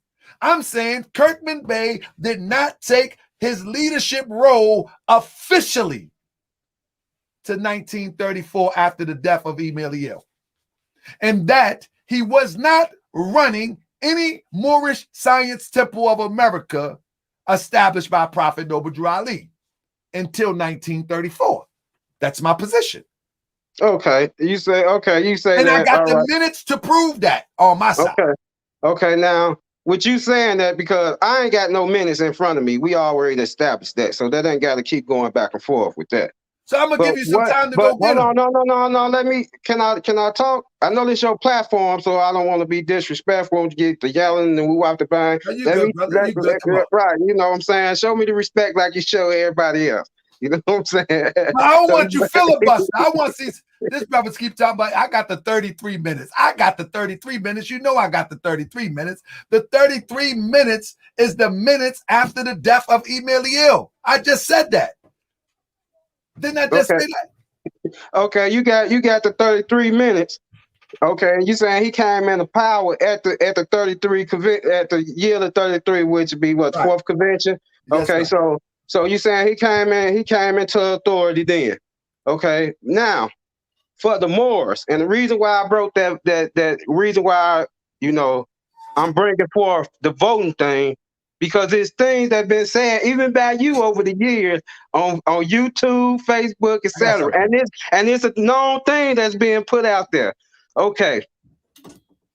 I'm saying Kirkman Bey did not take his leadership role officially to 1934 after the death of Eliel, and that he was not running any Moorish Science Temple of America established by Prophet Noble Drew Ali until 1934. That's my position. Okay, you say and that. I got the minutes to prove that on my side. Okay, now with you saying that, because I ain't got no minutes in front of me, we already established that, so that ain't got to keep going back and forth with that. So I'm gonna give you some time to go get them. No. Let me. Can I talk? I know this your platform, so I don't want to be disrespectful to get the yelling and woo out the bang. No, you good, brother. You good. Right. You know what I'm saying? Show me the respect like you show everybody else. You know what I'm saying? I don't want you filibuster. I want to see this brothers keep talking about. I got the 33 minutes. I got the 33 minutes. You know I got the 33 minutes. The 33 minutes is the minutes after the death of Eliel. I just said that. Didn't I just say that? Okay, you got the 33 minutes. Okay, you saying he came into power at the 33 at the year of 33, which would be what, fourth convention? Yes, okay, sir. so you saying he came into authority then. Okay, now for the Moors, and the reason why I broke that reason why, you know, I'm bringing forth the voting thing, because it's things that have been said even by you over the years on YouTube, Facebook, etc. And it's a known thing that's being put out there. Okay,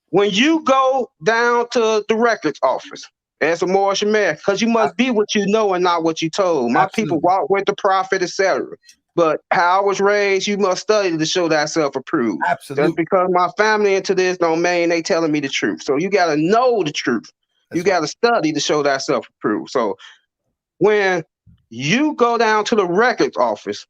when you go down to the records office as a Moorish man, because you must be what you know and not what you told. My people walk with the prophet, etc. But how I was raised, you must study to show thyself approved. Absolutely. Just because my family into this don't mean they telling me the truth. So you got to know the truth. You got to study to show thyself approved. So when you go down to the records office,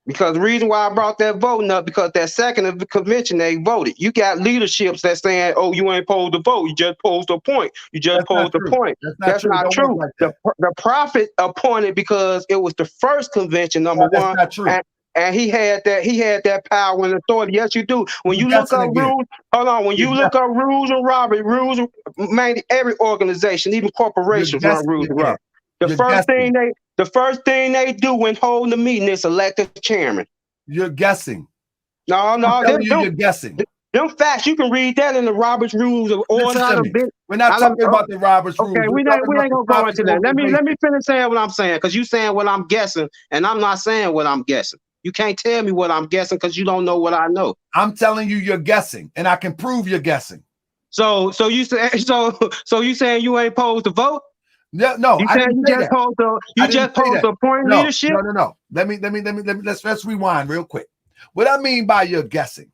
because the reason why I brought that voting up, because that second of the convention, they voted. You got leaderships that saying, oh, you ain't supposed to vote. You just supposed to appoint. You just supposed to appoint. That's not true. The prophet appointed because it was the first convention, number one. That's not true. And he had that power and authority. Yes, you do. When you look up rules, hold on. When you look up rules and robbery, rules, mainly every organization, even corporations run rules and robbery. The first thing they do when holding the meeting is elect a chairman. You're guessing. No, you're guessing. Them facts, you can read that in the Robert's Rules of Order. We're not talking about the Robert's Rules. Okay, we ain't gonna go into that. Let me finish saying what I'm saying, because you saying what I'm guessing, and I'm not saying what I'm guessing. You can't tell me what I'm guessing because you don't know what I know. I'm telling you, you're guessing, and I can prove you're guessing. So you saying you ain't supposed to vote? No, you saying you just supposed to appoint leadership? No. Let's rewind real quick. What I mean by you're guessing,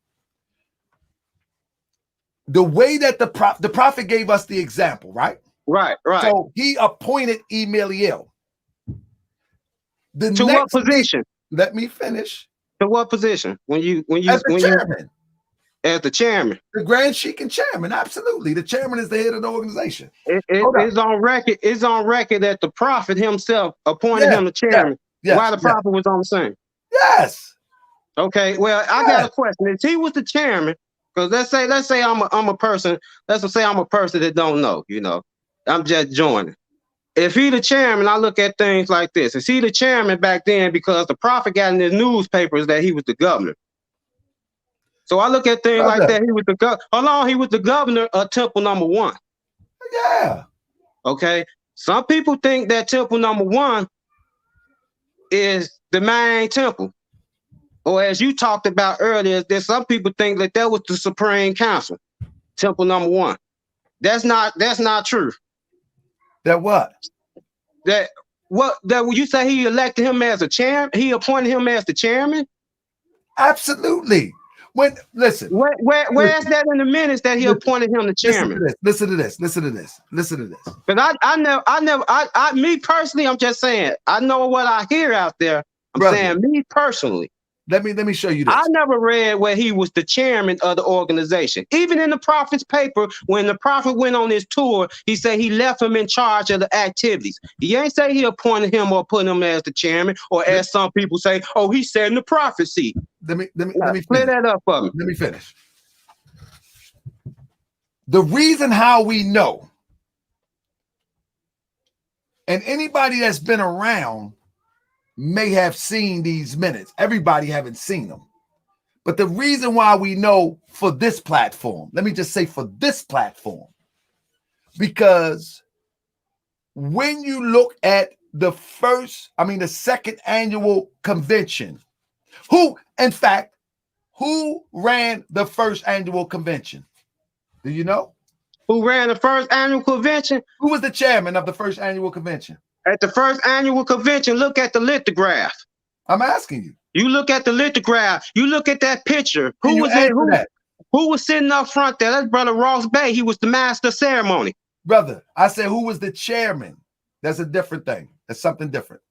the way that the prophet gave us the example, right? Right. So he appointed Eliel. To what position? Let me finish. To what position? Chairman. As the chairman. The Grand Sheik and chairman, absolutely. The chairman is the head of the organization. It's on record. It's on record that the prophet himself appointed him the chairman. While the prophet was on the scene. Yes. Okay. Well, I got a question. If he was the chairman, because let's say I'm a person. Let's say I'm a person that don't know. You know, I'm just joining. if he the chairman, I look at things like this. Is he the chairman back then because the prophet got in the newspapers that he was the governor? So I look at things like that. He was the he was the governor of Temple number 1. Yeah. Okay. Some people think that Temple number 1 is the main temple. Or as you talked about earlier, that some people think that that was the Supreme Council, Temple number 1. That's not true. That what? That when you say he elected him as a chairman, he appointed him as the chairman? Absolutely. When listen, where's that in the minutes that he appointed him the chairman? Listen to this. But me personally, I'm just saying, I know what I hear out there. I'm saying me personally. Let me show you this. I never read where he was the chairman of the organization. Even in the prophet's paper, when the prophet went on his tour, he said he left him in charge of the activities. He ain't say he appointed him or put him as the chairman, or as some people say, oh, he said in the prophecy. Let me clear that up for me. Let me finish. The reason how we know, and anybody that's been around may have seen these minutes. Everybody haven't seen them. But the reason why we know for this platform, let me just say for this platform, because when you look at the second annual convention, who ran the first annual convention? Do you know? Who ran the first annual convention? Who was the chairman of the first annual convention? At the first annual convention, look at the lithograph. I'm asking you. You look at the lithograph. You look at that picture. Who was it? Who was sitting up front there? That's Brother Ross Bay. He was the master of ceremony. Brother, I said who was the chairman? That's a different thing. That's something different.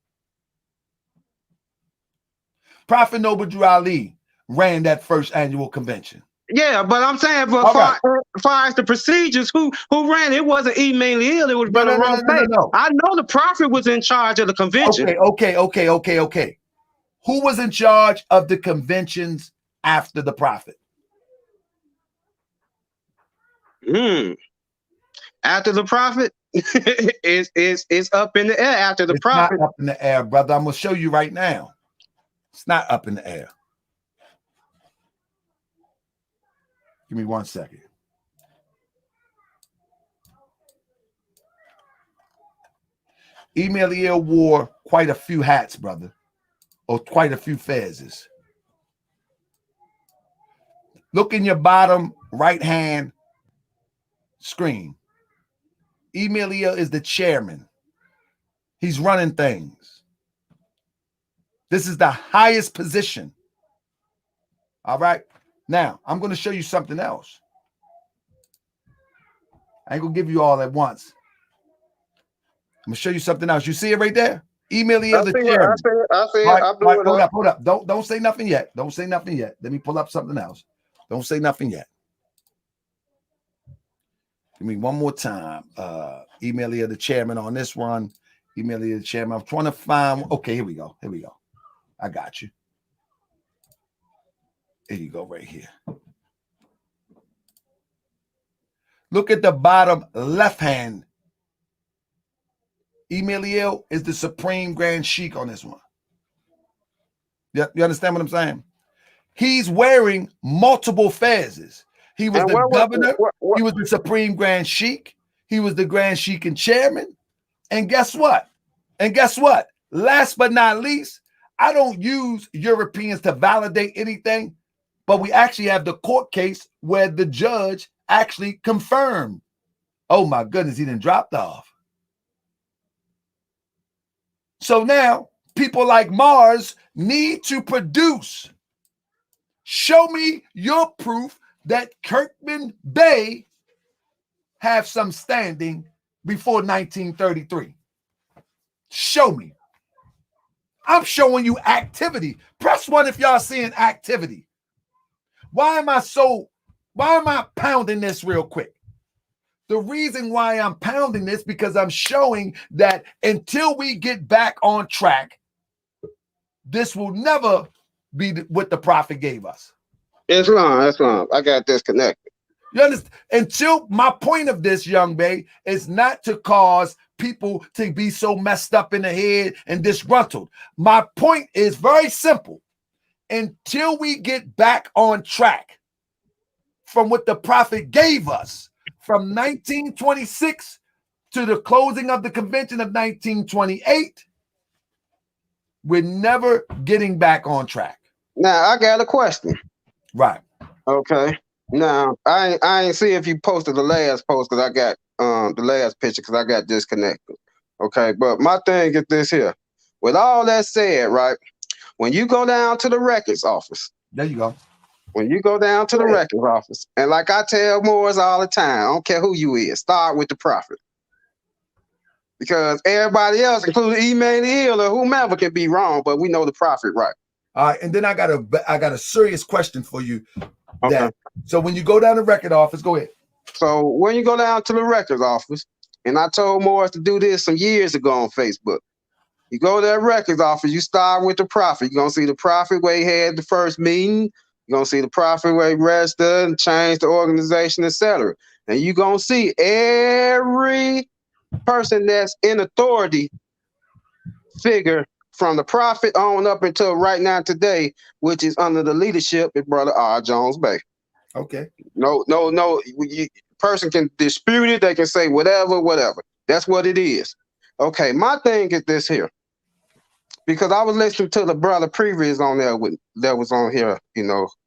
Prophet Noble Drew Ali ran that first annual convention. Yeah, but I'm saying, as far as the procedures, who ran it? It wasn't immediately ill. It was Brother Ross Bay. I know the prophet was in charge of the convention. Okay. Who was in charge of the conventions after the prophet? After the prophet, it's up in the air. After the prophet, not up in the air, brother. I'm gonna show you right now. It's not up in the air. Give me 1 second. Eliel wore quite a few hats, brother, or quite a few fezzes. Look in your bottom right-hand screen. Eliel is the chairman. He's running things. This is the highest position. All right. Now, I'm going to show you something else. I ain't going to give you all at once. I'm going to show you something else. You see it right there? Eliel the chairman. I see it. Hold up. Don't say nothing yet. Let me pull up something else. Don't say nothing yet. Give me one more time. Eliel the chairman on this one. Eliel the chairman. I'm trying to find. Okay, here we go. I got you. There you go, right here. Look at the bottom left hand. Eliel is the Supreme Grand Sheik on this one. You understand what I'm saying? He's wearing multiple fezzes. He was the governor. He was the Supreme Grand Sheik. He was the Grand Sheik and chairman. And guess what? Last but not least, I don't use Europeans to validate anything, but we actually have the court case where the judge actually confirmed. Oh my goodness, he done dropped off. So now people like Mars need to produce. Show me your proof that Kirkman Bey have some standing before 1933. Show me. I'm showing you activity. Press 1 if y'all seeing activity. Why am I pounding this real quick? The reason why I'm pounding this because I'm showing that until we get back on track, this will never be what the prophet gave us. Islam. I got disconnected. You understand? Until my point of this, young Bay, is not to cause people to be so messed up in the head and disgruntled. My point is very simple. Until we get back on track from what the prophet gave us from 1926 to the closing of the convention of 1928, we're never getting back on track. Now I got a question. Right. Okay. Now I ain't see if you posted the last post because I got the last picture because I got disconnected. Okay, but my thing is this here. With all that said, right? When you go down to the records office, there you go. When you go down to the records office, and like I tell Moors all the time, I don't care who you is, start with the prophet. Because everybody else, including Emmanuel or whomever, can be wrong, but we know the prophet, right? All right, and then I got a serious question for you. Okay. So when you go down to the record office, go ahead. So when you go down to the records office, and I told Morris to do this some years ago on Facebook. You go to that records office, you start with the prophet. You're going to see the prophet where he had the first meeting. You're going to see the prophet where he registered and changed the organization, etc. And you're going to see every person that's in authority figure from the prophet on up until right now today, which is under the leadership of Brother R. Jones Bay. Okay. No. Person can dispute it. They can say whatever. That's what it is. Okay, my thing is this here. Because I was listening to the brother previous on there that was on here,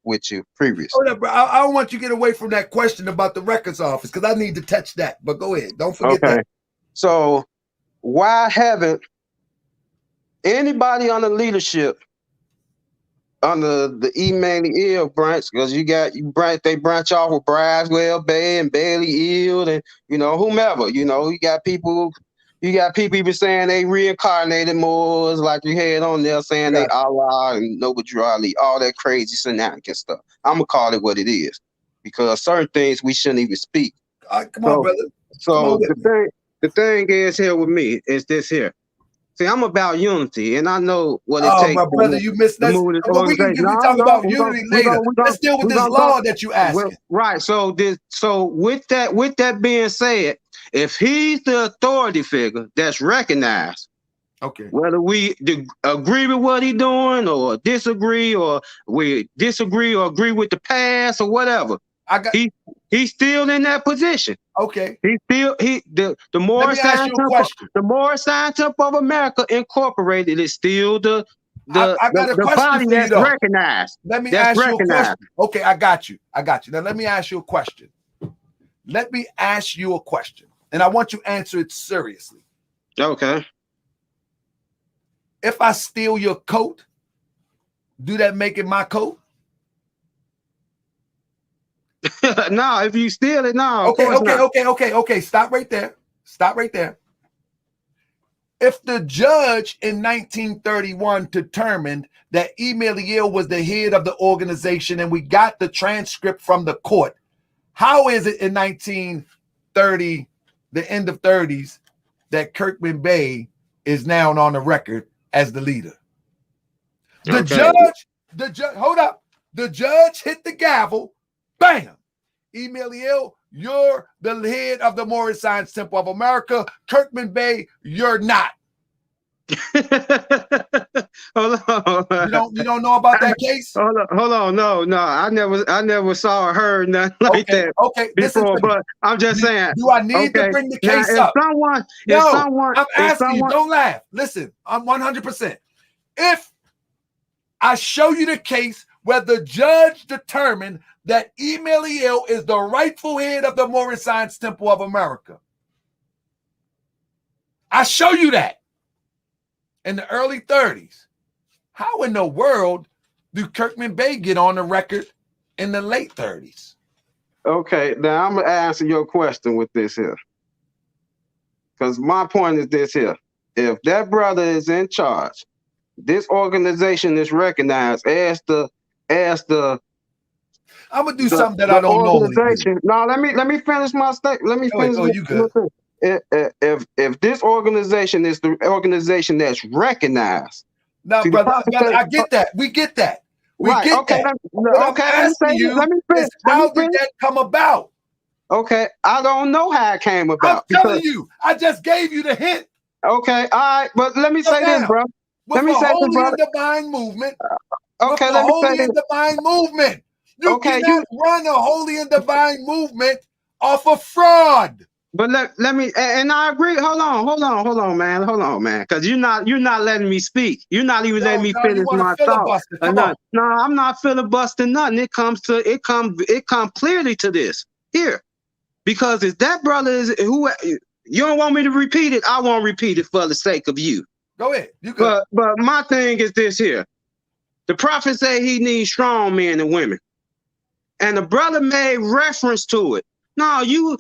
with you previous. Hold up, bro. I don't want you to get away from that question about the records office because I need to touch that. But go ahead. Don't forget that. So why haven't anybody under leadership under the Emmanuel branch, because they branch off with Braswell Bay and Bailey Eld and whomever, you got people even saying they reincarnated Moors, like you had on there saying they Allah and Noble Drew Ali, all that crazy shenanigan stuff. I'm gonna call it what it is, because certain things we shouldn't even speak. Come on, brother. So the thing is here with me is this here. See, I'm about unity, and I know what it takes. My brother, you missed that. But we can talk about unity later. Let's deal with this law that you asking. Right. So with that being said, if he's the authority figure that's recognized, okay, whether we agree with what he's doing or disagree, or we disagree or agree with the past or whatever, he's still in that position. Okay. The Moorish Temple of America Incorporated is still the body that's recognized. Let me ask you a question. Okay, I got you. Now let me ask you a question. And I want you to answer it seriously. Okay. If I steal your coat, do that make it my coat? No, if you steal it, no. Okay. Stop right there. If the judge in 1931 determined that Emmanuel was the head of the organization and we got the transcript from the court, how is it in 1930, the end of 30s, that Kirkman Bay is now on the record as the leader? The judge, hold up. The judge hit the gavel. Bam! Emmanuel, you're the head of the Moorish Science Temple of America. Kirkman Bay, you're not. Hold on. You don't know about that case? Hold on. No. I never saw or heard nothing like that. Okay. Before, but I'm just saying. Do I need to bring the case up? I'm asking you. Don't laugh. Listen, I'm 100%. If I show you the case where the judge determined that Emmanuel is the rightful head of the Moorish Science Temple of America, I show you that in the early 30s. How in the world do Kirkman Bay get on the record in the late 30s? Okay, now I'm going to answer your question with this here. Because my point is this here. If that brother is in charge, this organization is recognized as the I'm gonna do something that I don't normally do. No, let me finish my statement. Let me finish. Oh, you good. If this organization is the organization that's recognized. Now, brother, I get that. We get that. Let me finish. How did that come about? Okay, I don't know how it came I'm about telling because you, I just gave you the hint. okay, all right, but let me So say this, now, bro. Let with a me say this, holy and brother. divine movement, with Okay, the let me say holy this. and divine movement, you Okay, you cannot run a holy and divine movement off of fraud. but let me and I agree. Hold on, man. Because you're not letting me speak. You're not even letting No, me no, you finish want to my thought. filibuster. Or Come on. nothing. No, I'm not filibustering nothing. It come clearly to this here. Because if that brother is who you don't want me to repeat it, I won't repeat it for the sake of you. Go ahead. You good. But my thing is this here. The prophet say he needs strong men and women. And the brother made reference to it. No, you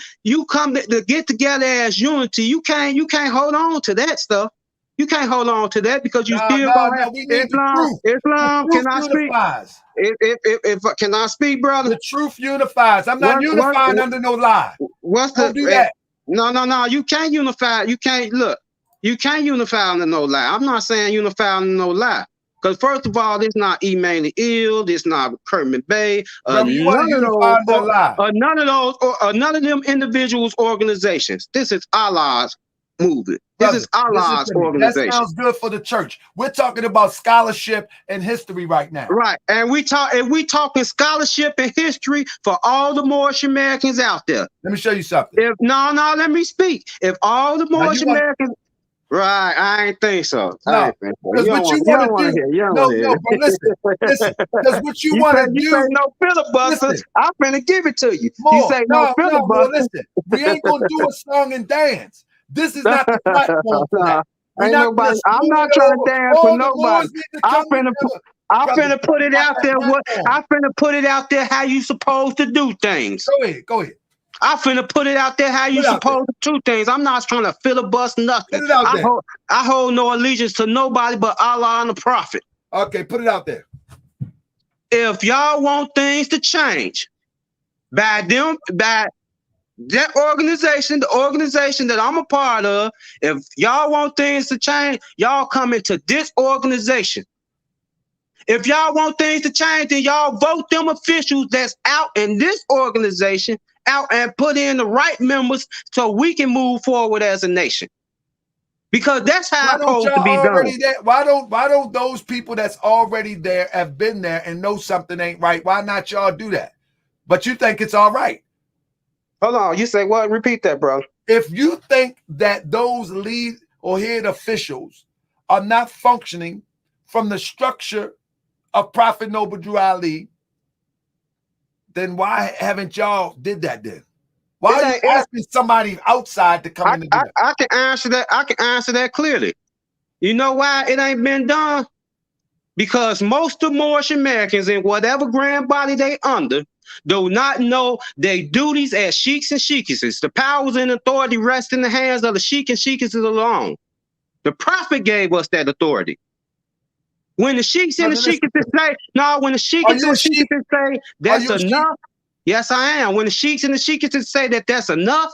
come to get together as unity. You can't hold on to that stuff. You can't hold on to that because you No, still no, gonna have no. We need the truth. The Islam. truth Can I speak? unifies. If can I speak, brother? The truth unifies. I'm not What unifying under no lie. what's Don't do the that. no, you can't unify. You can't look. You can't unify under no lie. I'm not saying unify under no lie. Because first of all, this not Emmanuel Ill, this not Kerman Bay, Brother, you want to unify under a lie. none of them individuals organizations. This is Allah's movement. This Brother, is Allah's listen to me. That organization. sounds good for the church. We're talking about scholarship and history right now. Right. And we talking scholarship and history for all the Moorish Americans out there. Let me show you something. If no, let me speak. If all the Moorish Americans, right? I ain't think so. No, because what you want to do. No, but listen. Because what you want to do. You say no filibuster. Listen, I'm finna give it to you. more, You say no filibuster. More, listen. We ain't gonna do a song and dance. This is not the platform for that. Ain't nobody. I'm not trying to dance with nobody. I'm finna put it out there. I'm finna put it out there how you supposed to do things. Go ahead. I'm finna put it out there how you supposed to do things. I'm not trying to filibuster nothing. Put it out there. I hold no allegiance to nobody but Allah and the Prophet. Okay, put it out there. If y'all want things to change, by that organization, the organization that I'm a part of, if y'all want things to change, y'all come into this organization. If y'all want things to change, then y'all vote them officials that's out in this organization out and put in the right members so we can move forward as a nation. Because that's how it's supposed to be done. Why don't those people that's already there have been there and know something ain't right? Why not y'all do that? But you think it's all right. Hold on, you say what? Repeat that, bro. If you think that those lead or head officials are not functioning from the structure of Prophet Noble Drew Ali, then why haven't y'all did that then? Why are you asking somebody outside to come in and do that? I can answer that. I can answer that clearly. You know why it ain't been done? Because most of Moorish Americans in whatever grand body they under do not know their duties as sheiks and sheikesses. The powers and authority rest in the hands of the sheik and sheikesses alone. The Prophet gave us that authority. When the sheiks and the sheikesses say, no, when the sheiks and the sheikesses say that's enough, yes, I am. When the sheiks and the sheikesses say that that's enough,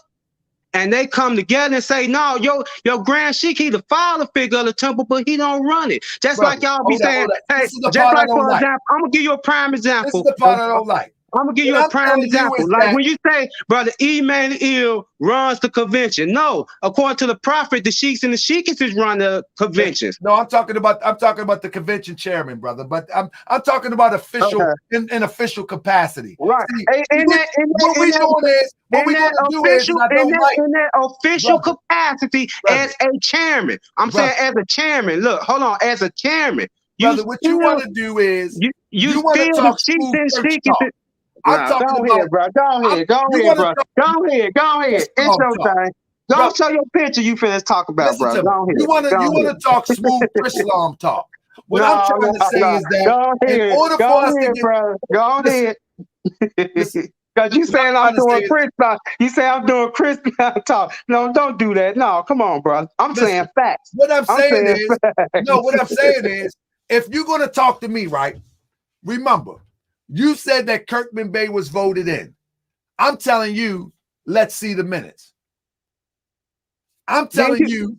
and they come together and say, no, your grand sheik, he the father figure of the temple, but he don't run it. Just like y'all be saying, hey, just like for example, I'm gonna give you a prime example. This is the part I don't like. I'm gonna give you a prime example. Like when you say, brother, Emmanuel runs the convention. No, according to the Prophet, the sheiks and the sheikesses run the conventions. No, I'm talking about the convention chairman, brother. But I'm talking about official in official capacity. Right. In that official capacity as a chairman. I'm saying as a chairman. Look, hold on, as a chairman. Brother, what you want to do is you want to talk smooth church talk. I'm talking about, bro. Go ahead, bro. Go ahead. It's your time. Don't show your picture you finna talk about, bro. Go ahead. You want to talk smooth Islam talk. What I'm trying to say is that in order for us to get, go ahead. Because you saying I'm doing Christian. You say I'm doing Christian talk. No, don't do that. No, come on, bro. I'm saying facts. What I'm saying is, if you're gonna talk to me, right? Remember, you said that Kirkman Bay was voted in. I'm telling you, let's see the minutes. I'm telling you,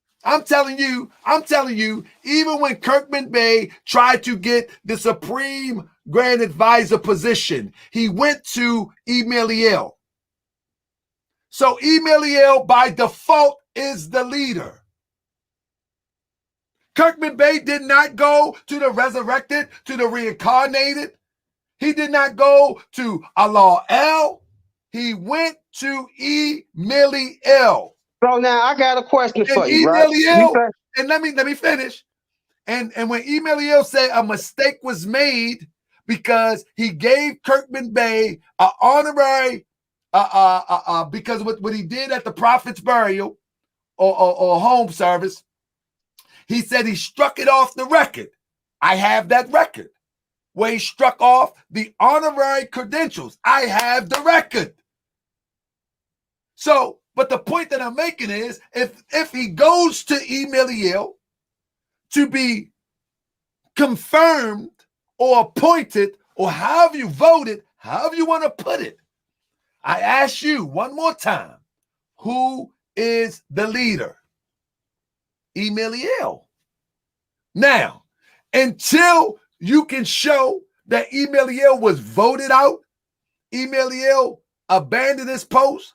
even when Kirkman Bay tried to get the Supreme Grand Advisor position, he went to Emmanuel. So Emiliel by default is the leader. Kirkman Bey did not go to the resurrected, to the reincarnated. He did not go to Allah El. He went to Emiliel. So now I got a question for And you, right? Emiliel, and let me finish. And when Emiliel said a mistake was made because he gave Kirkman Bey an honorary because what he did at the prophet's burial or home service, he said he struck it off the record. I have that record where he struck off the honorary credentials. I have the record. So, but the point that I'm making is if he goes to Emiliel to be confirmed or appointed or however you voted, however you want to put it, I ask you one more time, who is the leader? Emiliel. Now, until you can show that Emiliel was voted out, Emiliel abandoned his post,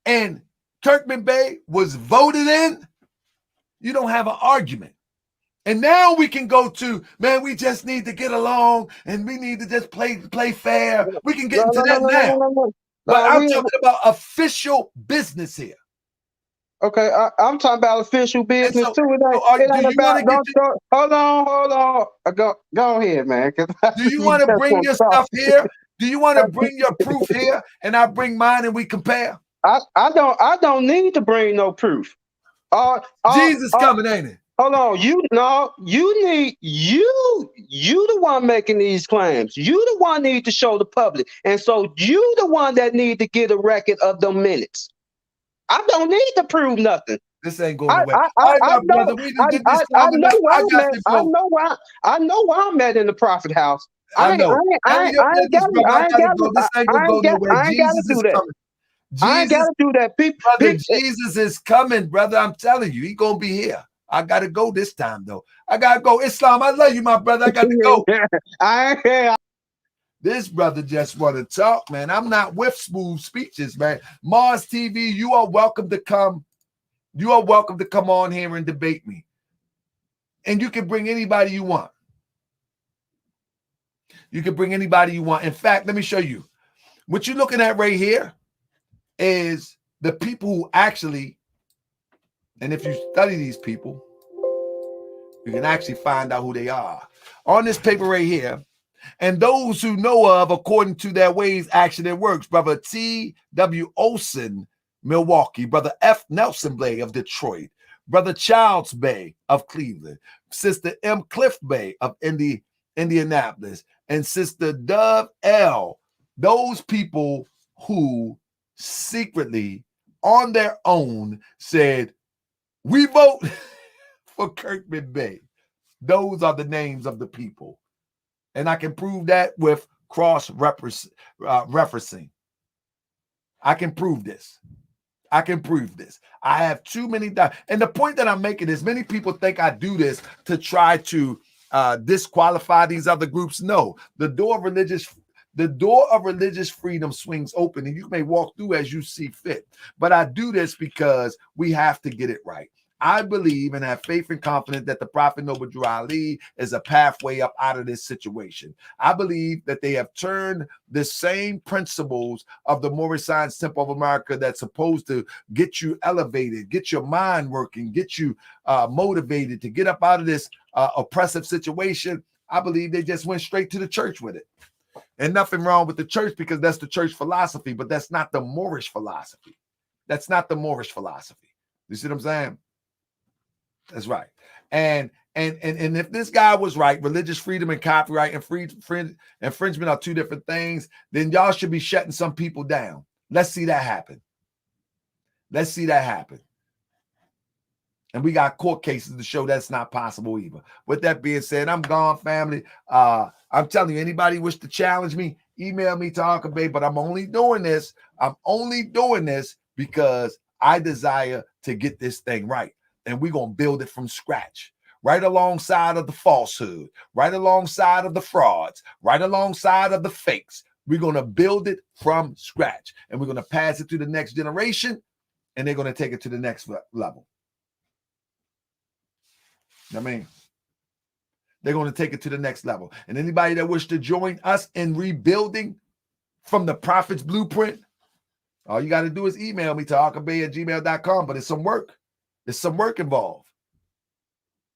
and Kirkman Bey was voted in, you don't have an argument. And now we can go to, man, we just need to get along and we need to just play fair. We can get into that now. But I'm talking about official business here. Okay, I'm talking about official business too. Hold on. Go ahead, man. Do you want to bring your stuff here? Do you want to bring your proof here and I bring mine and we compare? I don't need to bring no proof. Jesus coming, ain't it? Hold on, you the one making these claims. You the one need to show the public, and so you the one that need to get a record of them minutes. I don't need to prove nothing. This ain't going away. I know where I'm at in the prophet house. I know. I ain't got to do that. I ain't got to do that. Brother, Jesus is coming, brother. I'm telling you, he gonna be here. I gotta go this time, though. I gotta go. Islam, I love you, my brother. I got to go. This brother just want to talk, man. I'm not with smooth speeches, man. Mars TV, you are welcome to come. You are welcome to come on here and debate me. And you can bring anybody you want. You can bring anybody you want. In fact, let me show you. What you're looking at right here is the people who actually, and if you study these people, you can actually find out who they are. On this paper right here, and those who know of according to their ways, action, and works, Brother T.W. Olson, Milwaukee, Brother F. Nelson Bay of Detroit, Brother Childs Bay of Cleveland, Sister M. Cliff Bay of Indianapolis, and Sister Dove L. Those people who secretly on their own said, we vote for Kirkman Bey. Those are the names of the people. And I can prove that with cross-referencing. I can prove this. I can prove this. I have too many. And the point that I'm making is many people think I do this to try to disqualify these other groups. No, the door of religious freedom swings open and you may walk through as you see fit. But I do this because we have to get it right. I believe and have faith and confidence that the Prophet Noble Drew Ali is a pathway up out of this situation. I believe that they have turned the same principles of the Moorish Science Temple of America that's supposed to get you elevated, get your mind working, get you motivated to get up out of this oppressive situation. I believe they just went straight to the church with it. And nothing wrong with the church because that's the church philosophy, but that's not the Moorish philosophy. That's not the Moorish philosophy. You see what I'm saying? That's right. And if this guy was right, religious freedom and copyright and infringement are two different things, then y'all should be shutting some people down. Let's see that happen. Let's see that happen. And we got court cases to show that's not possible either. With that being said, I'm gone, family. I'm telling you, anybody wish to challenge me, email me to Bay, but I'm only doing this. I'm only doing this because I desire to get this thing right. And we're going to build it from scratch, right alongside of the falsehood, right alongside of the frauds, right alongside of the fakes. We're going to build it from scratch, and we're going to pass it to the next generation, and they're going to take it to the next level. I mean, they're going to take it to the next level. And anybody that wishes to join us in rebuilding from the Prophet's Blueprint, all you got to do is email me to akabay@gmail.com, but it's some work. There's some work involved.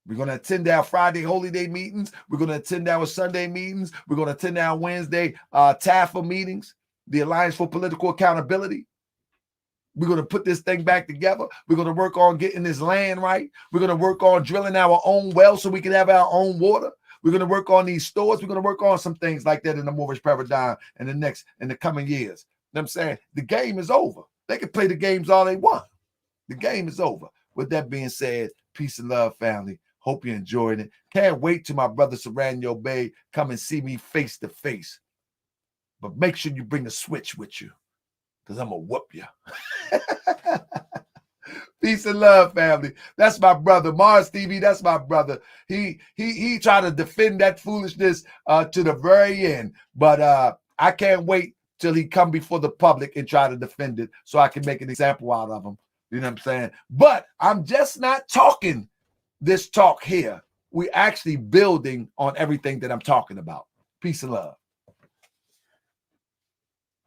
We're going to attend our Friday Holy Day meetings. We're going to attend our Sunday meetings. We're going to attend our Wednesday TAFA meetings, the Alliance for Political Accountability. We're going to put this thing back together. We're going to work on getting this land right. We're going to work on drilling our own well so we can have our own water. We're going to work on these stores. We're going to work on some things like that in the Moorish paradigm in the coming years. You know what I'm saying? The game is over. They can play the games all they want. The game is over. With that being said, peace and love, family. Hope you enjoyed it. Can't wait till my brother Saranyo Bay come and see me face to face. But make sure you bring the switch with you, because I'm going to whoop you. Peace and love, family. That's my brother. Mars TV, that's my brother. He tried to defend that foolishness to the very end. But I can't wait till he come before the public and try to defend it so I can make an example out of him. You know what I'm saying? But I'm just not talking this talk here. We're actually building on everything that I'm talking about. Peace and love.